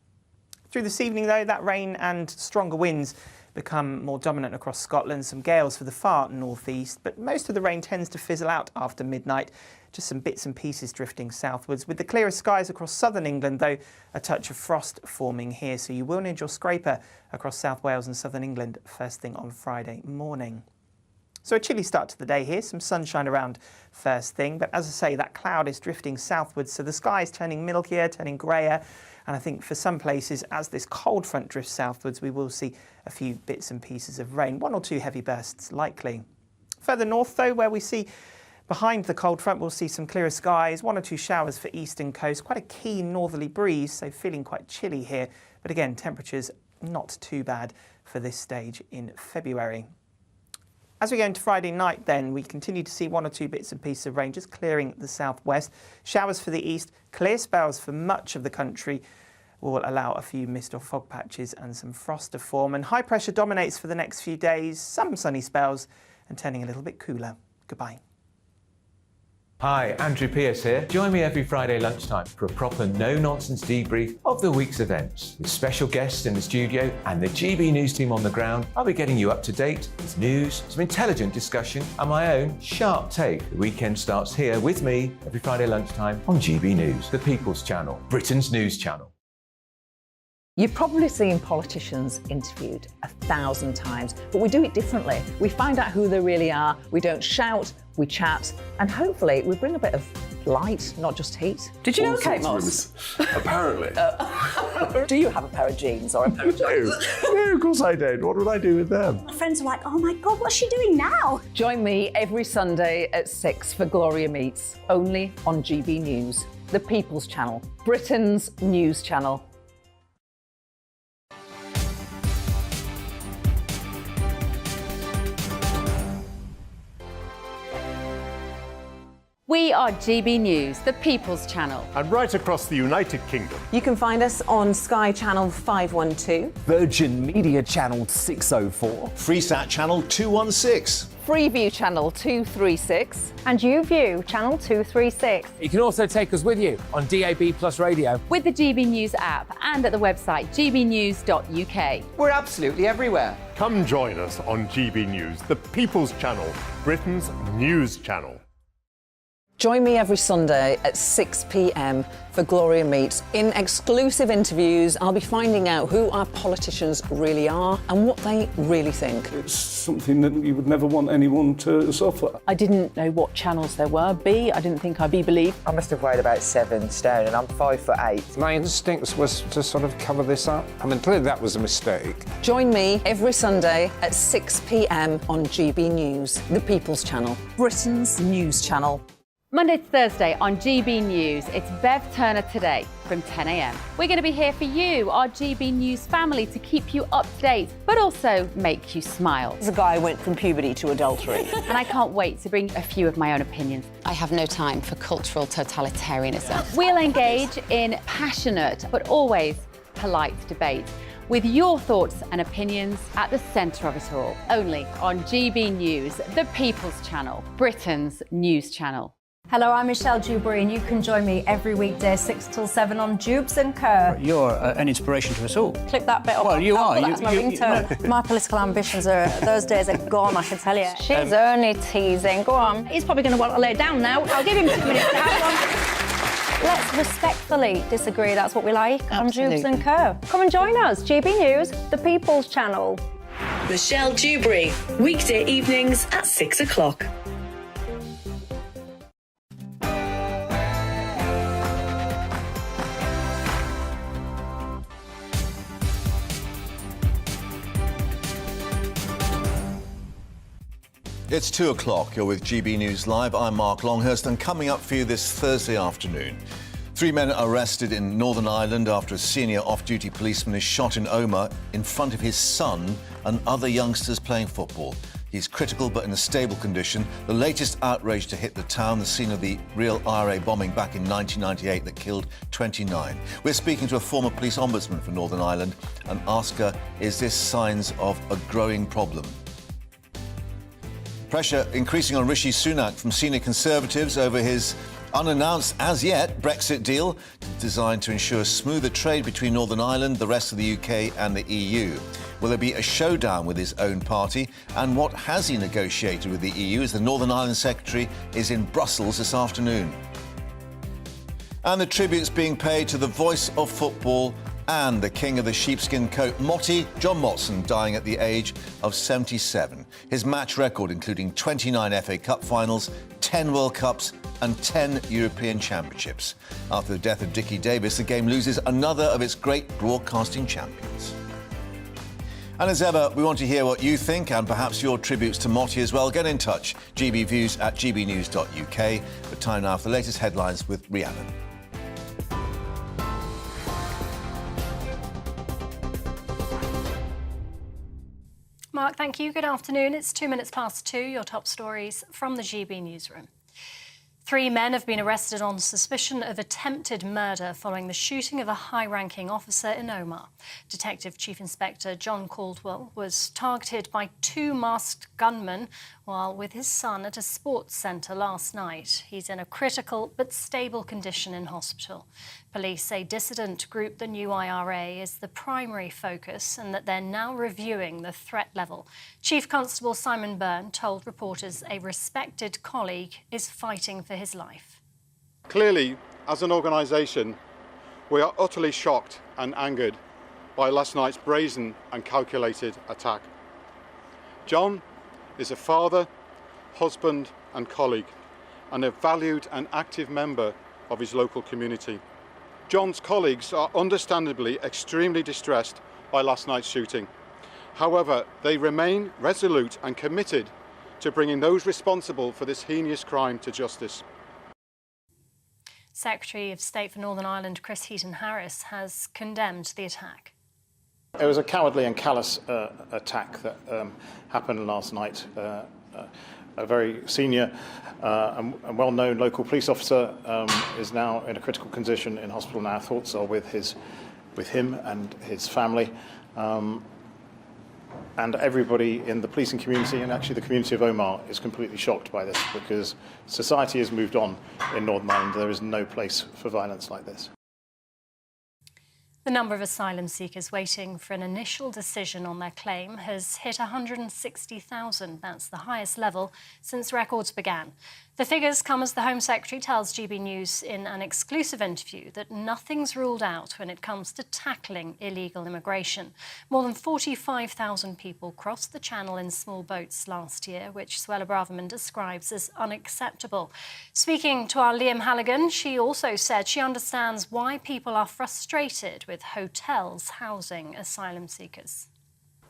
Through this evening though, that rain and stronger winds become more dominant across Scotland. Some gales for the far northeast, but most of the rain tends to fizzle out after midnight. Just some bits and pieces drifting southwards. With the clearer skies across southern England, though, a touch of frost forming here, so you will need your scraper across South Wales and southern England first thing on Friday morning. So a chilly start to the day here, some sunshine around first thing, but as I say, that cloud is drifting southwards, so the sky is turning milkier, turning greyer, and I think for some places, as this cold front drifts southwards, we will see a few bits and pieces of rain, 1 or 2 heavy bursts likely. Further north, though, where we see behind the cold front, we'll see some clearer skies, 1 or 2 showers for eastern coast, quite a keen northerly breeze, so feeling quite chilly here. But again, temperatures not too bad for this stage in February. As we go into Friday night then, we continue to see one or two bits and pieces of rain just clearing the southwest. Showers for the east, clear spells for much of the country will allow a few mist or fog patches and some frost to form. And high pressure dominates for the next few days, some sunny spells and turning a little bit cooler. Goodbye. Hi, Andrew Pierce here. Join me every Friday lunchtime for a proper no-nonsense debrief of the week's events. With special guests in the studio and the GB News team on the ground, I'll be getting you up to date with news, some intelligent discussion and my own sharp take. The weekend starts here with me every Friday lunchtime on GB News, the People's Channel, Britain's news channel. You've probably seen politicians interviewed 1,000 times, but we do it differently. We find out who they really are, we don't shout, we chat, and hopefully we bring a bit of light, not just heat. Did you know Kate Moss? Apparently. Do you have a pair of jeans or a pair of jeans? No, of course I don't. What would I do with them? My friends are like, oh my God, what's she doing now? Join me every Sunday at 6 for Gloria Meets, only on GB News, the People's Channel, Britain's news channel. We are GB News, the People's Channel. And right across the United Kingdom. You can find us on Sky Channel 512. Virgin Media Channel 604. Freesat Channel 216. Freeview Channel 236. And YouView Channel 236. You can also take us with you on DAB Plus Radio. With the GB News app and at the website gbnews.uk. We're absolutely everywhere. Come join us on GB News, the People's Channel, Britain's news channel. Join me every Sunday at 6 p.m. for Gloria Meets. In exclusive interviews, I'll be finding out who our politicians really are and what they really think. It's something that you would never want anyone to suffer. I didn't know what channels there were. I didn't think I'd be believed. I must have weighed about 7 stone and I'm 5'8". My instincts was to sort of cover this up. I mean, clearly that was a mistake. Join me every Sunday at 6 p.m. on GB News, the People's Channel, Britain's news channel. Monday to Thursday on GB News, it's Bev Turner Today from 10 a.m. We're going to be here for you, our GB News family, to keep you up to date, but also make you smile. The guy went from puberty to adultery. And I can't wait to bring a few of my own opinions. I have no time for cultural totalitarianism. We'll engage in passionate, but always polite debate, with your thoughts and opinions at the centre of it all. Only on GB News, the People's Channel, Britain's news channel. Hello, I'm Michelle Dewberry, and you can join me every weekday 6 till 7 on Jubes and Kerr. You're an inspiration to us all. Click that bit up. Well, you are. That's my ringtone. My political ambitions are, those days are gone, I can tell you. She's only teasing. Go on. He's probably going to want to lay down now. I'll give him 2 minutes to have one. Let's respectfully disagree. That's what we like Absolutely. on Jubes and Kerr. Come and join us. GB News, the People's Channel. Michelle Dewberry, weekday evenings at 6 o'clock. It's 2 o'clock. You're with GB News Live. I'm Mark Longhurst, and coming up for you this Thursday afternoon. 3 men arrested in Northern Ireland after a senior off-duty policeman is shot in Omagh in front of his son and other youngsters playing football. He's critical but in a stable condition. The latest outrage to hit the town, the scene of the real IRA bombing back in 1998 that killed 29. We're speaking to a former police ombudsman for Northern Ireland and ask her, is this signs of a growing problem? Pressure increasing on Rishi Sunak from senior Conservatives over his unannounced, as yet, Brexit deal designed to ensure smoother trade between Northern Ireland, the rest of the UK and the EU. Will there be a showdown with his own party? And what has he negotiated with the EU as the Northern Ireland Secretary is in Brussels this afternoon? And the tributes being paid to the voice of football and the king of the sheepskin coat, John Motson, dying at the age of 77. His match record, including 29 FA Cup finals, 10 World Cups and 10 European Championships. After the death of Dickie Davis, the game loses another of its great broadcasting champions. And as ever, we want to hear what you think and perhaps your tributes to Motti as well. Get in touch, gbviews@gbnews.uk. But time now for the latest headlines with Rhiannon. Mark, thank you. Good afternoon. It's 2 minutes past 2. Your top stories from the GB newsroom. 3 men have been arrested on suspicion of attempted murder following the shooting of a high-ranking officer in Omagh. Detective Chief Inspector John Caldwell was targeted by 2 masked gunmen while with his son at a sports centre last night. He's in a critical but stable condition in hospital. Police say dissident group the New IRA is the primary focus and that they're now reviewing the threat level. Chief Constable Simon Byrne told reporters a respected colleague is fighting for his life. Clearly, as an organisation, we are utterly shocked and angered by last night's brazen and calculated attack. John is a father, husband and colleague, and a valued and active member of his local community. John's colleagues are understandably extremely distressed by last night's shooting. However, they remain resolute and committed to bringing those responsible for this heinous crime to justice. Secretary of State for Northern Ireland Chris Heaton-Harris has condemned the attack. It was a cowardly and callous attack that happened last night. A very senior and well-known local police officer is now in a critical condition in hospital now. Thoughts are with him and his family. And everybody in the policing community and actually the community of Omagh is completely shocked by this because society has moved on in Northern Ireland. There is no place for violence like this. The number of asylum seekers waiting for an initial decision on their claim has hit 160,000. That's the highest level since records began. The figures come as the Home Secretary tells GB News in an exclusive interview that nothing's ruled out when it comes to tackling illegal immigration. More than 45,000 people crossed the Channel in small boats last year, which Suella Braverman describes as unacceptable. Speaking to our Liam Halligan, she also said she understands why people are frustrated with hotels housing asylum seekers.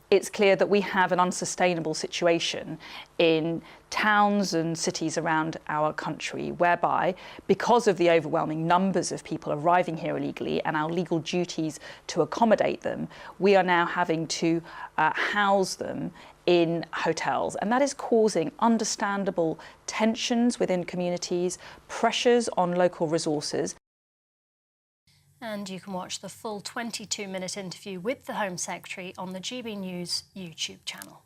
It's clear that we have an unsustainable situation in towns and cities around our country whereby, because of the overwhelming numbers of people arriving here illegally and our legal duties to accommodate them, we are now having to house them in hotels, and that is causing understandable tensions within communities, pressures on local resources. And you can watch the full 22-minute interview with the Home Secretary on the GB News YouTube channel.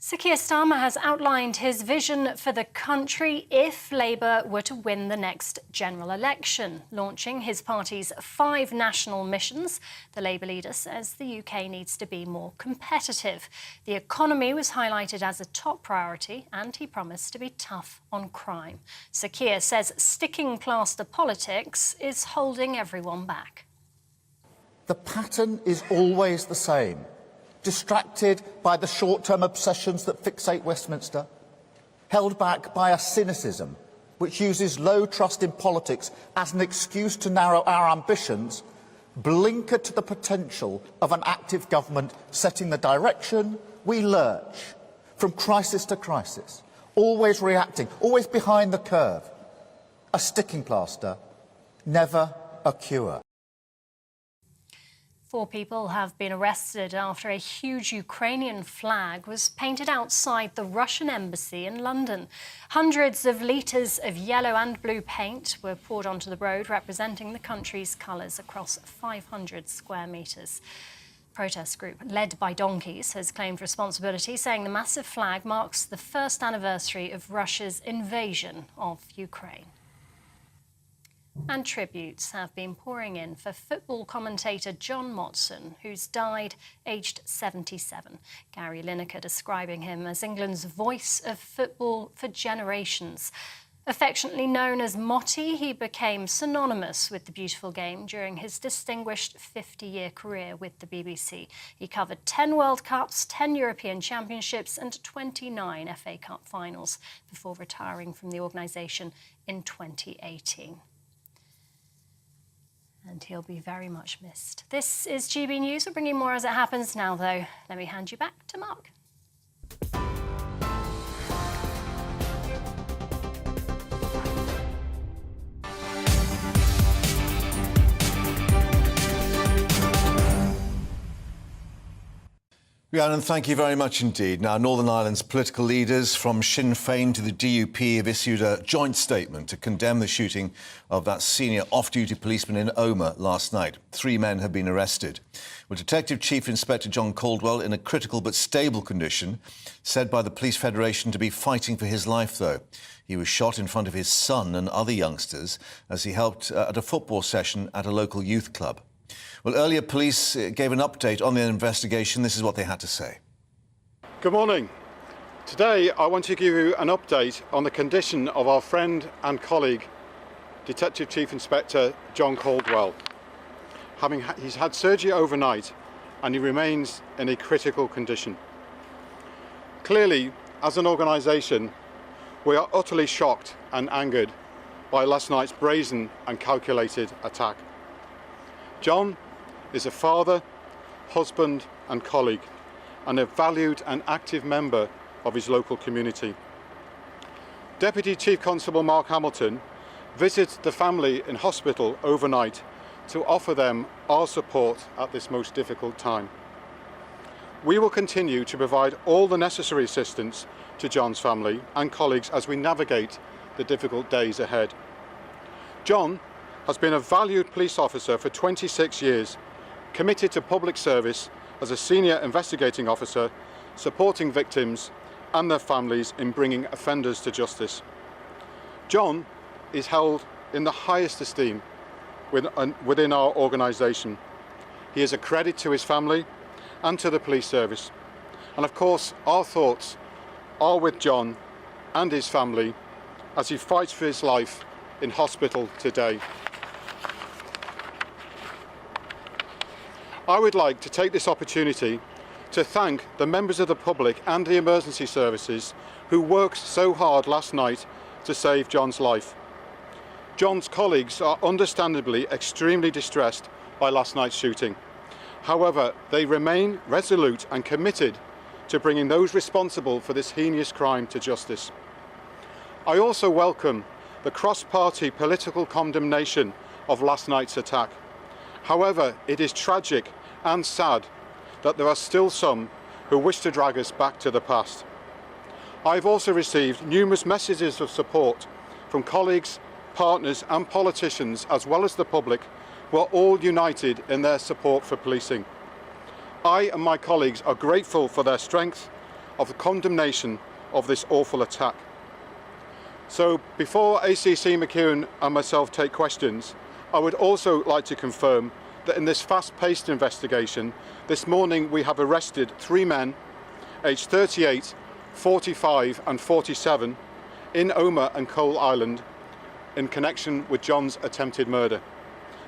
Sir Keir Starmer has outlined his vision for the country if Labour were to win the next general election. Launching his party's 5 national missions, the Labour leader says the UK needs to be more competitive. The economy was highlighted as a top priority and he promised to be tough on crime. Sir Keir says sticking plaster politics is holding everyone back. The pattern is always the same. Distracted by the short-term obsessions that fixate Westminster, held back by a cynicism which uses low trust in politics as an excuse to narrow our ambitions, blinkered to the potential of an active government setting the direction, we lurch from crisis to crisis, always reacting, always behind the curve. A sticking plaster, never a cure. 4 people have been arrested after a huge Ukrainian flag was painted outside the Russian embassy in London. Hundreds of litres of yellow and blue paint were poured onto the road, representing the country's colours across 500 square metres. Protest group led by donkeys has claimed responsibility, saying the massive flag marks the first anniversary of Russia's invasion of Ukraine. And tributes have been pouring in for football commentator John Motson, who's died aged 77. Gary Lineker describing him as England's voice of football for generations. Affectionately known as Motty, he became synonymous with the beautiful game during his distinguished 50-year career with the BBC. He covered 10 World Cups, 10 European Championships and 29 FA Cup finals before retiring from the organisation in 2018. And he'll be very much missed. This is GB News. We're bringing more as it happens now, though. Let me hand you back to Mark. Rhiannon, thank you very much indeed. Now, Northern Ireland's political leaders from Sinn Féin to the DUP have issued a joint statement to condemn the shooting of that senior off-duty policeman in Omagh last night. 3 men have been arrested. Well, Detective Chief Inspector John Caldwell, in a critical but stable condition, said by the Police Federation to be fighting for his life, though. He was shot in front of his son and other youngsters as he helped at a football session at a local youth club. Well, earlier police gave an update on their investigation. This is what they had to say. Good morning. Today I want to give you an update on the condition of our friend and colleague, Detective Chief Inspector John Caldwell. He's had surgery overnight and he remains in a critical condition. Clearly, as an organisation, we are utterly shocked and angered by last night's brazen and calculated attack. John is a father, husband and colleague, and a valued and active member of his local community. Deputy Chief Constable Mark Hamilton visited the family in hospital overnight to offer them our support at this most difficult time. We will continue to provide all the necessary assistance to John's family and colleagues as we navigate the difficult days ahead. John has been a valued police officer for 26 years, committed to public service as a senior investigating officer, supporting victims and their families in bringing offenders to justice. John is held in the highest esteem within our organisation. He is a credit to his family and to the police service. And of course, our thoughts are with John and his family as he fights for his life in hospital today. I would like to take this opportunity to thank the members of the public and the emergency services who worked so hard last night to save John's life. John's colleagues are understandably extremely distressed by last night's shooting. However, they remain resolute and committed to bringing those responsible for this heinous crime to justice. I also welcome the cross-party political condemnation of last night's attack. However, it is tragic and sad that there are still some who wish to drag us back to the past. I've also received numerous messages of support from colleagues, partners and politicians, as well as the public, who are all united in their support for policing. I and my colleagues are grateful for their strength of the condemnation of this awful attack. So before ACC McEwen and myself take questions, I would also like to confirm that in this fast-paced investigation, this morning we have arrested 3 men, aged 38, 45 and 47, in Omagh and Coal Island in connection with John's attempted murder.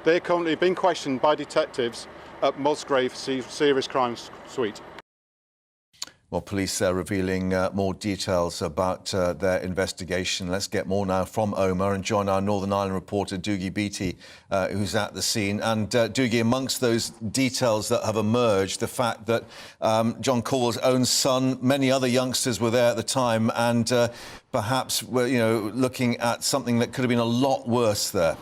They are currently being questioned by detectives at Musgrave Serious Crimes Suite. Well, police are revealing more details about their investigation. Let's get more now from Omagh and join our Northern Ireland reporter, Dougie Beattie, who's at the scene. And Dougie, amongst those details that have emerged, the fact that John Caldwell's own son, many other youngsters were there at the time and perhaps were, looking at something that could have been a lot worse there.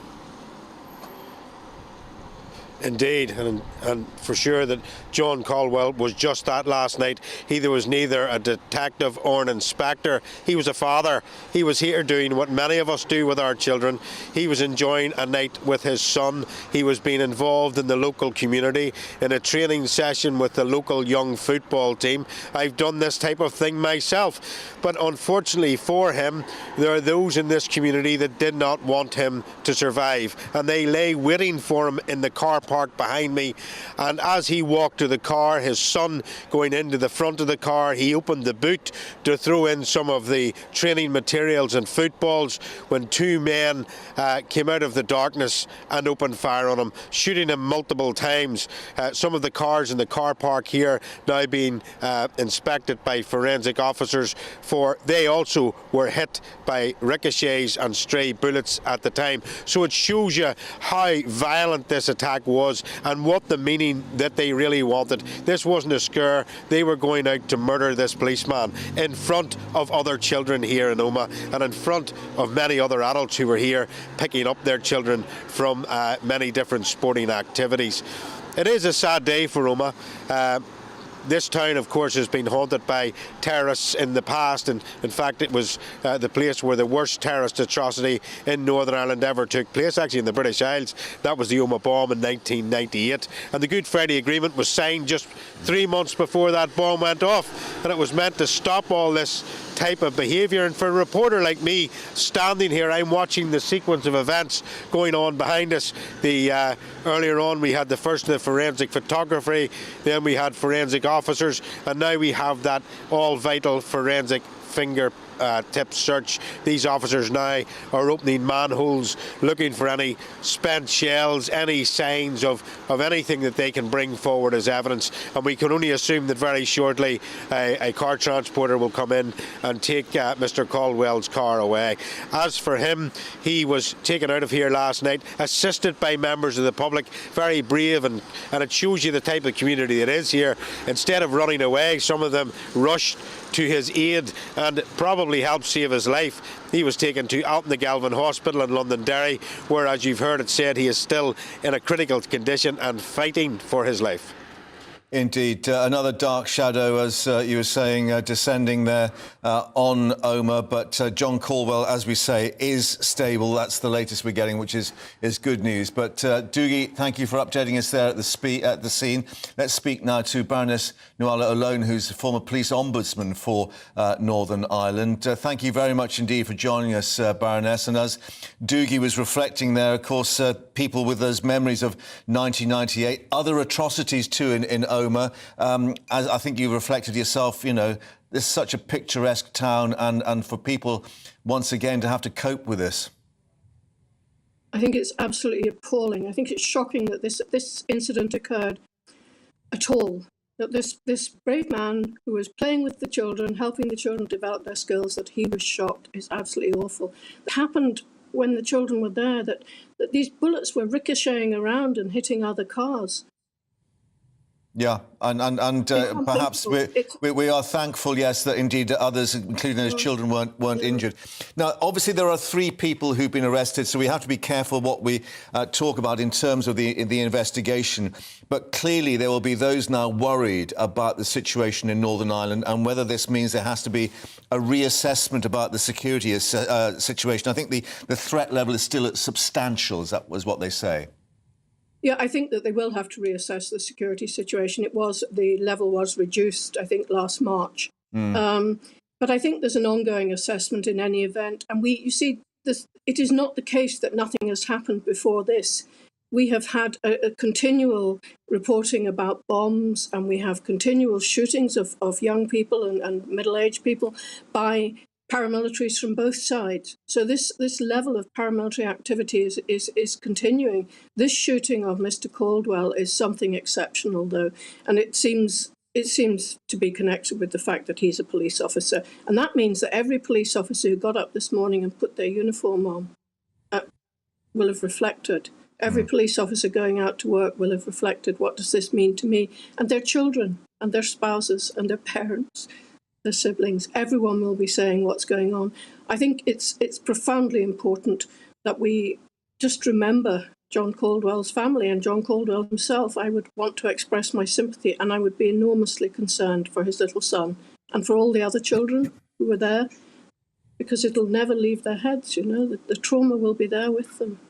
Indeed, and for sure that John Caldwell was just that last night. He was neither a detective or an inspector. He was a father. He was here doing what many of us do with our children. He was enjoying a night with his son. He was being involved in the local community in a training session with the local young football team. I've done this type of thing myself, but unfortunately for him, there are those in this community that did not want him to survive, and they lay waiting for him in the car park behind me. And as he walked to the car, his son going into the front of the car, he opened the boot to throw in some of the training materials and footballs when 2 men came out of the darkness and opened fire on him, shooting him multiple times. Some of the cars in the car park here now being inspected by forensic officers, for they also were hit by ricochets and stray bullets at the time. So it shows you how violent this attack was and what the meaning that they really wanted. This wasn't a scare. They were going out to murder this policeman in front of other children here in Omagh and in front of many other adults who were here picking up their children from many different sporting activities. It is a sad day for Omagh. This town, of course, has been haunted by terrorists in the past, and in fact it was the place where the worst terrorist atrocity in Northern Ireland ever took place, actually in the British Isles. That was the Omagh bomb in 1998, and the Good Friday Agreement was signed just 3 months before that bomb went off, and it was meant to stop all this type of behaviour. And for a reporter like me standing here, I'm watching the sequence of events going on behind us. Earlier on we had the first of the forensic photography, then we had forensic officers, and now we have that all vital forensic finger tip search. These officers now are opening manholes, looking for any spent shells, any signs of anything that they can bring forward as evidence, and we can only assume that very shortly a car transporter will come in and take Mr. Caldwell's car away. As for him, he was taken out of here last night, assisted by members of the public, very brave, and it shows you the type of community it is here. Instead of running away, some of them rushed to his aid and probably helped save his life. He was taken to Galvin Hospital in Londonderry, where, as you've heard it said, he is still in a critical condition and fighting for his life. Indeed, another dark shadow, as you were saying, descending there on Omagh. But John Caldwell, as we say, is stable. That's the latest we're getting, which is good news. But Dougie, thank you for updating us there at the scene. Let's speak now to Baroness Nuala O'Lone, who's the former police ombudsman for Northern Ireland. Thank you very much indeed for joining us, Baroness. And as Dougie was reflecting there, of course, people with those memories of 1998, other atrocities too in Omagh. As I think you reflected yourself, you know, this is such a picturesque town, and for people once again to have to cope with this. I think it's absolutely appalling. I think it's shocking that this incident occurred at all. That this brave man who was playing with the children, helping the children develop their skills, that he was shot is absolutely awful. It happened when the children were there, that these bullets were ricocheting around and hitting other cars. Yeah, and perhaps we are thankful, yes, that indeed others, including those children, weren't injured. Now, obviously, there are 3 people who've been arrested, so we have to be careful what we talk about in terms of the investigation. But clearly, there will be those now worried about the situation in Northern Ireland and whether this means there has to be a reassessment about the security situation. I think the threat level is still substantial, that was what they say. Yeah, I think that they will have to reassess the security situation. The level was reduced, I think, last March. But I think there's an ongoing assessment in any event. And you see, it is not the case that nothing has happened before this. We have had a continual reporting about bombs, and we have continual shootings of young people and middle-aged people by paramilitaries from both sides. So this level of paramilitary activity is continuing. This shooting of Mr. Caldwell is something exceptional, though, and it seems to be connected with the fact that he's a police officer, and that means that every police officer who got up this morning and put their uniform on will have reflected. Every police officer going out to work will have reflected, what does this mean to me and their children and their spouses and their parents, their siblings. Everyone will be saying what's going on. I think it's profoundly important that we just remember John Caldwell's family and John Caldwell himself. I would want to express my sympathy, and I would be enormously concerned for his little son and for all the other children who were there, because it'll never leave their heads, you know, the trauma will be there with them.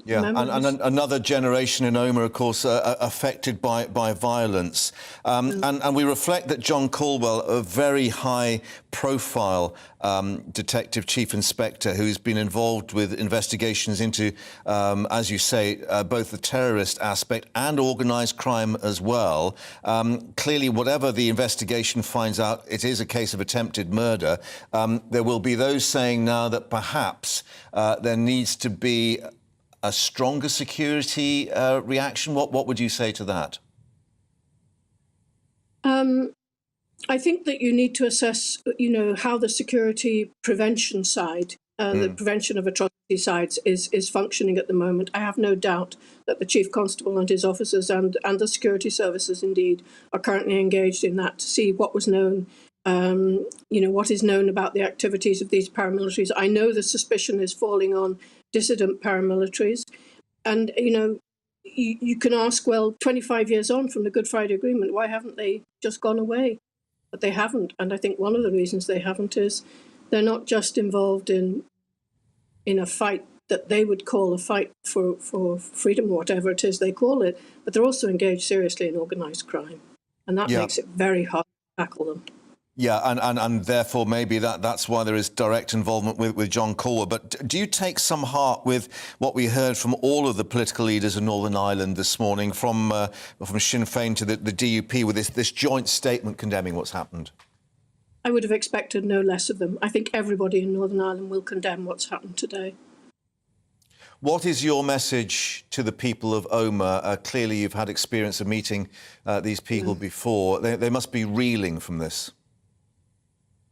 Yeah, and another generation in Omagh, of course, affected by violence. And we reflect that John Caldwell, a very high-profile detective chief inspector who's been involved with investigations into, as you say, both the terrorist aspect and organised crime as well. Clearly, whatever the investigation finds out, it is a case of attempted murder. There will be those saying now that perhaps there needs to be a stronger security reaction. What would you say to that? I think that you need to assess, you know, how the security prevention side, the prevention of atrocity sides is functioning at the moment. I have no doubt that the Chief Constable and his officers and the security services indeed are currently engaged in that to see what was known, you know, what is known about the activities of these paramilitaries. I know the suspicion is falling on dissident paramilitaries. And, you know, you can ask, well, 25 years on from the Good Friday Agreement, why haven't they just gone away? But they haven't. And I think one of the reasons they haven't is they're not just involved in a fight that they would call a fight for freedom or whatever it is they call it, but they're also engaged seriously in organised crime. And that makes it very hard to tackle them. Yeah, and therefore maybe that's why there is direct involvement with John Caldwell. But do you take some heart with what we heard from all of the political leaders in Northern Ireland this morning, from Sinn Féin to the DUP, with this joint statement condemning what's happened? I would have expected no less of them. I think everybody in Northern Ireland will condemn what's happened today. What is your message to the people of Omagh? Clearly you've had experience of meeting these people before. They must be reeling from this.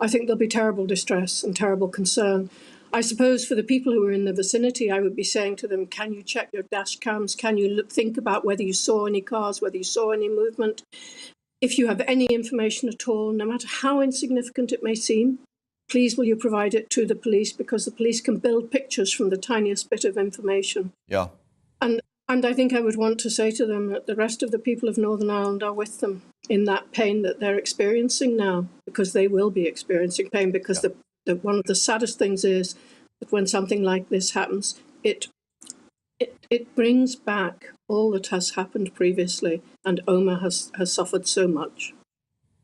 I think there'll be terrible distress and terrible concern. I suppose for the people who are in the vicinity, I would be saying to them, can you check your dash cams? Can you think about whether you saw any cars, whether you saw any movement? If you have any information at all, no matter how insignificant it may seem, please will you provide it to the police, because the police can build pictures from the tiniest bit of information. Yeah. And I think I would want to say to them that the rest of the people of Northern Ireland are with them in that pain that they're experiencing now, because they will be experiencing pain, because one of the saddest things is that when something like this happens, it brings back all that has happened previously, and Omagh has suffered so much.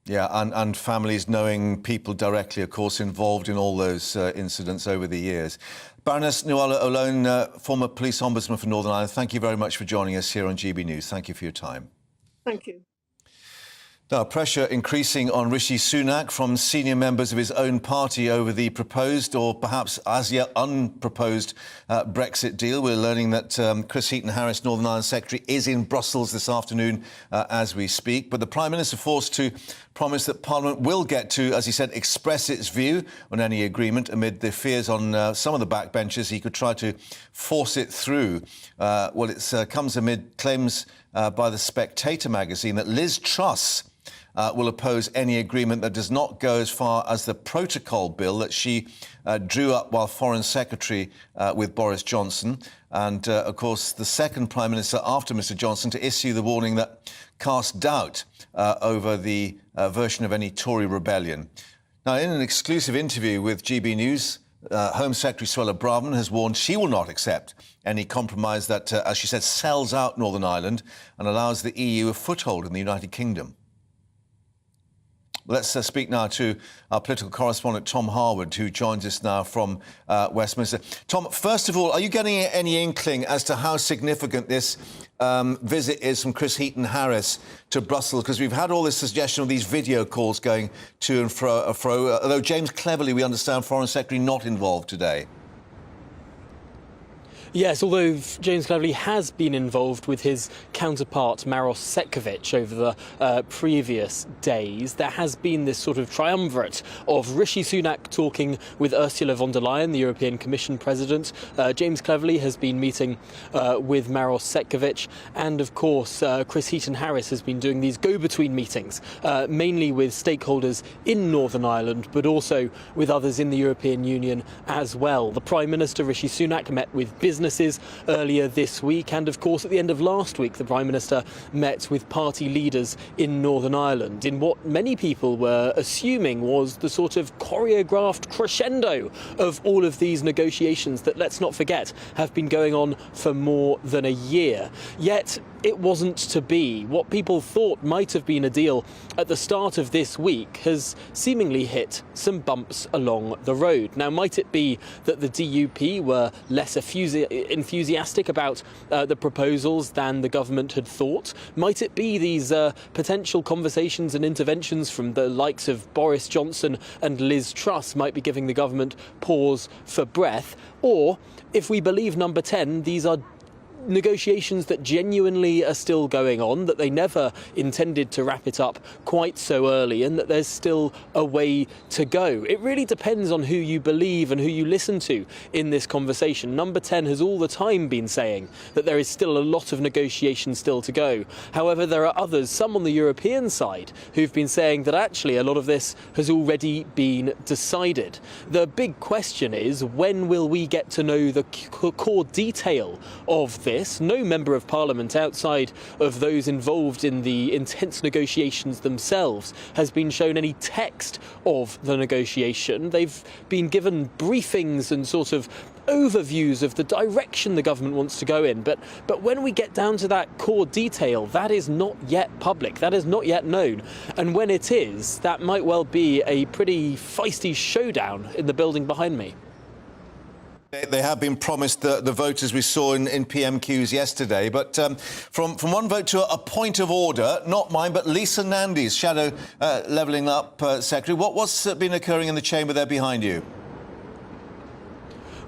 Yeah, and families knowing people directly, of course, involved in all those incidents over the years. Baroness Nuala O'Lone, former police ombudsman for Northern Ireland, thank you very much for joining us here on GB News. Thank you for your time. Thank you. Now, pressure increasing on Rishi Sunak from senior members of his own party over the proposed, or perhaps as yet unproposed, Brexit deal. We're learning that Chris Heaton-Harris, Northern Ireland Secretary, is in Brussels this afternoon as we speak. But the Prime Minister forced to promise that Parliament will get to, as he said, express its view on any agreement amid the fears on some of the backbenchers he could try to force it through. Well, it comes amid claims by the Spectator magazine that Liz Truss will oppose any agreement that does not go as far as the protocol bill that she drew up while Foreign Secretary with Boris Johnson. And, of course, the second Prime Minister after Mr Johnson to issue the warning that cast doubt over the version of any Tory rebellion. Now, in an exclusive interview with GB News, Home Secretary Suella Braverman has warned she will not accept any compromise that, as she said, sells out Northern Ireland and allows the EU a foothold in the United Kingdom. Let's speak now to our political correspondent, Tom Harwood, who joins us now from Westminster. Tom, first of all, are you getting any inkling as to how significant this visit is from Chris Heaton-Harris to Brussels? Because we've had all this suggestion of these video calls going to and fro, although James Cleverly, we understand, Foreign Secretary, not involved today. Yes, although James Cleverly has been involved with his counterpart Maros Sefcovic over the previous days, there has been this sort of triumvirate of Rishi Sunak talking with Ursula von der Leyen, the European Commission President. James Cleverly has been meeting with Maros Sefcovic, and of course Chris Heaton-Harris has been doing these go-between meetings, mainly with stakeholders in Northern Ireland, but also with others in the European Union as well. The Prime Minister, Rishi Sunak, met with businesses earlier this week, and of course at the end of last week the Prime Minister met with party leaders in Northern Ireland in what many people were assuming was the sort of choreographed crescendo of all of these negotiations that, let's not forget, have been going on for more than a year. Yet it wasn't to be. What people thought might have been a deal at the start of this week has seemingly hit some bumps along the road. Now, might it be that the DUP were less enthusiastic about the proposals than the government had thought? Might it be these potential conversations and interventions from the likes of Boris Johnson and Liz Truss might be giving the government pause for breath? Or, if we believe number 10, these are negotiations that genuinely are still going on, that they never intended to wrap it up quite so early, and that there's still a way to go. It really depends on who you believe and who you listen to in this conversation. Number 10 has all the time been saying that there is still a lot of negotiation still to go. However, there are others, some on the European side, who've been saying that actually a lot of this has already been decided. The big question is, when will we get to know the core detail of this. No member of Parliament outside of those involved in the intense negotiations themselves has been shown any text of the negotiation. They've been given briefings and sort of overviews of the direction the government wants to go in. But when we get down to that core detail, that is not yet public. That is not yet known. And when it is, that might well be a pretty feisty showdown in the building behind me. They have been promised the vote, as we saw in PMQs yesterday. But from one vote to a point of order, not mine, but Lisa Nandy's shadow levelling up secretary. What's been occurring in the chamber there behind you?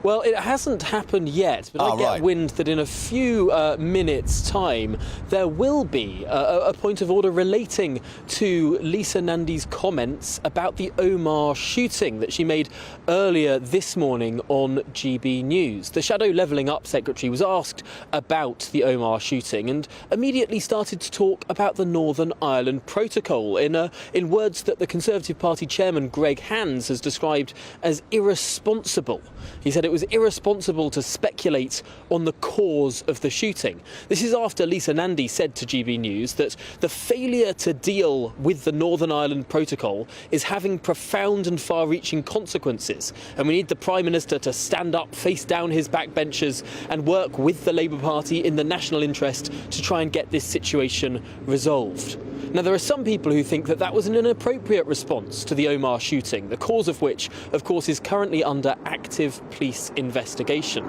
Well, it hasn't happened yet, but I get wind that in a few minutes' time there will be a point of order relating to Lisa Nandy's comments about the Omagh shooting that she made earlier this morning on GB News. The Shadow Levelling Up Secretary was asked about the Omagh shooting and immediately started to talk about the Northern Ireland Protocol in words that the Conservative Party chairman Greg Hands has described as irresponsible. He said it was irresponsible to speculate on the cause of the shooting. This is after Lisa Nandy said to GB News that the failure to deal with the Northern Ireland Protocol is having profound and far-reaching consequences, and we need the Prime Minister to stand up, face down his backbenchers and work with the Labour Party in the national interest to try and get this situation resolved. Now, there are some people who think that that was an inappropriate response to the Omagh shooting, the cause of which, of course, is currently under active police investigation.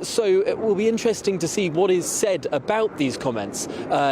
So it will be interesting to see what is said about these comments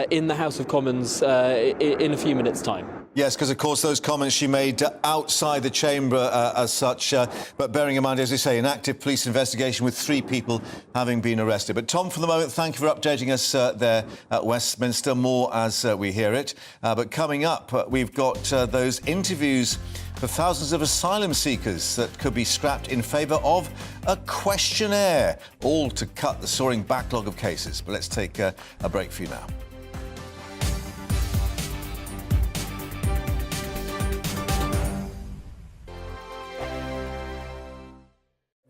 in the House of Commons in a few minutes' time. Yes, because, of course, those comments she made outside the chamber as such, but bearing in mind, as you say, an active police investigation with 3 people having been arrested. But, Tom, for the moment, thank you for updating us there at Westminster. More as we hear it. But coming up, we've got those interviews for thousands of asylum seekers that could be scrapped in favour of a questionnaire, all to cut the soaring backlog of cases. But let's take a break for you now.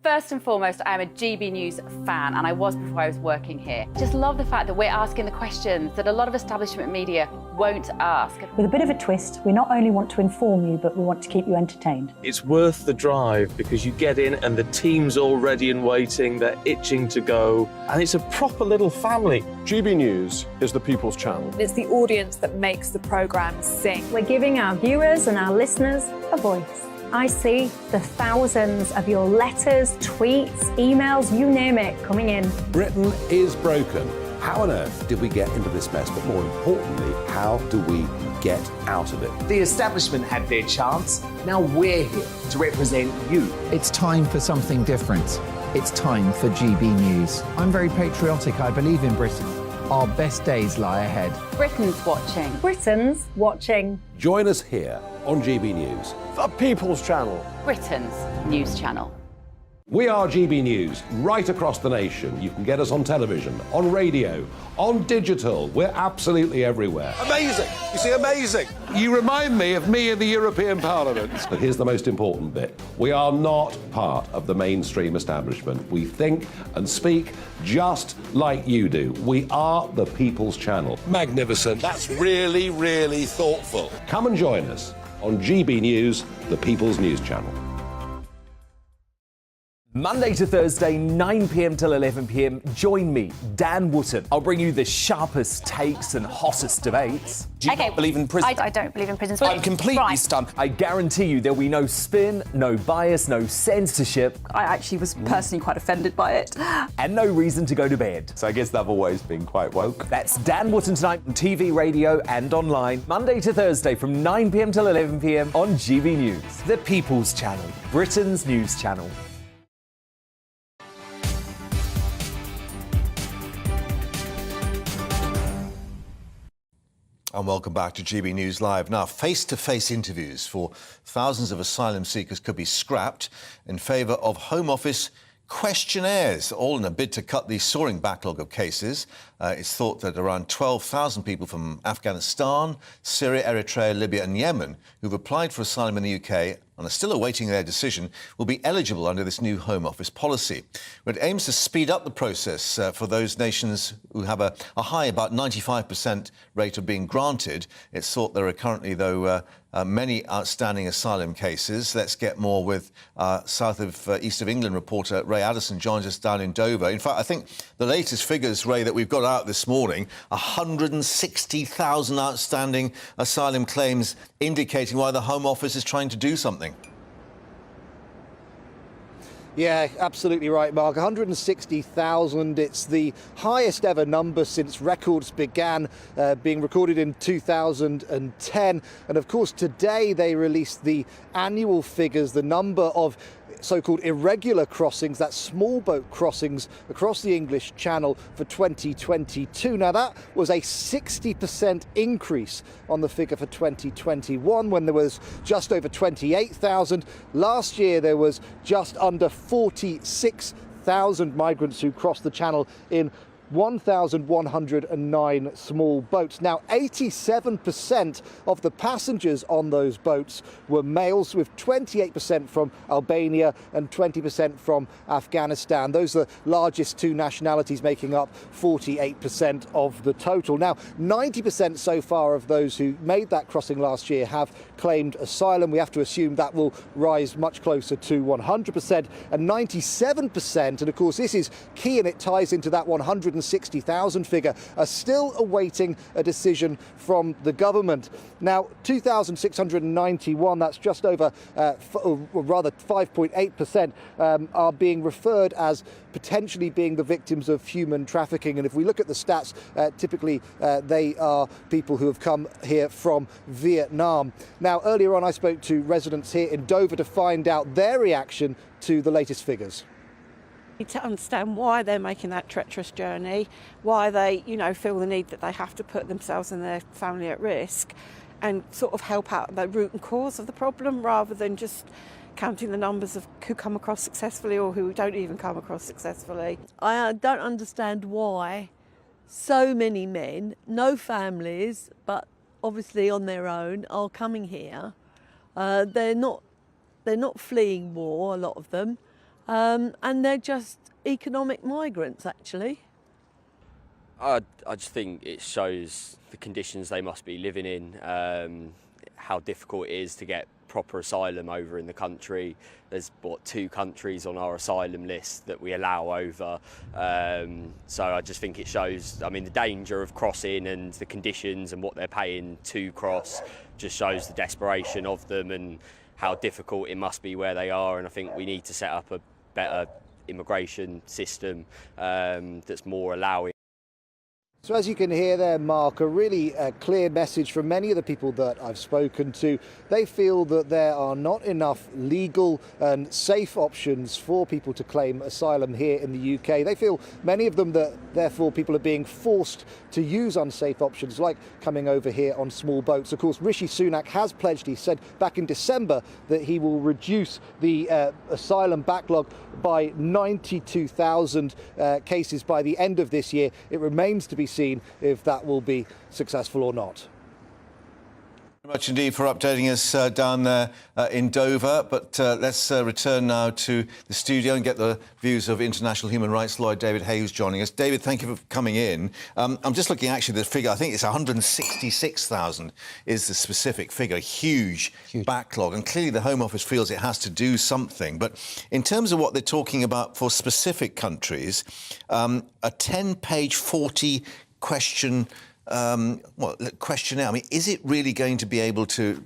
First and foremost, I am a GB News fan, and I was before I was working here. Just love the fact that we're asking the questions that a lot of establishment media won't ask. With a bit of a twist, we not only want to inform you, but we want to keep you entertained. It's worth the drive because you get in and the team's all ready and waiting, they're itching to go, and it's a proper little family. GB News is the People's Channel. It's the audience that makes the programme sing. We're giving our viewers and our listeners a voice. I see the thousands of your letters, tweets, emails, you name it, coming in. Britain is broken. How on earth did we get into this mess? But more importantly, how do we get out of it? The establishment had their chance. Now we're here to represent you. It's time for something different. It's time for GB News. I'm very patriotic. I believe in Britain. Our best days lie ahead. Britain's watching. Britain's watching. Join us here on GB News. The People's Channel. Britain's news channel. We are GB News, right across the nation. You can get us on television, on radio, on digital. We're absolutely everywhere. Amazing! You see, amazing! You remind me of me in the European Parliament. But here's the most important bit. We are not part of the mainstream establishment. We think and speak just like you do. We are the People's Channel. Magnificent. That's really, really thoughtful. Come and join us on GB News, the People's News Channel. Monday to Thursday, 9 p.m. till 11 p.m. Join me, Dan Wootton. I'll bring you the sharpest takes and hottest debates. Do you not believe in prisons? I don't believe in prisons. I'm completely stunned. I guarantee you there'll be no spin, no bias, no censorship. I actually was personally quite offended by it. And no reason to go to bed. So I guess they've always been quite woke. That's Dan Wootton tonight on TV, radio and online. Monday to Thursday from 9 p.m. till 11 p.m. on GB News. The People's Channel, Britain's news channel. And welcome back to GB News Live. Now, face-to-face interviews for thousands of asylum seekers could be scrapped in favour of Home Office questionnaires, all in a bid to cut the soaring backlog of cases. It's thought that around 12,000 people from Afghanistan, Syria, Eritrea, Libya and Yemen who've applied for asylum in the UK and are still awaiting their decision, will be eligible under this new Home Office policy. It aims to speed up the process for those nations who have a high, about 95% rate of being granted. It's thought there are currently, though, many outstanding asylum cases. Let's get more with east of England reporter Ray Addison joins us down in Dover. In fact, I think the latest figures, Ray, that we've got out this morning, 160,000 outstanding asylum claims, indicating why the Home Office is trying to do something. Yeah, absolutely right, Mark. 160,000. It's the highest ever number since records began being recorded in 2010. And of course, today they released the annual figures, the number of so-called irregular crossings, that's small boat crossings across the English Channel for 2022. Now, that was a 60% increase on the figure for 2021, when there was just over 28,000. Last year, there was just under 46,000 migrants who crossed the Channel in 1,109 small boats. Now, 87% of the passengers on those boats were males, with 28% from Albania and 20% from Afghanistan. Those are the largest two nationalities, making up 48% of the total. Now, 90% so far of those who made that crossing last year have claimed asylum. We have to assume that will rise much closer to 100%, and 97%, and of course this is key and it ties into that 160,000 figure, are still awaiting a decision from the government. Now, 2,691, that's just over, or rather 5.8%, are being referred as potentially being the victims of human trafficking. And if we look at the stats, typically they are people who have come here from Vietnam. Now, earlier on I spoke to residents here in Dover to find out their reaction to the latest figures. To understand why they're making that treacherous journey, why they, feel the need that they have to put themselves and their family at risk, and sort of help out the root and cause of the problem, rather than just counting the numbers of who come across successfully or who don't even come across successfully. I don't understand why so many men, no families, but obviously on their own, are coming here. They're not fleeing war, a lot of them. And they're just economic migrants, actually. I just think it shows the conditions they must be living in, how difficult it is to get proper asylum over in the country. There's, 2 countries on our asylum list that we allow over. So I just think it shows, the danger of crossing and the conditions and what they're paying to cross just shows the desperation of them and how difficult it must be where they are. And I think we need to set up a better immigration system that's more allowing. So as you can hear there, Mark, a really clear message from many of the people that I've spoken to. They feel that there are not enough legal and safe options for people to claim asylum here in the UK. They feel, many of them, that therefore people are being forced to use unsafe options like coming over here on small boats. Of course, Rishi Sunak has pledged, he said back in December, that he will reduce the asylum backlog by 92,000 cases by the end of this year. It remains to be seen if that will be successful or not. Very much indeed for updating us down there in Dover. But let's return now to the studio and get the views of international human rights lawyer David Hay, who's joining us. David, thank you for coming in. I'm just looking actually at the figure. I think it's 166,000 is the specific figure. Huge backlog. And clearly the Home Office feels it has to do something. But in terms of what they're talking about for specific countries, a 10-page, 40-question questionnaire. Is it really going to be able to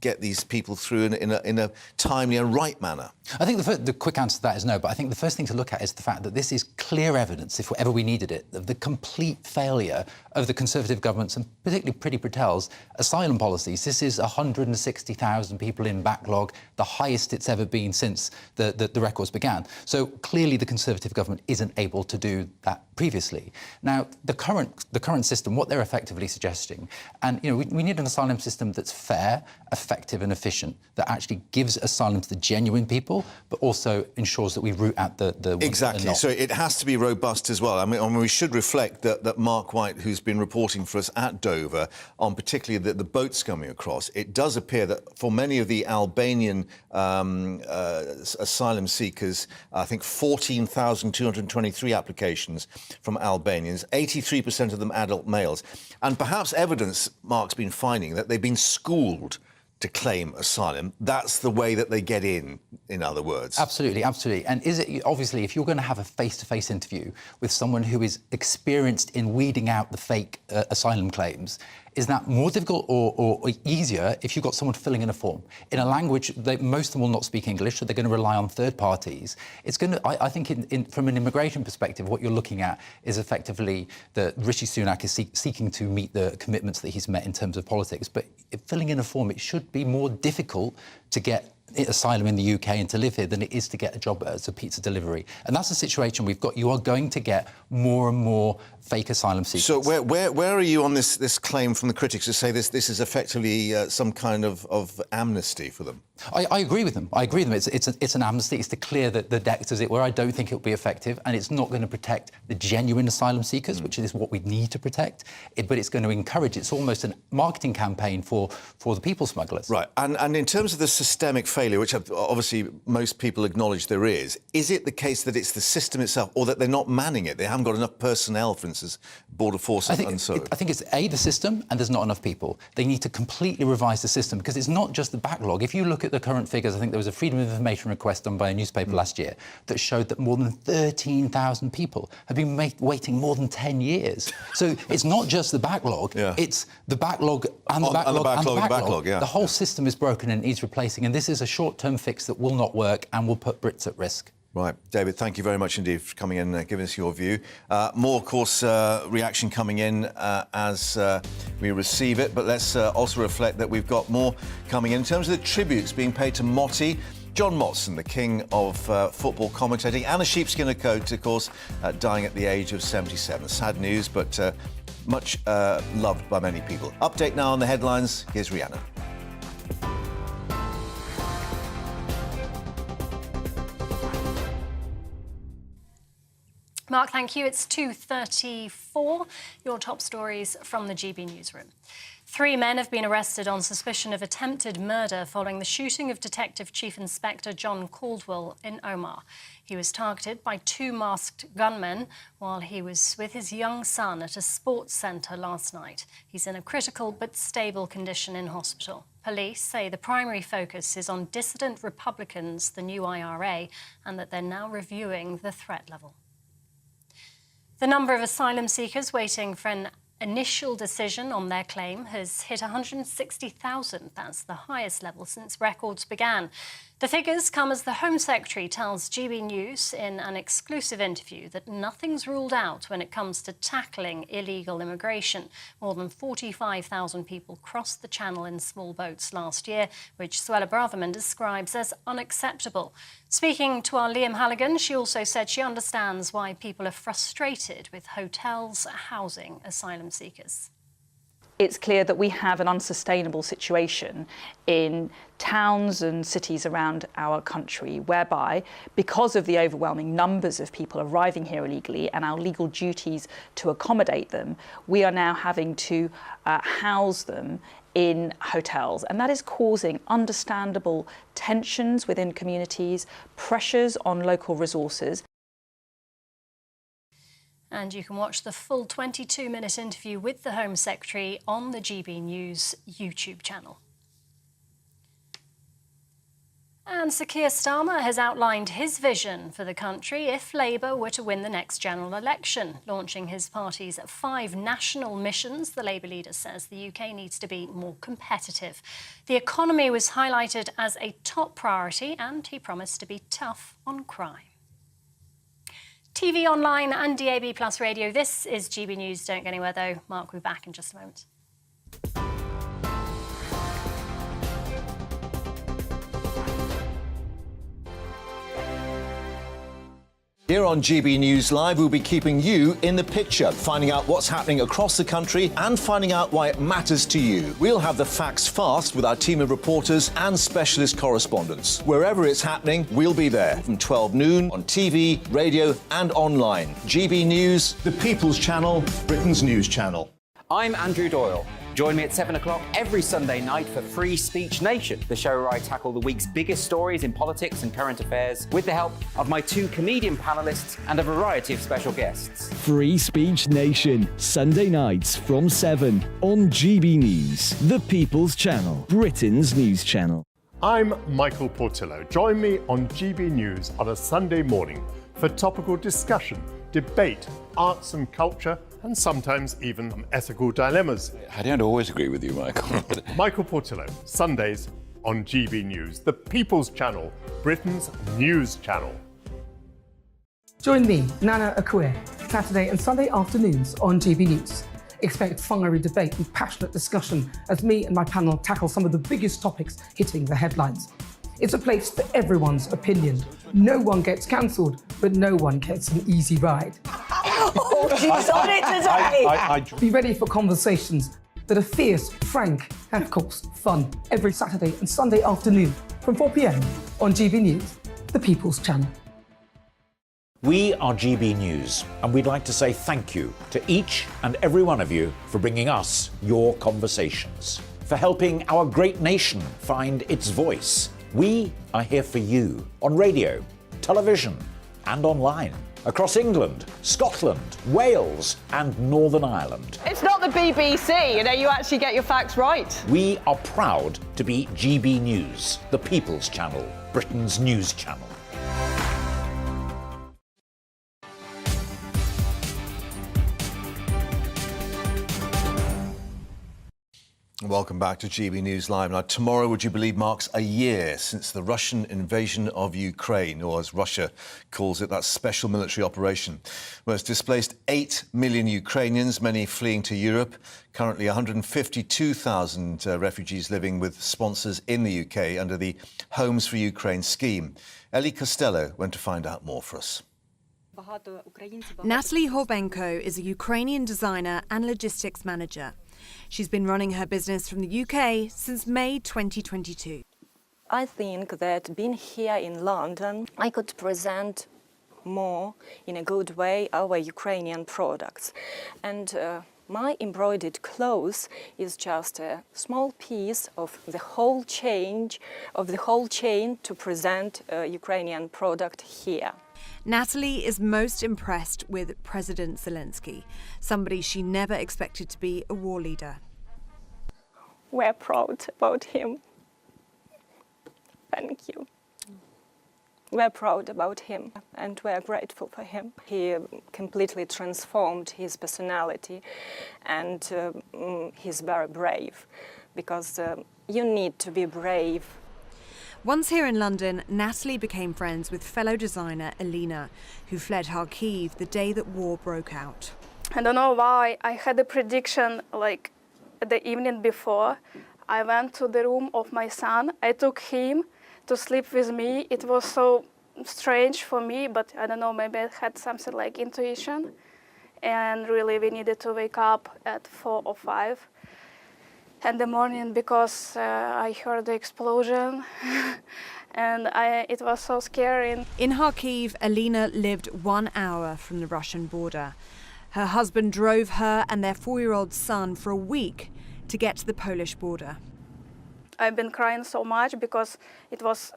get these people through in a timely and right manner? I think the quick answer to that is no, but I think the first thing to look at is the fact that this is clear evidence, if ever we needed it, of the complete failure of the Conservative governments and particularly Priti Patel's asylum policies. This is 160,000 people in backlog, the highest it's ever been since the records began. So clearly the Conservative government isn't able to do that previously. Now, the current system, what they're effectively suggesting, and we need an asylum system that's fair, effective and efficient, that actually gives asylum to the genuine people, people, but also ensures that we root out the Exactly. So it has to be robust as well. I mean, we should reflect that Mark White, who's been reporting for us at Dover on particularly the boats coming across, it does appear that for many of the Albanian asylum seekers, I think 14,223 applications from Albanians, 83% of them adult males. And perhaps evidence Mark's been finding that they've been schooled to claim asylum. That's the way that they get in other words. Absolutely, absolutely. And is it, obviously, if you're going to have a face-to-face interview with someone who is experienced in weeding out the fake asylum claims, is that more difficult or easier if you've got someone filling in a form in a language that most of them will not speak English, so they're going to rely on third parties? It's going to, I think, from an immigration perspective, what you're looking at is effectively that Rishi Sunak is seeking to meet the commitments that he's met in terms of politics. But filling in a form, it should be more difficult to get asylum in the UK and to live here than it is to get a job as a pizza delivery. And that's the situation we've got. You are going to get more and more fake asylum seekers. So where are you on this claim from the critics to say this is effectively some kind of amnesty for them? I agree with them. I agree with them. It's an amnesty. It's to clear the decks, as it were. I don't think it'll be effective, and it's not going to protect the genuine asylum seekers, which is what we need to protect. But it's going to encourage. It's almost a marketing campaign for the people smugglers. Right. And in terms of the systemic failure, which obviously most people acknowledge there is it the case that it's the system itself, or that they're not manning it? They haven't got enough personnel, for instance, Border Force and so. I think it's the system, and there's not enough people. They need to completely revise the system, because it's not just the backlog. If you look at the current figures, I think there was a Freedom of Information request done by a newspaper last year that showed that more than 13,000 people have been waiting more than 10 years. So it's not just the backlog, it's the backlog and the backlog. Yeah. The whole system is broken and needs replacing, and this is a short-term fix that will not work and will put Brits at risk. Right. David, thank you very much indeed for coming in and giving us your view. More, of course, reaction coming in as we receive it, but let's also reflect that we've got more coming in terms of the tributes being paid to Motti. John Motson, the king of football commentating, and a sheepskin coat, of course, dying at the age of 77. Sad news, but much loved by many people. Update now on the headlines. Here's Rihanna. Mark, thank you. It's 2:34. Your top stories from the GB newsroom. 3 men have been arrested on suspicion of attempted murder following the shooting of Detective Chief Inspector John Caldwell in Omagh. He was targeted by 2 masked gunmen while he was with his young son at a sports centre last night. He's in a critical but stable condition in hospital. Police say the primary focus is on dissident Republicans, the new IRA, and that they're now reviewing the threat level. The number of asylum seekers waiting for an initial decision on their claim has hit 160,000. That's the highest level since records began. The figures come as the Home Secretary tells GB News in an exclusive interview that nothing's ruled out when it comes to tackling illegal immigration. More than 45,000 people crossed the Channel in small boats last year, which Suella Braverman describes as unacceptable. Speaking to our Liam Halligan, she also said she understands why people are frustrated with hotels housing asylum seekers. It's clear that we have an unsustainable situation in towns and cities around our country whereby, because of the overwhelming numbers of people arriving here illegally and our legal duties to accommodate them, we are now having to house them in hotels, and that is causing understandable tensions within communities, pressures on local resources. And you can watch the full 22-minute interview with the Home Secretary on the GB News YouTube channel. And Sir Keir Starmer has outlined his vision for the country if Labour were to win the next general election. Launching his party's 5 national missions, the Labour leader says the UK needs to be more competitive. The economy was highlighted as a top priority, and he promised to be tough on crime. TV, online and DAB Plus radio, this is GB News. Don't go anywhere though. Mark will be back in just a moment. Here on GB News Live, we'll be keeping you in the picture, finding out what's happening across the country and finding out why it matters to you. We'll have the facts fast with our team of reporters and specialist correspondents. Wherever it's happening, we'll be there from 12 noon on TV, radio and online. GB News, the People's Channel, Britain's news channel. I'm Andrew Doyle. Join me at 7 o'clock every Sunday night for Free Speech Nation, the show where I tackle the week's biggest stories in politics and current affairs with the help of my 2 comedian panellists and a variety of special guests. Free Speech Nation, Sunday nights from 7 on GB News, the People's Channel, Britain's news channel. I'm Michael Portillo. Join me on GB News on a Sunday morning for topical discussion, debate, arts and culture, and sometimes even ethical dilemmas. I don't always agree with you, Michael. Michael Portillo, Sundays on GB News, the People's Channel, Britain's news channel. Join me, Nana Akue, Saturday and Sunday afternoons on GB News. Expect fiery debate and passionate discussion as me and my panel tackle some of the biggest topics hitting the headlines. It's a place for everyone's opinion. No one gets cancelled, but no one gets an easy ride. Oh, she's on it today! Be ready for conversations that are fierce, frank, and of course, fun. Every Saturday and Sunday afternoon from 4 p.m. on GB News, the People's Channel. We are GB News, and we'd like to say thank you to each and every one of you for bringing us your conversations, for helping our great nation find its voice. We are here for you on radio, television, and online. Across England, Scotland, Wales, and Northern Ireland. It's not the BBC, you actually get your facts right. We are proud to be GB News, the People's Channel, Britain's news channel. Welcome back to GB News Live. Now, tomorrow, would you believe, marks a year since the Russian invasion of Ukraine, or as Russia calls it, that special military operation, where it's displaced 8 million Ukrainians, many fleeing to Europe. Currently, 152,000 refugees living with sponsors in the UK under the Homes for Ukraine scheme. Ellie Costello went to find out more for us. Natalie Horbenko is a Ukrainian designer and logistics manager. She's been running her business from the UK since May 2022. I think that being here in London, I could present more in a good way our Ukrainian products. And my embroidered clothes is just a small piece of the whole chain to present a Ukrainian product here. Natalie is most impressed with President Zelensky, somebody she never expected to be a war leader. We're proud about him. Thank you. We're proud about him and we're grateful for him. He completely transformed his personality and he's very brave because you need to be brave. Once here in London, Natalie became friends with fellow designer Elena, who fled Kharkiv the day that war broke out. I don't know why. I had a prediction like the evening before. I went to the room of my son. I took him to sleep with me. It was so strange for me, but I don't know, maybe I had something like intuition. And really we needed to wake up at 4 or 5 in the morning because I heard the explosion and it was so scary. In Kharkiv, Elena lived 1 hour from the Russian border. Her husband drove her and their 4-year-old son for a week to get to the Polish border. I've been crying so much because it was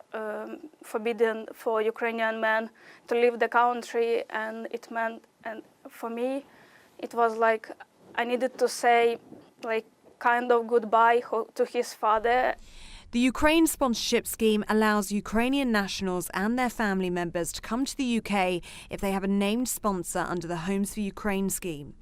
forbidden for Ukrainian men to leave the country, and it meant, and for me, it was like I needed to say like kind of goodbye to his father. The Ukraine sponsorship scheme allows Ukrainian nationals and their family members to come to the UK if they have a named sponsor under the Homes for Ukraine scheme.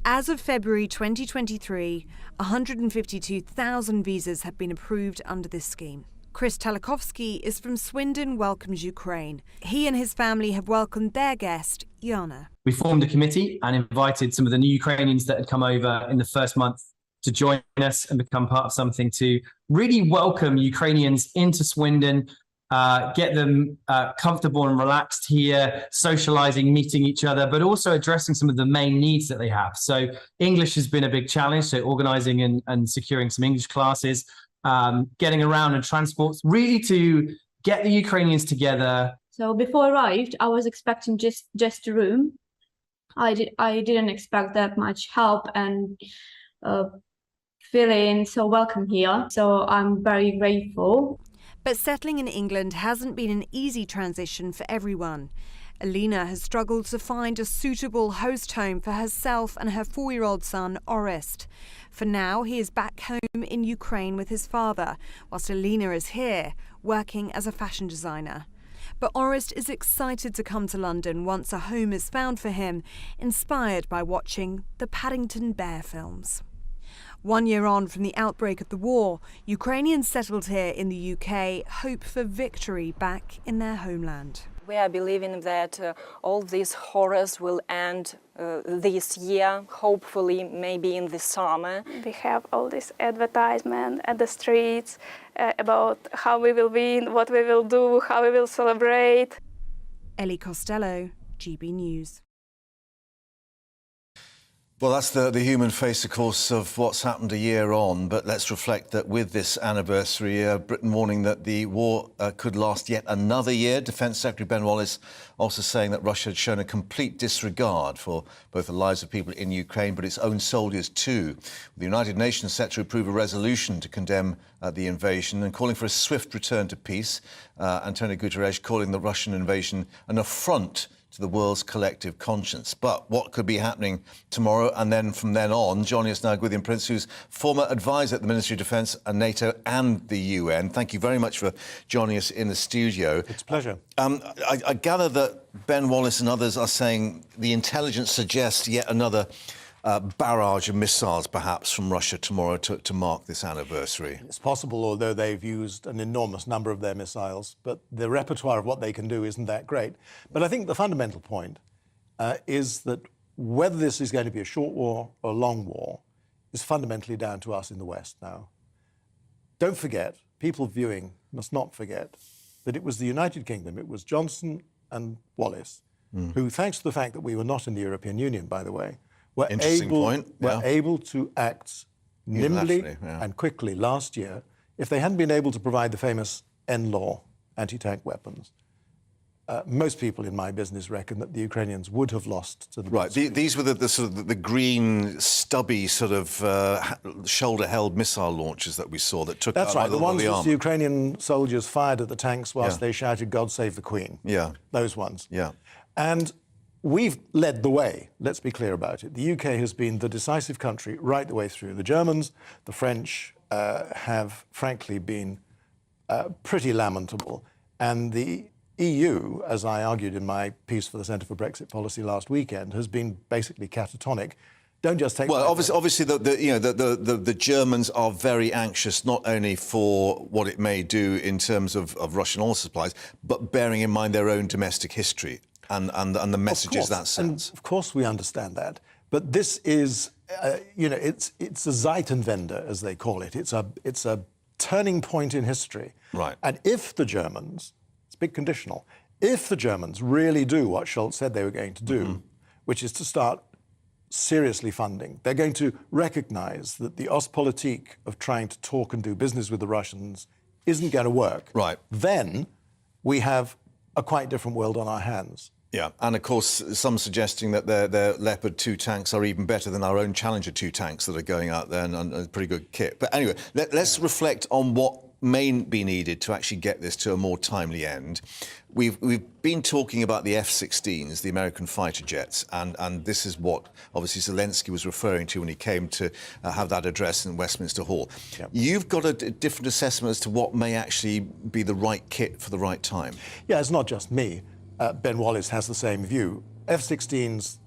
As of February 2023, 152,000 visas have been approved under this scheme. Chris Talakovsky is from Swindon Welcomes Ukraine. He and his family have welcomed their guest, Yana. We formed a committee and invited some of the new Ukrainians that had come over in the first month to join us and become part of something to really welcome Ukrainians into Swindon get them comfortable and relaxed here, socializing, meeting each other, but also addressing some of the main needs that they have. So English has been a big challenge, so organizing and securing some English classes, getting around and transports, really to get the Ukrainians together. So before I arrived, I was expecting just a room. I didn't expect that much help and feeling so welcome here. So I'm very grateful. But settling in England hasn't been an easy transition for everyone. Alina has struggled to find a suitable host home for herself and her 4-year-old son, Orest. For now, he is back home in Ukraine with his father, whilst Alina is here, working as a fashion designer. But Orest is excited to come to London once a home is found for him, inspired by watching the Paddington Bear films. 1 year on from the outbreak of the war, Ukrainians settled here in the UK hope for victory back in their homeland. We are believing that all these horrors will end this year, hopefully maybe in the summer. We have all this advertisement at the streets about how we will win, what we will do, how we will celebrate. Ellie Costello, GB News. Well, that's the human face, of course, of what's happened a year on. But let's reflect that with this anniversary, Britain warning that the war could last yet another year. Defence Secretary Ben Wallace also saying that Russia had shown a complete disregard for both the lives of people in Ukraine, but its own soldiers too. The United Nations set to approve a resolution to condemn the invasion and calling for a swift return to peace. Antonio Guterres calling the Russian invasion an affront to the world's collective conscience. But what could be happening tomorrow and then from then on? Joining us now, Gwyddion Prince, who's former advisor at the Ministry of Defence and NATO and the UN. Thank you very much for joining us in the studio. It's a pleasure. I gather that Ben Wallace and others are saying the intelligence suggests yet another barrage of missiles, perhaps, from Russia tomorrow to mark this anniversary. It's possible, although they've used an enormous number of their missiles, but the repertoire of what they can do isn't that great. But I think the fundamental point is that whether this is going to be a short war or a long war is fundamentally down to us in the West now. Don't forget, people viewing must not forget, that it was the United Kingdom, it was Johnson and Wallace, who, thanks to the fact that we were not in the European Union, by the way, were able to act nimbly and quickly last year. If they hadn't been able to provide the famous NLAW anti-tank weapons, most people in my business reckon that the Ukrainians would have lost to the... Right, these were the sort of the green, stubby sort of shoulder-held missile launchers that we saw that took... That's right, the ones that the Ukrainian soldiers fired at the tanks whilst they shouted, "God save the Queen." Yeah. Those ones. Yeah. And we've led the way, let's be clear about it. The UK has been the decisive country right the way through. The Germans, the French have frankly been pretty lamentable. And the EU, as I argued in my piece for the Centre for Brexit Policy last weekend, has been basically catatonic. Don't just take... Well, obviously, the Germans are very anxious not only for what it may do in terms of Russian oil supplies, but bearing in mind their own domestic history. And the messages that sends. Of course, we understand that. But this is, it's a Zeitenwende, as they call it. It's a turning point in history. Right. And if the Germans, it's big conditional, if the Germans really do what Scholz said they were going to do, which is to start seriously funding, they're going to recognise that the Ostpolitik of trying to talk and do business with the Russians isn't going to work. Right. Then we have a quite different world on our hands. Yeah, and of course, some suggesting that their Leopard 2 tanks are even better than our own Challenger 2 tanks that are going out there and a pretty good kit. But anyway, let's reflect on what may be needed to actually get this to a more timely end. We've been talking about the F-16s, the American fighter jets, and this is what obviously Zelensky was referring to when he came to have that address in Westminster Hall. Yep. You've got a different assessment as to what may actually be the right kit for the right time. Yeah, it's not just me. Ben Wallace has the same view. F-16s,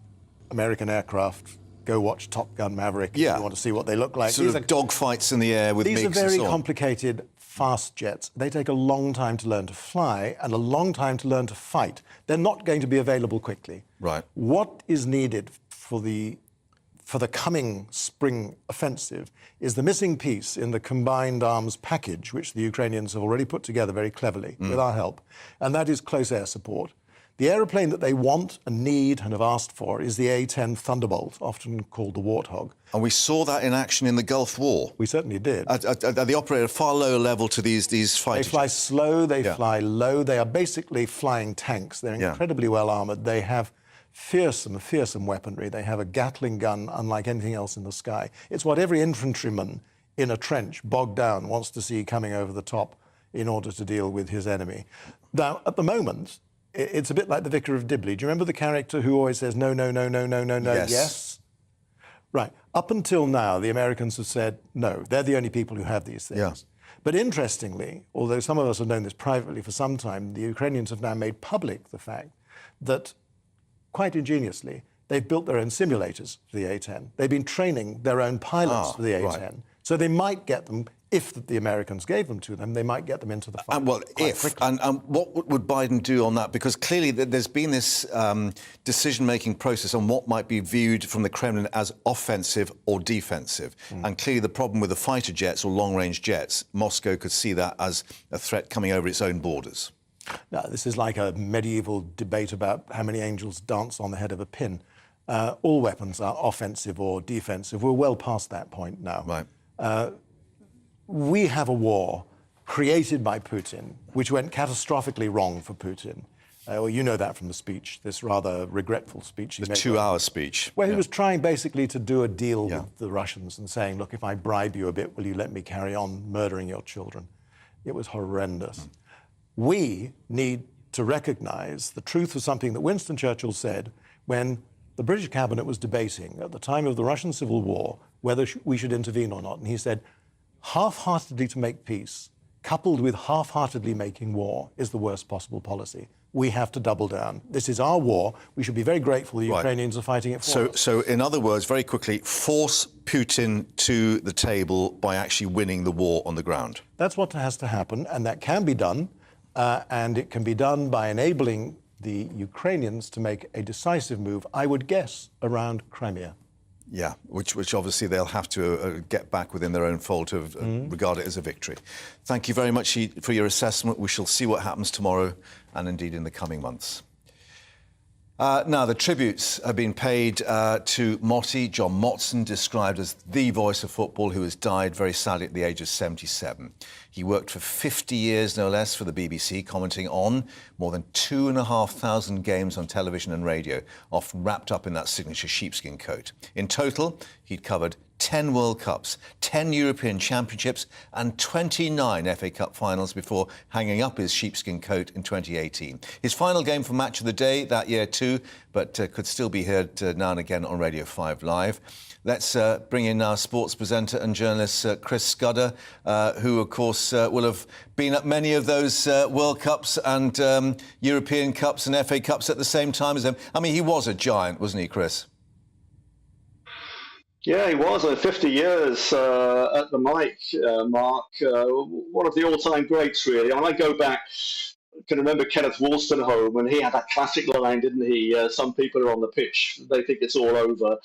American aircraft, go watch Top Gun Maverick if you want to see what they look like. Sort of dogfights in the air with MiGs and so on. These are very complicated, fast jets. They take a long time to learn to fly and a long time to learn to fight. They're not going to be available quickly. Right. What is needed for the for the coming spring offensive is the missing piece in the combined arms package, which the Ukrainians have already put together very cleverly with our help, and that is close air support. The aeroplane that they want and need and have asked for is the A-10 Thunderbolt, often called the Warthog. And we saw that in action in the Gulf War. We certainly did. They operate at a far lower level to these fighter They fly jets. slow, they fly low. They are basically flying tanks. They're incredibly well armoured. They have fearsome weaponry. They have a Gatling gun unlike anything else in the sky. It's what every infantryman in a trench, bogged down, wants to see coming over the top in order to deal with his enemy. Now, at the moment, it's a bit like the Vicar of Dibley. Do you remember the character who always says, no, no, no, no, no, no, no, yes? Right. Up until now, the Americans have said no. They're the only people who have these things. Yeah. But interestingly, although some of us have known this privately for some time, the Ukrainians have now made public the fact that, quite ingeniously, they've built their own simulators for the A-10. They've been training their own pilots for the A-10. Right. So they might get them, if the Americans gave them to them, they might get them into the fight. Well, and what would Biden do on that? Because clearly there's been this decision-making process on what might be viewed from the Kremlin as offensive or defensive. And clearly the problem with the fighter jets or long-range jets, Moscow could see that as a threat coming over its own borders. No, this is like a medieval debate about how many angels dance on the head of a pin. All weapons are offensive or defensive. We're well past that point now. Right. We have a war created by Putin, which went catastrophically wrong for Putin. Well, you know that from the speech, this rather regretful speech. The 2-hour speech. Where he was trying basically to do a deal with the Russians and saying, look, if I bribe you a bit, will you let me carry on murdering your children? It was horrendous. We need to recognise the truth of something that Winston Churchill said when the British cabinet was debating at the time of the Russian Civil War whether we should intervene or not. And he said, half-heartedly to make peace, coupled with half-heartedly making war, is the worst possible policy. We have to double down. This is our war. We should be very grateful the Ukrainians are fighting it for us. So, in other words, very quickly, force Putin to the table by actually winning the war on the ground. That's what has to happen, and that can be done. And it can be done by enabling the Ukrainians to make a decisive move, I would guess, around Crimea. Yeah, which obviously they'll have to get back within their own fold to regard it as a victory. Thank you very much for your assessment. We shall see what happens tomorrow and indeed in the coming months. Now, the tributes have been paid to Motti, John Motson, described as the voice of football, who has died very sadly at the age of 77. He worked for 50 years, no less, for the BBC, commenting on more than 2,500 games on television and radio, often wrapped up in that signature sheepskin coat. In total, he'd covered 10 World Cups, 10 European Championships and 29 FA Cup finals before hanging up his sheepskin coat in 2018. His final game for Match of the Day that year too, but could still be heard now and again on Radio 5 Live. Let's bring in our sports presenter and journalist Chris Scudder, who, of course, will have been at many of those World Cups and European Cups and FA Cups at the same time as them. I mean, he was a giant, wasn't he, Chris? Yeah, he was. 50 years at the mic, Mark. One of the all-time greats, really. I go back, I can remember Kenneth Wolstenholme, and he had that classic line, didn't he? Some people are on the pitch, they think it's all over.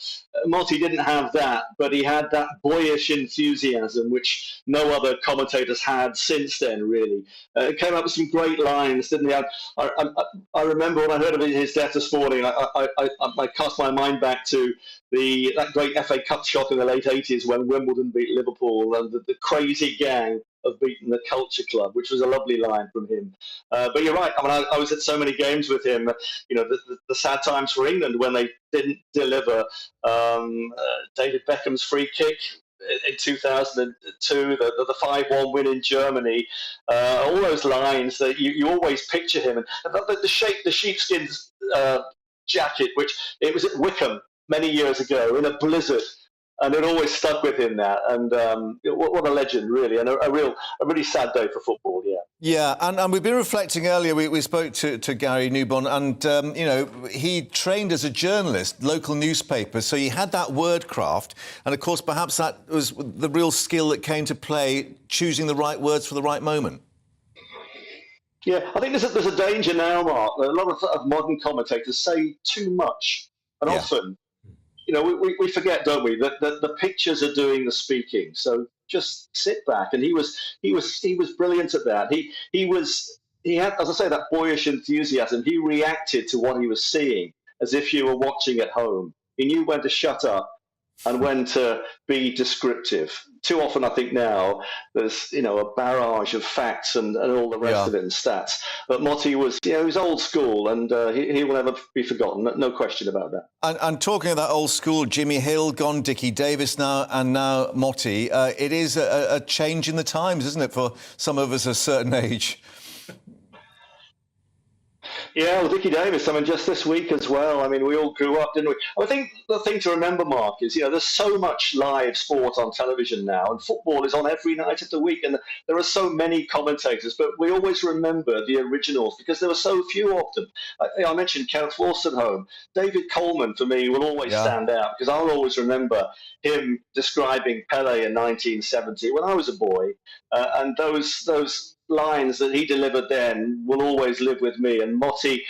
Motti didn't have that, but he had that boyish enthusiasm, which no other commentators had since then, really. Came up with some great lines, didn't he? I remember when I heard of his death this morning, I cast my mind back to that great FA Cup shock in the late 80s when Wimbledon beat Liverpool and the crazy gang of beating the Culture Club, which was a lovely line from him. But you're right. I mean, I was at so many games with him. You know, the sad times for England when they didn't deliver. David Beckham's free kick in 2002, the 5-1 win in Germany. All those lines that you always picture him. And the sheepskin jacket, which it was at Wickham many years ago in a blizzard, and it always stuck with him that. And what a legend, really, and a really sad day for football. Yeah, and we've been reflecting earlier. We spoke to Gary Newbon, and you know, he trained as a journalist, local newspapers, so he had that word craft, and of course, perhaps that was the real skill that came to play, choosing the right words for the right moment. Yeah, I think there's a danger now, Mark. A lot of modern commentators say too much, and often, we forget, don't we, that the pictures are doing the speaking. So just sit back. And he was brilliant at that. He had, as I say, that boyish enthusiasm. He reacted to what he was seeing as if you were watching at home. He knew when to shut up and when to be descriptive. Too often, I think now, there's a barrage of facts and all the rest of it and stats. But Motti was, he was old school, and he will never be forgotten. No question about that. And talking of that old school, Jimmy Hill gone, Dickie Davis now, and now Motti. It is a change in the times, isn't it, for some of us a certain age? Yeah, well, Dickie Davis, just this week as well. We all grew up, didn't we? I think the thing to remember, Mark, is, there's so much live sport on television now, and football is on every night of the week, and there are so many commentators, but we always remember the originals because there were so few of them. I mentioned Kenneth Wolstenholme. David Coleman, for me, will always stand out because I'll always remember him describing Pele in 1970 when I was a boy, and those lines that he delivered then will always live with me. And Motti,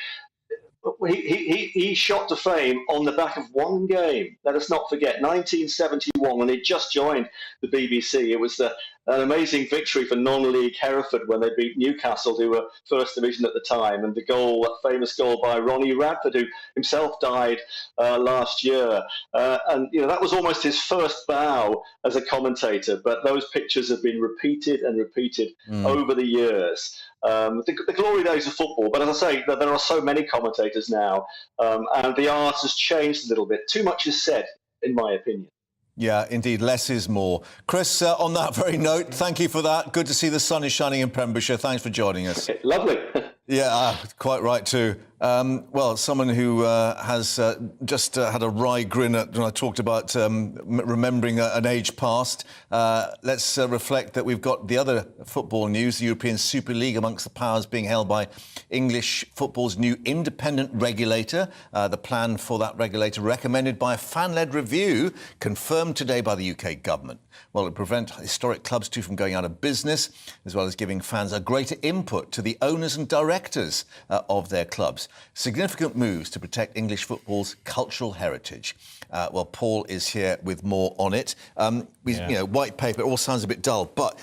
he shot to fame on the back of one game. Let us not forget, 1971, when he just joined the BBC. It was an amazing victory for non-league Hereford when they beat Newcastle, who were First Division at the time, and that famous goal by Ronnie Radford, who himself died last year. And that was almost his first bow as a commentator, but those pictures have been repeated and repeated over the years. The glory days of football, but as I say, there are so many commentators now, and the art has changed a little bit. Too much is said, in my opinion. Yeah, indeed, less is more. Chris, on that very note, thank you for that. Good to see the sun is shining in Pembrokeshire. Thanks for joining us. Okay, lovely. Yeah, quite right too. Well, someone who has just had a wry grin when I talked about remembering an age past. Let's reflect that we've got the other football news, the European Super League amongst the powers being held by English football's new independent regulator. The plan for that regulator, recommended by a fan-led review, confirmed today by the UK government. Well, it prevent historic clubs too from going out of business, as well as giving fans a greater input to the owners and directors of their clubs. Significant moves to protect English football's cultural heritage. Well, Paul is here with more on it. White paper, it all sounds a bit dull, but,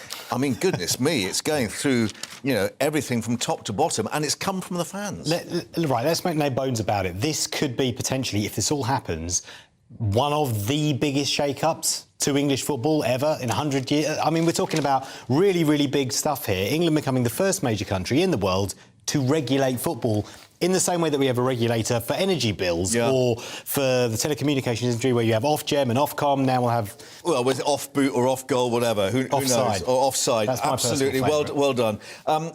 goodness me, it's going through, everything from top to bottom, and it's come from the fans. Right, let's make no bones about it. This could be potentially, if this all happens, one of the biggest shake-ups to English football ever in 100 years. We're talking about really, really big stuff here. England becoming the first major country in the world to regulate football in the same way that we have a regulator for energy bills or for the telecommunications industry, where you have Ofgem and Ofcom. Now we'll have... Well, with off boot or off goal, whatever. Who knows? Or offside. That's my absolutely. Well done.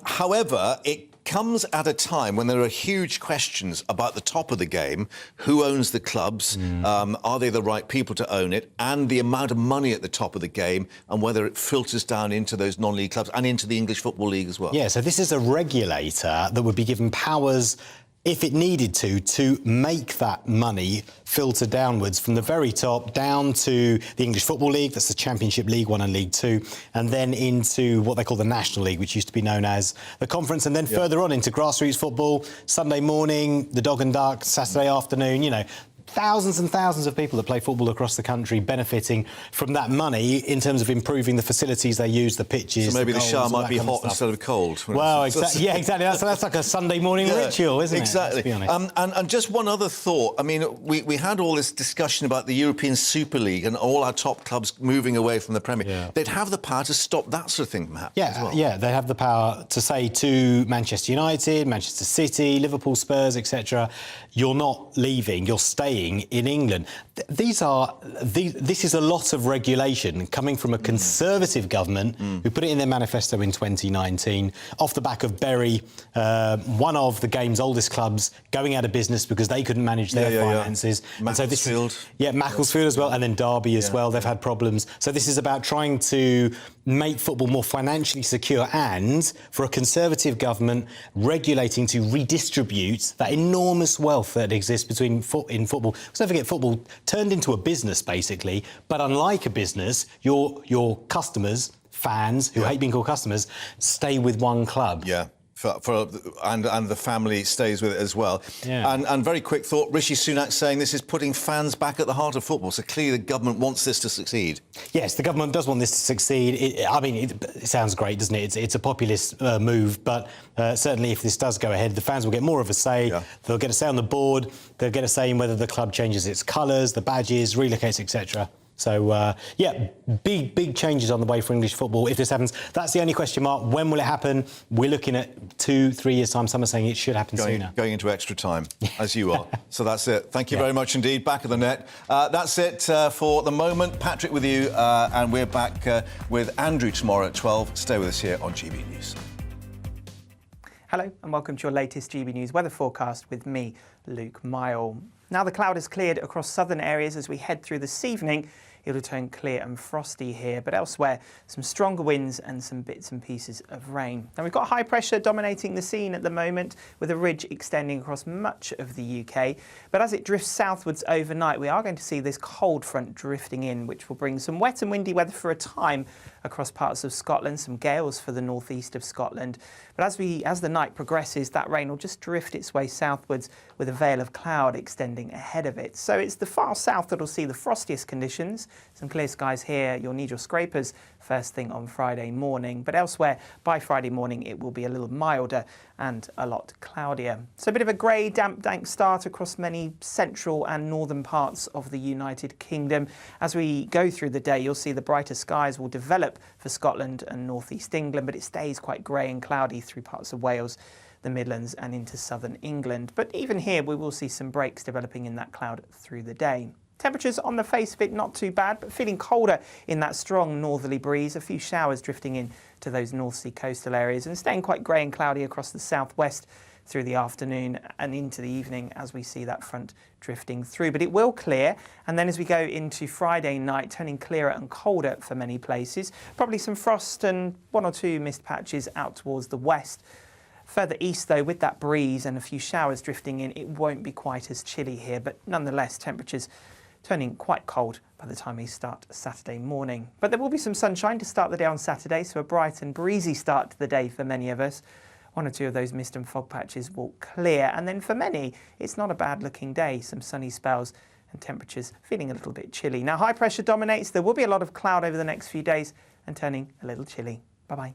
However, it comes at a time when there are huge questions about the top of the game. Who owns the clubs? Are they the right people to own it? And the amount of money at the top of the game, and whether it filters down into those non-league clubs and into the English Football League as well. Yeah, so this is a regulator that would be given powers, if it needed to make that money filter downwards from the very top down to the English Football League, that's the Championship, League One and League Two, and then into what they call the National League, which used to be known as the Conference, and then further on into grassroots football, Sunday morning, the Dog and Duck, Saturday afternoon, thousands and thousands of people that play football across the country benefiting from that money in terms of improving the facilities they use, the pitches. So maybe the goals, shower might be hot instead of cold. Well, exactly. Yeah, exactly. That's like a Sunday morning ritual, isn't it? Exactly. Let's be honest. And just one other thought. We had all this discussion about the European Super League and all our top clubs moving away from the Premier. Yeah. They'd have the power to stop that sort of thing from happening as well. Yeah, they have the power to say to Manchester United, Manchester City, Liverpool, Spurs, etc., you're not leaving, you're staying in England. This is a lot of regulation coming from a Conservative government who put it in their manifesto in 2019 off the back of Bury, one of the game's oldest clubs, going out of business because they couldn't manage their finances. Macclesfield. Macclesfield as well, and then Derby as well. They've had problems. So this is about trying to make football more financially secure, and for a Conservative government regulating to redistribute that enormous wealth that exists in football. Because don't forget, football turned into a business basically, but unlike a business, your customers, fans who hate being called customers, stay with one club. Yeah. and the family stays with it as well. Yeah. And very quick thought, Rishi Sunak saying this is putting fans back at the heart of football. So clearly the government wants this to succeed. Yes, the government does want this to succeed. It sounds great, doesn't it? It's a populist move, but certainly if this does go ahead, the fans will get more of a say. Yeah. They'll get a say on the board. They'll get a say in whether the club changes its colours, the badges, relocates, etc. So, big changes on the way for English football if this happens. That's the only question mark. When will it happen? We're looking at 2-3 years' time. Some are saying it should happen sooner. Going into extra time, as you are. So that's it. Thank you very much indeed. Back of the net. That's it for the moment. Patrick with you, and we're back with Andrew tomorrow at 12. Stay with us here on GB News. Hello and welcome to your latest GB News weather forecast with me, Luke Mile. Now the cloud has cleared across southern areas as we head through this evening. It'll turn clear and frosty here, but elsewhere some stronger winds and some bits and pieces of rain. Now we've got high pressure dominating the scene at the moment with a ridge extending across much of the UK. But as it drifts southwards overnight, we are going to see this cold front drifting in, which will bring some wet and windy weather for a time across parts of Scotland, some gales for the northeast of Scotland. But as the night progresses, that rain will just drift its way southwards with a veil of cloud extending ahead of it. So it's the far south that will see the frostiest conditions. Some clear skies here. You'll need your scrapers first thing on Friday morning. But elsewhere, by Friday morning, it will be a little milder and a lot cloudier. So a bit of a grey, damp, dank start across many central and northern parts of the United Kingdom. As we go through the day, you'll see the brighter skies will develop for Scotland and northeast England, but it stays quite grey and cloudy through parts of Wales, the Midlands and into southern England. But even here, we will see some breaks developing in that cloud through the day. Temperatures on the face of it not too bad, but feeling colder in that strong northerly breeze. A few showers drifting in to those North Sea coastal areas and staying quite grey and cloudy across the southwest through the afternoon and into the evening as we see that front drifting through. But it will clear, and then as we go into Friday night, turning clearer and colder for many places. Probably some frost and 1 or 2 mist patches out towards the west. Further east, though, with that breeze and a few showers drifting in, it won't be quite as chilly here, but nonetheless, temperatures turning quite cold by the time we start Saturday morning. But there will be some sunshine to start the day on Saturday, so a bright and breezy start to the day for many of us. 1 or 2 of those mist and fog patches will clear, and then for many, it's not a bad-looking day. Some sunny spells and temperatures feeling a little bit chilly. Now, high pressure dominates. There will be a lot of cloud over the next few days and turning a little chilly. Bye-bye.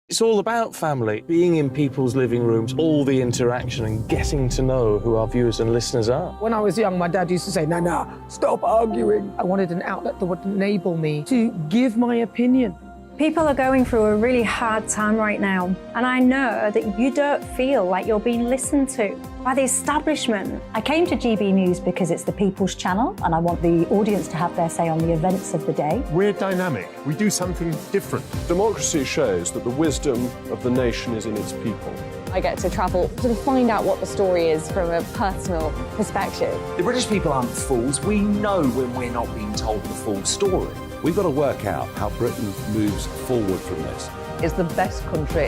It's all about family, being in people's living rooms, all the interaction and getting to know who our viewers and listeners are. When I was young, my dad used to say, Nana, stop arguing. I wanted an outlet that would enable me to give my opinion. People are going through a really hard time right now, and I know that you don't feel like you're being listened to by the establishment. I came to GB News because it's the people's channel, and I want the audience to have their say on the events of the day. We're dynamic. We do something different. Democracy shows that the wisdom of the nation is in its people. I get to travel to find out what the story is from a personal perspective. The British people aren't fools. We know when we're not being told the full story. We've got to work out how Britain moves forward from this. It's the best country in